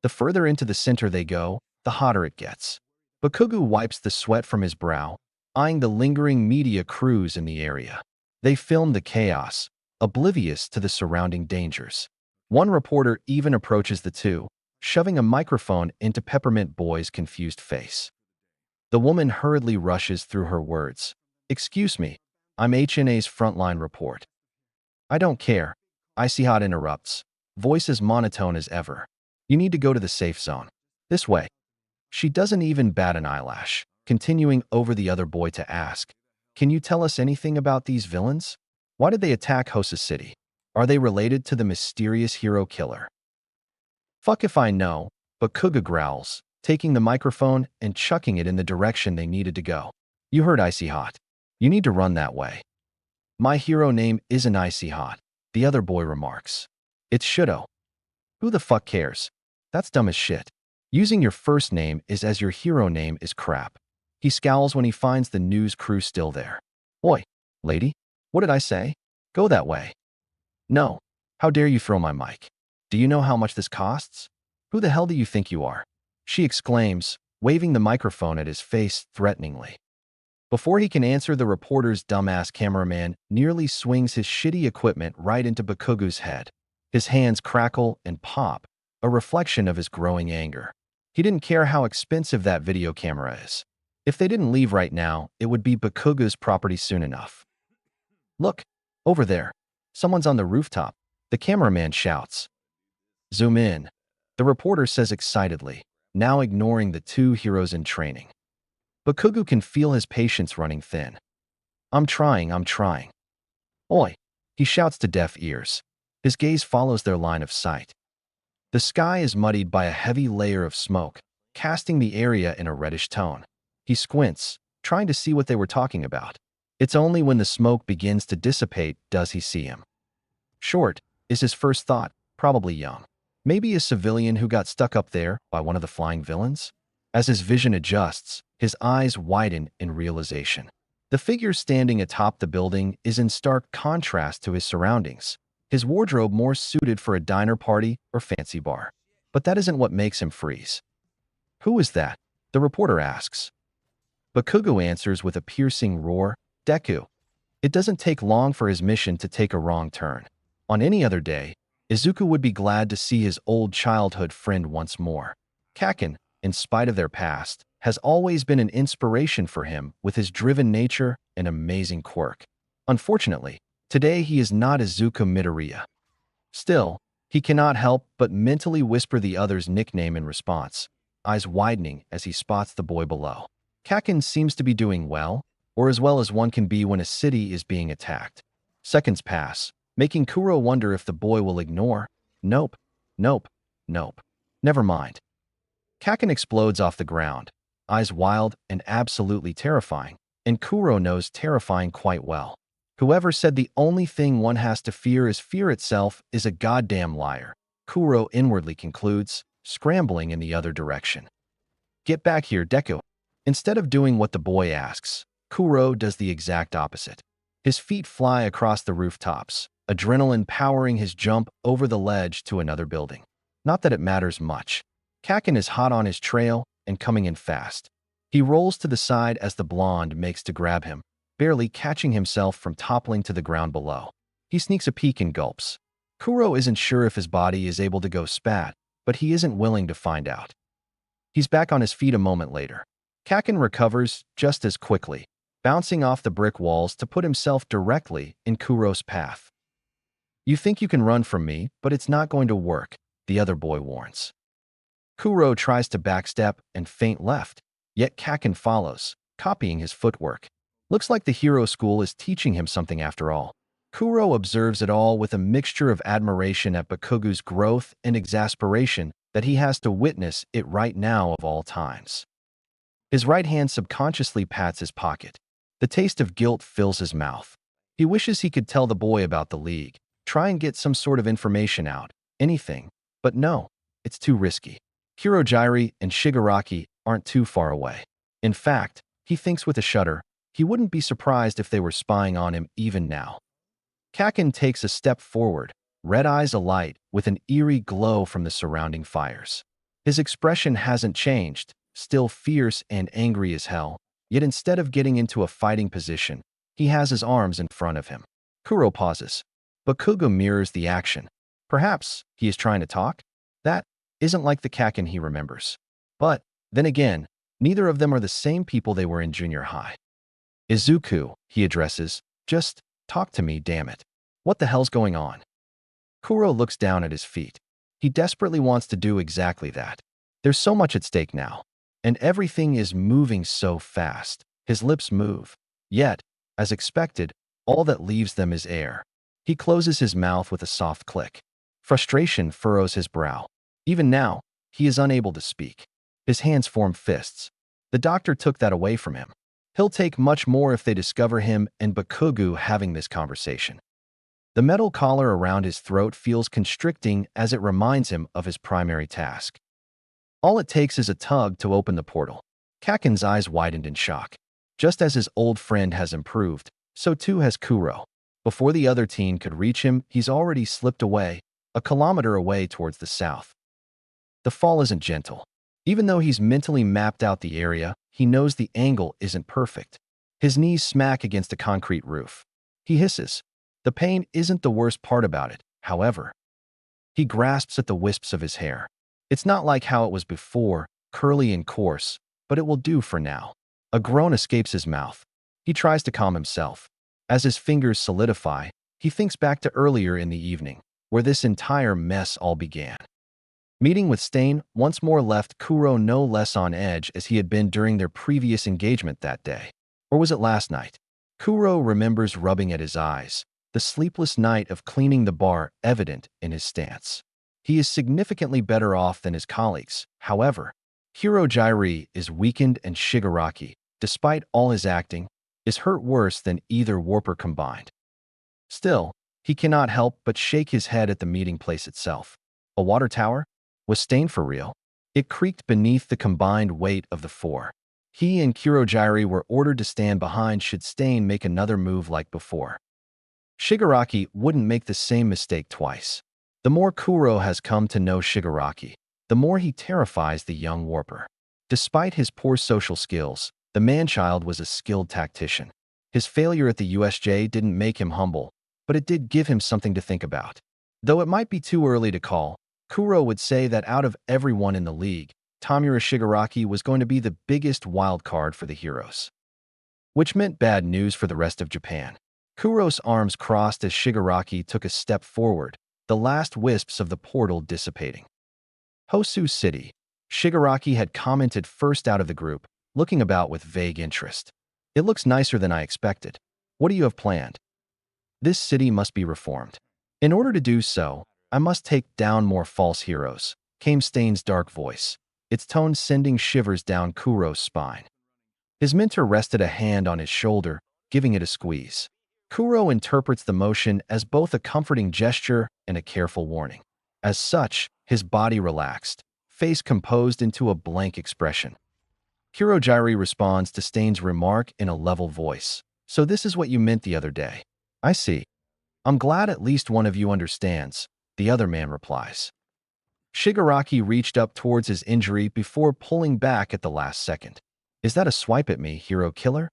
The further into the center they go, the hotter it gets. Bakuga wipes the sweat from his brow, eyeing the lingering media crews in the area. They film the chaos, oblivious to the surrounding dangers. One reporter even approaches the two, shoving a microphone into Peppermint Boy's confused face. The woman hurriedly rushes through her words. Excuse me, I'm HNA's frontline report. I don't care. Icy Hot interrupts, voice as monotone as ever. You need to go to the safe zone. This way. She doesn't even bat an eyelash, continuing over the other boy to ask, can you tell us anything about these villains? Why did they attack Hosa City? Are they related to the mysterious hero killer? Fuck if I know, but Bakuga growls, taking the microphone and chucking it in the direction they needed to go. You heard Icy Hot. You need to run that way. My hero name isn't Icy Hot, the other boy remarks. It's Shudo. Who the fuck cares? That's dumb as shit. Using your first name is as your hero name is crap. He scowls when he finds the news crew still there. Oi, lady, what did I say? Go that way. No. How dare you throw my mic? Do you know how much this costs? Who the hell do you think you are? She exclaims, waving the microphone at his face threateningly. Before he can answer, the reporter's dumbass cameraman nearly swings his shitty equipment right into Bakuga's head. His hands crackle and pop, a reflection of his growing anger. He didn't care how expensive that video camera is. If they didn't leave right now, it would be Bakuga's property soon enough. Look, over there. Someone's on the rooftop. The cameraman shouts. Zoom in. The reporter says excitedly, now ignoring the two heroes in training. Bakugo can feel his patience running thin. I'm trying. Oi, he shouts to deaf ears. His gaze follows their line of sight. The sky is muddied by a heavy layer of smoke, casting the area in a reddish tone. He squints, trying to see what they were talking about. It's only when the smoke begins to dissipate does he see him. Short is his first thought, probably young. Maybe a civilian who got stuck up there by one of the flying villains? As his vision adjusts, his eyes widen in realization. The figure standing atop the building is in stark contrast to his surroundings, his wardrobe more suited for a diner party or fancy bar. But that isn't what makes him freeze. Who is that? The reporter asks. Bakugo answers with a piercing roar, Deku. It doesn't take long for his mission to take a wrong turn. On any other day, Izuku would be glad to see his old childhood friend once more. Kaken, in spite of their past, has always been an inspiration for him with his driven nature and amazing quirk. Unfortunately, today he is not Izuku Midoriya. Still, he cannot help but mentally whisper the other's nickname in response, eyes widening as he spots the boy below. Kaken seems to be doing well, or as well as one can be when a city is being attacked. Seconds pass, making Kuro wonder if the boy will ignore. Nope. Never mind. Kaken explodes off the ground, eyes wild and absolutely terrifying, and Kuro knows terrifying quite well. Whoever said the only thing one has to fear is fear itself is a goddamn liar, Kuro inwardly concludes, scrambling in the other direction. Get back here, Deku. Instead of doing what the boy asks, Kuro does the exact opposite. His feet fly across the rooftops, adrenaline powering his jump over the ledge to another building. Not that it matters much. Kaken is hot on his trail and coming in fast. He rolls to the side as the blonde makes to grab him, barely catching himself from toppling to the ground below. He sneaks a peek and gulps. Kuro isn't sure if his body is able to go spat, but he isn't willing to find out. He's back on his feet a moment later. Kaken recovers just as quickly, bouncing off the brick walls to put himself directly in Kuro's path. You think you can run from me, but it's not going to work, the other boy warns. Kuro tries to backstep and feint left, yet Kaken follows, copying his footwork. Looks like the hero school is teaching him something after all. Kuro observes it all with a mixture of admiration at Bakugo's growth and exasperation that he has to witness it right now of all times. His right hand subconsciously pats his pocket. The taste of guilt fills his mouth. He wishes he could tell the boy about the league, try and get some sort of information out, anything, but no, it's too risky. Kurogiri and Shigaraki aren't too far away. In fact, he thinks with a shudder, he wouldn't be surprised if they were spying on him even now. Kaken takes a step forward, red eyes alight with an eerie glow from the surrounding fires. His expression hasn't changed, still fierce and angry as hell, yet instead of getting into a fighting position, he has his arms in front of him. Kuro pauses. Bakugo mirrors the action. Perhaps he is trying to talk? That isn't like the Kaken he remembers. But, then again, neither of them are the same people they were in junior high. Izuku, he addresses, just talk to me, damn it. What the hell's going on? Kuro looks down at his feet. He desperately wants to do exactly that. There's so much at stake now. And everything is moving so fast. His lips move. Yet, as expected, all that leaves them is air. He closes his mouth with a soft click. Frustration furrows his brow. Even now, he is unable to speak. His hands form fists. The doctor took that away from him. He'll take much more if they discover him and Bakugo having this conversation. The metal collar around his throat feels constricting as it reminds him of his primary task. All it takes is a tug to open the portal. Kaken's eyes widened in shock. Just as his old friend has improved, so too has Kuro. Before the other teen could reach him, he's already slipped away, a kilometer away towards the south. The fall isn't gentle. Even though he's mentally mapped out the area, he knows the angle isn't perfect. His knees smack against a concrete roof. He hisses. The pain isn't the worst part about it, however. He grasps at the wisps of his hair. It's not like how it was before, curly and coarse, but it will do for now. A groan escapes his mouth. He tries to calm himself. As his fingers solidify, he thinks back to earlier in the evening, where this entire mess all began. Meeting with Stain once more left Kuro no less on edge as he had been during their previous engagement that day. Or was it last night? Kuro remembers rubbing at his eyes, the sleepless night of cleaning the bar evident in his stance. He is significantly better off than his colleagues. However, Kurogiri is weakened and Shigaraki, despite all his acting, is hurt worse than either warper combined. Still, he cannot help but shake his head at the meeting place itself. A water tower? Was Stain for real? It creaked beneath the combined weight of the four. He and Kurogiri were ordered to stand behind should Stain make another move like before. Shigaraki wouldn't make the same mistake twice. The more Kuro has come to know Shigaraki, the more he terrifies the young warper. Despite his poor social skills, the man-child was a skilled tactician. His failure at the USJ didn't make him humble, but it did give him something to think about. Though it might be too early to call, Kuro would say that out of everyone in the league, Tamura Shigaraki was going to be the biggest wild card for the heroes. Which meant bad news for the rest of Japan. Kuro's arms crossed as Shigaraki took a step forward, the last wisps of the portal dissipating. Hosu City. Shigaraki had commented first out of the group, looking about with vague interest. It looks nicer than I expected. What do you have planned? This city must be reformed. In order to do so, I must take down more false heroes, came Stain's dark voice, its tone sending shivers down Kuro's spine. His mentor rested a hand on his shoulder, giving it a squeeze. Kuro interprets the motion as both a comforting gesture and a careful warning. As such, his body relaxed, face composed into a blank expression. Kurogiri responds to Stain's remark in a level voice. So this is what you meant the other day. I see. I'm glad at least one of you understands, the other man replies. Shigaraki reached up towards his injury before pulling back at the last second. Is that a swipe at me, hero killer?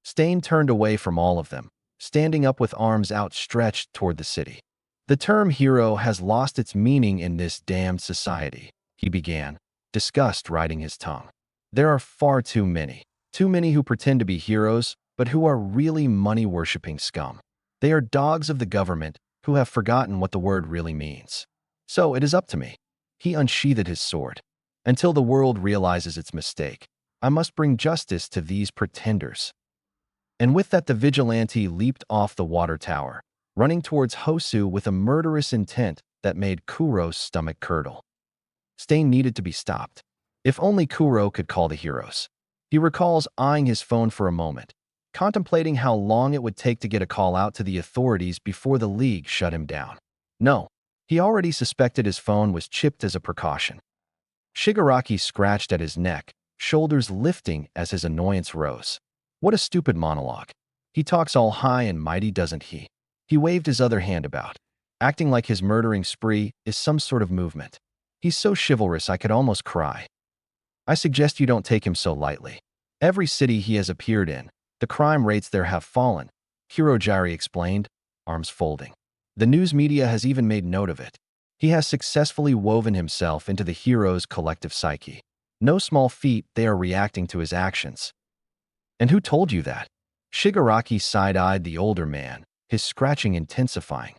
Stain turned away from all of them, standing up with arms outstretched toward the city. The term hero has lost its meaning in this damned society, he began, disgust riding his tongue. There are far too many who pretend to be heroes, but who are really money-worshipping scum. They are dogs of the government who have forgotten what the word really means. So it is up to me. He unsheathed his sword. Until the world realizes its mistake, I must bring justice to these pretenders. And with that, the vigilante leaped off the water tower, running towards Hosu with a murderous intent that made Kuro's stomach curdle. Stain needed to be stopped. If only Kuro could call the heroes. He recalls eyeing his phone for a moment, contemplating how long it would take to get a call out to the authorities before the league shut him down. No, he already suspected his phone was chipped as a precaution. Shigaraki scratched at his neck, shoulders lifting as his annoyance rose. What a stupid monologue. He talks all high and mighty, doesn't he? He waved his other hand about, acting like his murdering spree is some sort of movement. He's so chivalrous I could almost cry. I suggest you don't take him so lightly. Every city he has appeared in, the crime rates there have fallen, Kurogiri explained, arms folding. The news media has even made note of it. He has successfully woven himself into the hero's collective psyche. No small feat, they are reacting to his actions. And who told you that? Shigaraki side-eyed the older man, his scratching intensifying.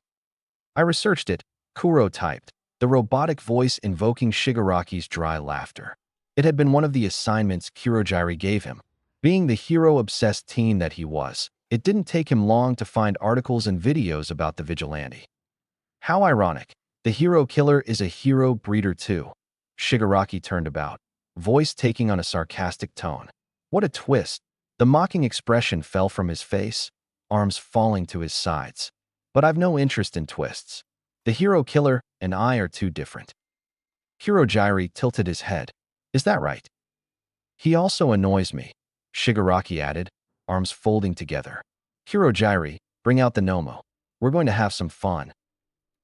I researched it, Kuro typed, the robotic voice invoking Shigaraki's dry laughter. It had been one of the assignments Kurogiri gave him. Being the hero-obsessed teen that he was, it didn't take him long to find articles and videos about the vigilante. How ironic. The hero killer is a hero breeder too. Shigaraki turned about, voice taking on a sarcastic tone. What a twist. The mocking expression fell from his face, arms falling to his sides. But I've no interest in twists. The hero killer and I are too different. Kurogiri tilted his head. Is that right? He also annoys me, Shigaraki added, arms folding together. Kurogiri, bring out the Nomo. We're going to have some fun.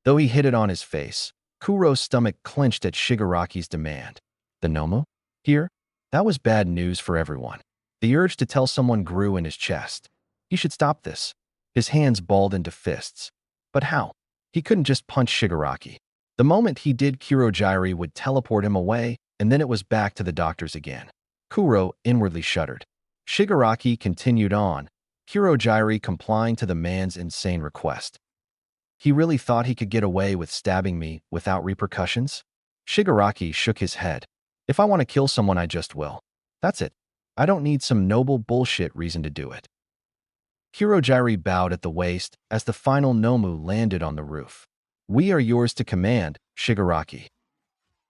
Though he hid it on his face, Kuro's stomach clenched at Shigaraki's demand. The Nomo? Here? That was bad news for everyone. The urge to tell someone grew in his chest. He should stop this. His hands balled into fists. But how? He couldn't just punch Shigaraki. The moment he did, Kurogiri would teleport him away, and then it was back to the doctors again. Kuro inwardly shuddered. Shigaraki continued on, Kurogiri complying to the man's insane request. He really thought he could get away with stabbing me without repercussions? Shigaraki shook his head. If I want to kill someone, I just will. That's it. I don't need some noble bullshit reason to do it. Kurogiri bowed at the waist as the final Nomu landed on the roof. We are yours to command, Shigaraki.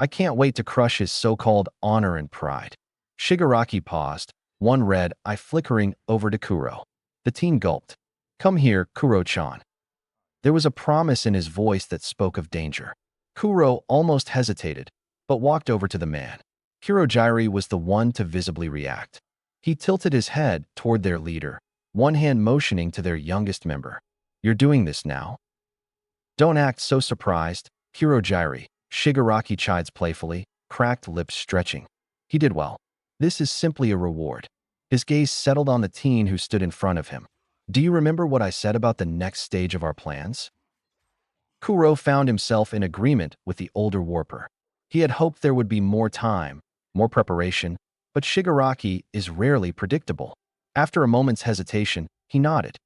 I can't wait to crush his so-called honor and pride. Shigaraki paused, one red eye flickering over to Kuro. The teen gulped. Come here, Kuro-chan. There was a promise in his voice that spoke of danger. Kuro almost hesitated, but walked over to the man. Kurogiri was the one to visibly react. He tilted his head toward their leader, one hand motioning to their youngest member. You're doing this now? Don't act so surprised, Kurogiri, Shigaraki chides playfully, cracked lips stretching. He did well. This is simply a reward. His gaze settled on the teen who stood in front of him. Do you remember what I said about the next stage of our plans? Kuro found himself in agreement with the older warper. He had hoped there would be more time, more preparation, but Shigaraki is rarely predictable. After a moment's hesitation, he nodded.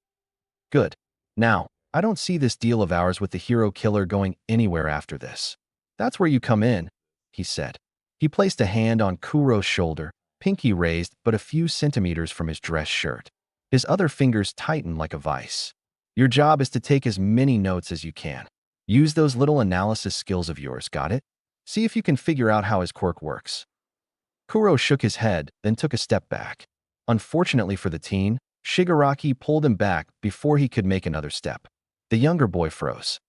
Good. Now, I don't see this deal of ours with the hero killer going anywhere after this. That's where you come in, he said. He placed a hand on Kuro's shoulder, pinky raised but a few centimeters from his dress shirt. His other fingers tightened like a vice. Your job is to take as many notes as you can. Use those little analysis skills of yours, got it? See if you can figure out how his quirk works. Kuro shook his head, then took a step back. Unfortunately for the teen, Shigaraki pulled him back before he could make another step. The younger boy froze.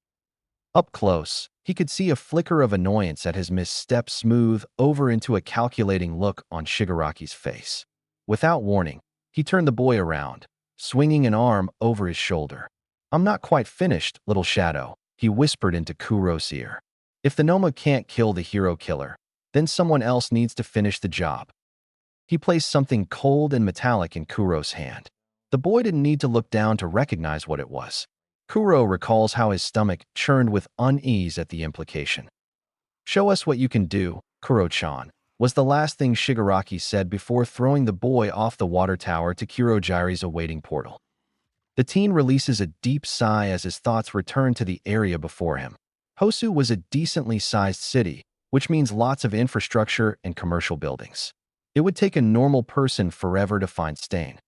Up close, he could see a flicker of annoyance at his misstep smooth over into a calculating look on Shigaraki's face. Without warning, he turned the boy around, swinging an arm over his shoulder. I'm not quite finished, little shadow, he whispered into Kuro's ear. If the Noma can't kill the hero killer, then someone else needs to finish the job. He placed something cold and metallic in Kuro's hand. The boy didn't need to look down to recognize what it was. Kuro recalls how his stomach churned with unease at the implication. Show us what you can do, Kuro-chan, was the last thing Shigaraki said before throwing the boy off the water tower to Kurogiri's awaiting portal. The teen releases a deep sigh as his thoughts return to the area before him. Hosu was a decently sized city, which means lots of infrastructure and commercial buildings. It would take a normal person forever to find Stain.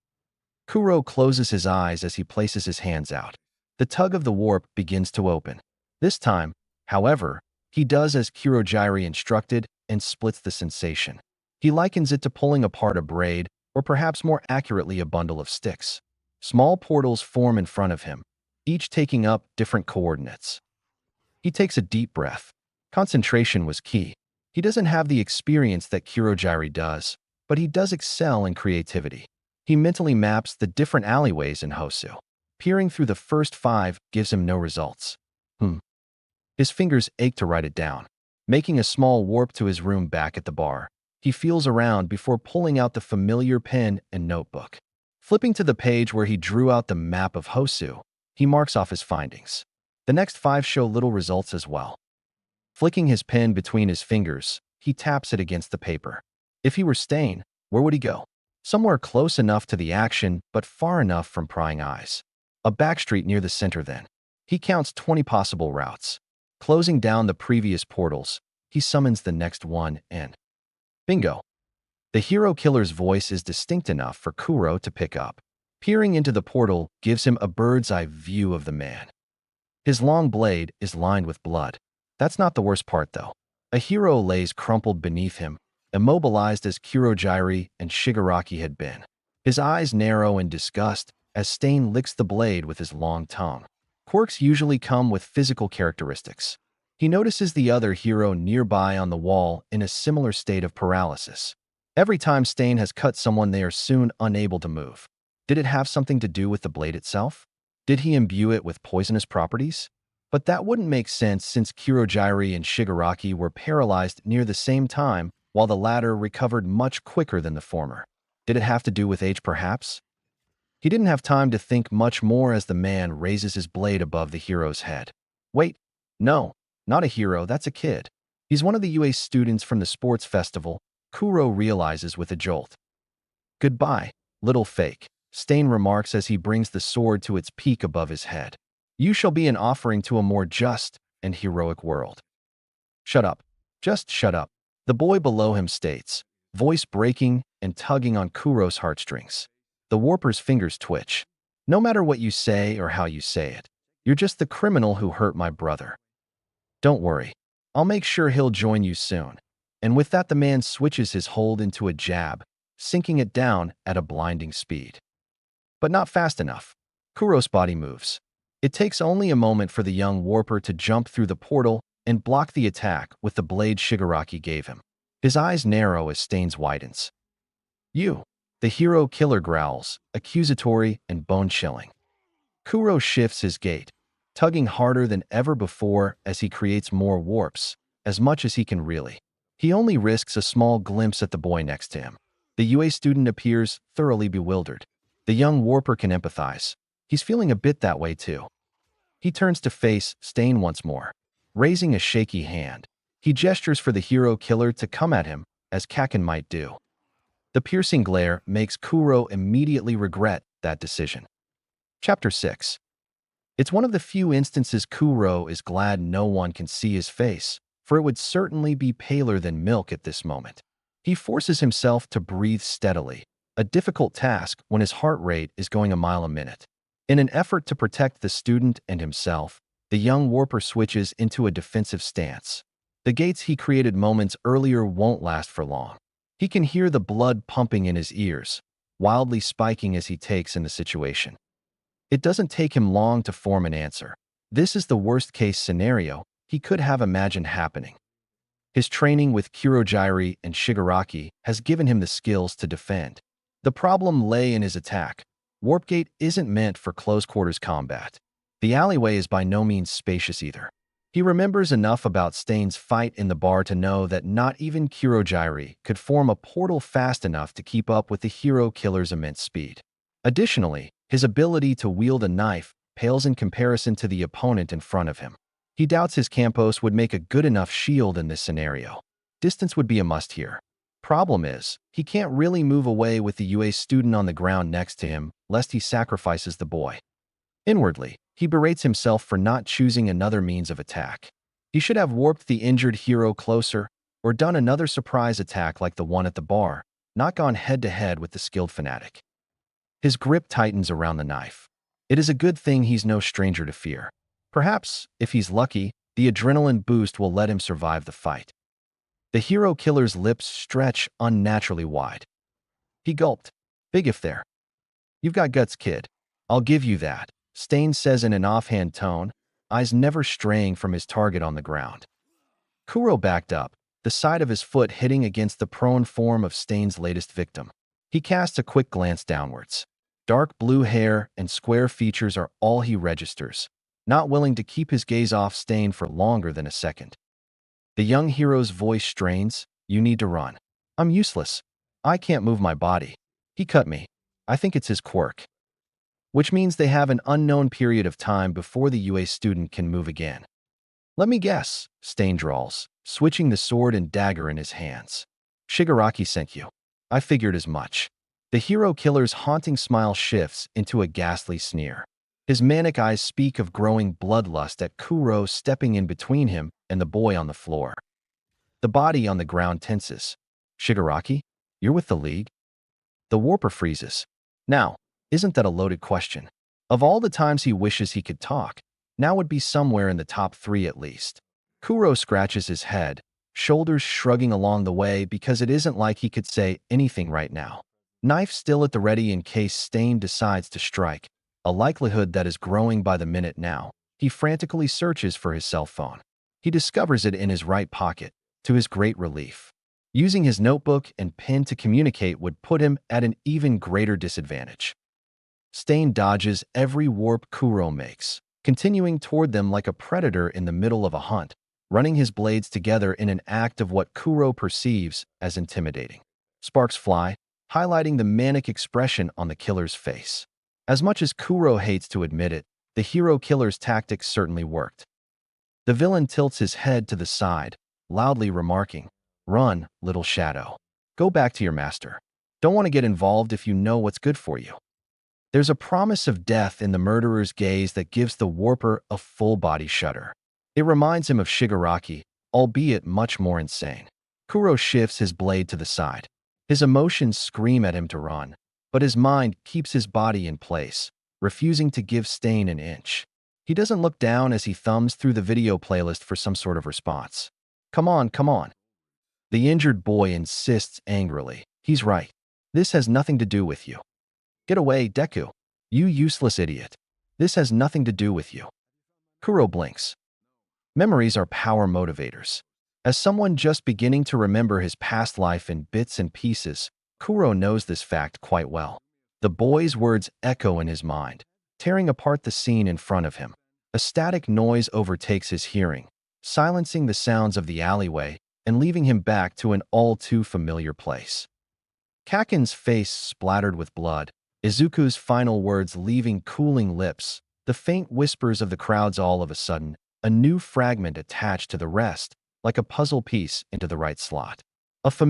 Kuro closes his eyes as he places his hands out. The tug of the warp begins to open. This time, however, he does as Kurogiri instructed and splits the sensation. He likens it to pulling apart a braid, or perhaps more accurately a bundle of sticks. Small portals form in front of him, each taking up different coordinates. He takes a deep breath. Concentration was key. He doesn't have the experience that Kurogiri does, but he does excel in creativity. He mentally maps the different alleyways in Hosu. Peering through the first 5 gives him no results. His fingers ache to write it down. Making a small warp to his room back at the bar, he feels around before pulling out the familiar pen and notebook. Flipping to the page where he drew out the map of Hosu, he marks off his findings. The next 5 show little results as well. Flicking his pen between his fingers, he taps it against the paper. If he were Stain, where would he go? Somewhere close enough to the action, but far enough from prying eyes. A backstreet near the center then. He counts 20 possible routes. Closing down the previous portals, he summons the next one and… bingo! The hero killer's voice is distinct enough for Kuro to pick up. Peering into the portal gives him a bird's-eye view of the man. His long blade is lined with blood. That's not the worst part, though. A hero lays crumpled beneath him, immobilized as Kurogiri and Shigaraki had been. His eyes narrow in disgust as Stain licks the blade with his long tongue. Quirks usually come with physical characteristics. He notices the other hero nearby on the wall in a similar state of paralysis. Every time Stain has cut someone, they are soon unable to move. Did it have something to do with the blade itself? Did he imbue it with poisonous properties? But that wouldn't make sense since Kurogiri and Shigaraki were paralyzed near the same time, while the latter recovered much quicker than the former. Did it have to do with age, perhaps? He didn't have time to think much more as the man raises his blade above the hero's head. Wait, no, not a hero, that's a kid. He's one of the UA students from the sports festival, Kuro realizes with a jolt. Goodbye, little fake, Stain remarks as he brings the sword to its peak above his head. You shall be an offering to a more just and heroic world. Shut up. Just shut up, the boy below him states, voice breaking and tugging on Kuro's heartstrings. The warper's fingers twitch. No matter what you say or how you say it, you're just the criminal who hurt my brother. Don't worry. I'll make sure he'll join you soon. And with that, the man switches his hold into a jab, sinking it down at a blinding speed. But not fast enough. Kuro's body moves. It takes only a moment for the young warper to jump through the portal and block the attack with the blade Shigaraki gave him. His eyes narrow as Stains widens. You, the hero killer growls, accusatory and bone-chilling. Kuro shifts his gait, tugging harder than ever before as he creates more warps, as much as he can really. He only risks a small glimpse at the boy next to him. The UA student appears thoroughly bewildered. The young warper can empathize. He's feeling a bit that way too. He turns to face Stain once more. Raising a shaky hand, he gestures for the hero killer to come at him, as Kaken might do. The piercing glare makes Kuro immediately regret that decision. Chapter 6. It's one of the few instances Kuro is glad no one can see his face, for it would certainly be paler than milk at this moment. He forces himself to breathe steadily, a difficult task when his heart rate is going a mile a minute. In an effort to protect the student and himself, the young warper switches into a defensive stance. The gates he created moments earlier won't last for long. He can hear the blood pumping in his ears, wildly spiking as he takes in the situation. It doesn't take him long to form an answer. This is the worst-case scenario he could have imagined happening. His training with Kurogiri and Shigaraki has given him the skills to defend. The problem lay in his attack. Warp Gate isn't meant for close-quarters combat. The alleyway is by no means spacious either. He remembers enough about Stain's fight in the bar to know that not even Kurogiri could form a portal fast enough to keep up with the hero killer's immense speed. Additionally, his ability to wield a knife pales in comparison to the opponent in front of him. He doubts his Campos would make a good enough shield in this scenario. Distance would be a must here. Problem is, he can't really move away with the UA student on the ground next to him, lest he sacrifices the boy. Inwardly, he berates himself for not choosing another means of attack. He should have warped the injured hero closer, or done another surprise attack like the one at the bar, not gone head-to-head with the skilled fanatic. His grip tightens around the knife. It is a good thing he's no stranger to fear. Perhaps, if he's lucky, the adrenaline boost will let him survive the fight. The hero killer's lips stretch unnaturally wide. He gulped. Big if there. You've got guts, kid. I'll give you that, Stain says in an offhand tone, eyes never straying from his target on the ground. Kuro backed up, the side of his foot hitting against the prone form of Stain's latest victim. He casts a quick glance downwards. Dark blue hair and square features are all he registers, not willing to keep his gaze off Stain for longer than a second. The young hero's voice strains, "You need to run. I'm useless. I can't move my body. He cut me. I think it's his quirk." Which means they have an unknown period of time before the UA student can move again. Let me guess, Stain drawls, switching the sword and dagger in his hands. Shigaraki sent you. I figured as much. The hero killer's haunting smile shifts into a ghastly sneer. His manic eyes speak of growing bloodlust at Kuro stepping in between him and the boy on the floor. The body on the ground tenses. Shigaraki, you're with the League? The warper freezes. Now, isn't that a loaded question? Of all the times he wishes he could talk, now would be somewhere in the top 3 at least. Kuro scratches his head, shoulders shrugging along the way because it isn't like he could say anything right now. Knife still at the ready in case Stain decides to strike, a likelihood that is growing by the minute now. He frantically searches for his cell phone. He discovers it in his right pocket, to his great relief. Using his notebook and pen to communicate would put him at an even greater disadvantage. Stain dodges every warp Kuro makes, continuing toward them like a predator in the middle of a hunt, running his blades together in an act of what Kuro perceives as intimidating. Sparks fly, highlighting the manic expression on the killer's face. As much as Kuro hates to admit it, the hero killer's tactics certainly worked. The villain tilts his head to the side, loudly remarking, "Run, little shadow. Go back to your master. Don't want to get involved if you know what's good for you." There's a promise of death in the murderer's gaze that gives the warper a full-body shudder. It reminds him of Shigaraki, albeit much more insane. Kuro shifts his blade to the side. His emotions scream at him to run, but his mind keeps his body in place, refusing to give Stain an inch. He doesn't look down as he thumbs through the video playlist for some sort of response. Come on, come on. The injured boy insists angrily. He's right. This has nothing to do with you. Get away, Deku. You useless idiot. This has nothing to do with you. Kuro blinks. Memories are power motivators. As someone just beginning to remember his past life in bits and pieces, Kuro knows this fact quite well. The boy's words echo in his mind, tearing apart the scene in front of him. A static noise overtakes his hearing, silencing the sounds of the alleyway and leaving him back to an all-too-familiar place. Kaken's face splattered with blood, Izuku's final words leaving cooling lips, the faint whispers of the crowds all of a sudden, a new fragment attached to the rest, like a puzzle piece into the right slot. A familiar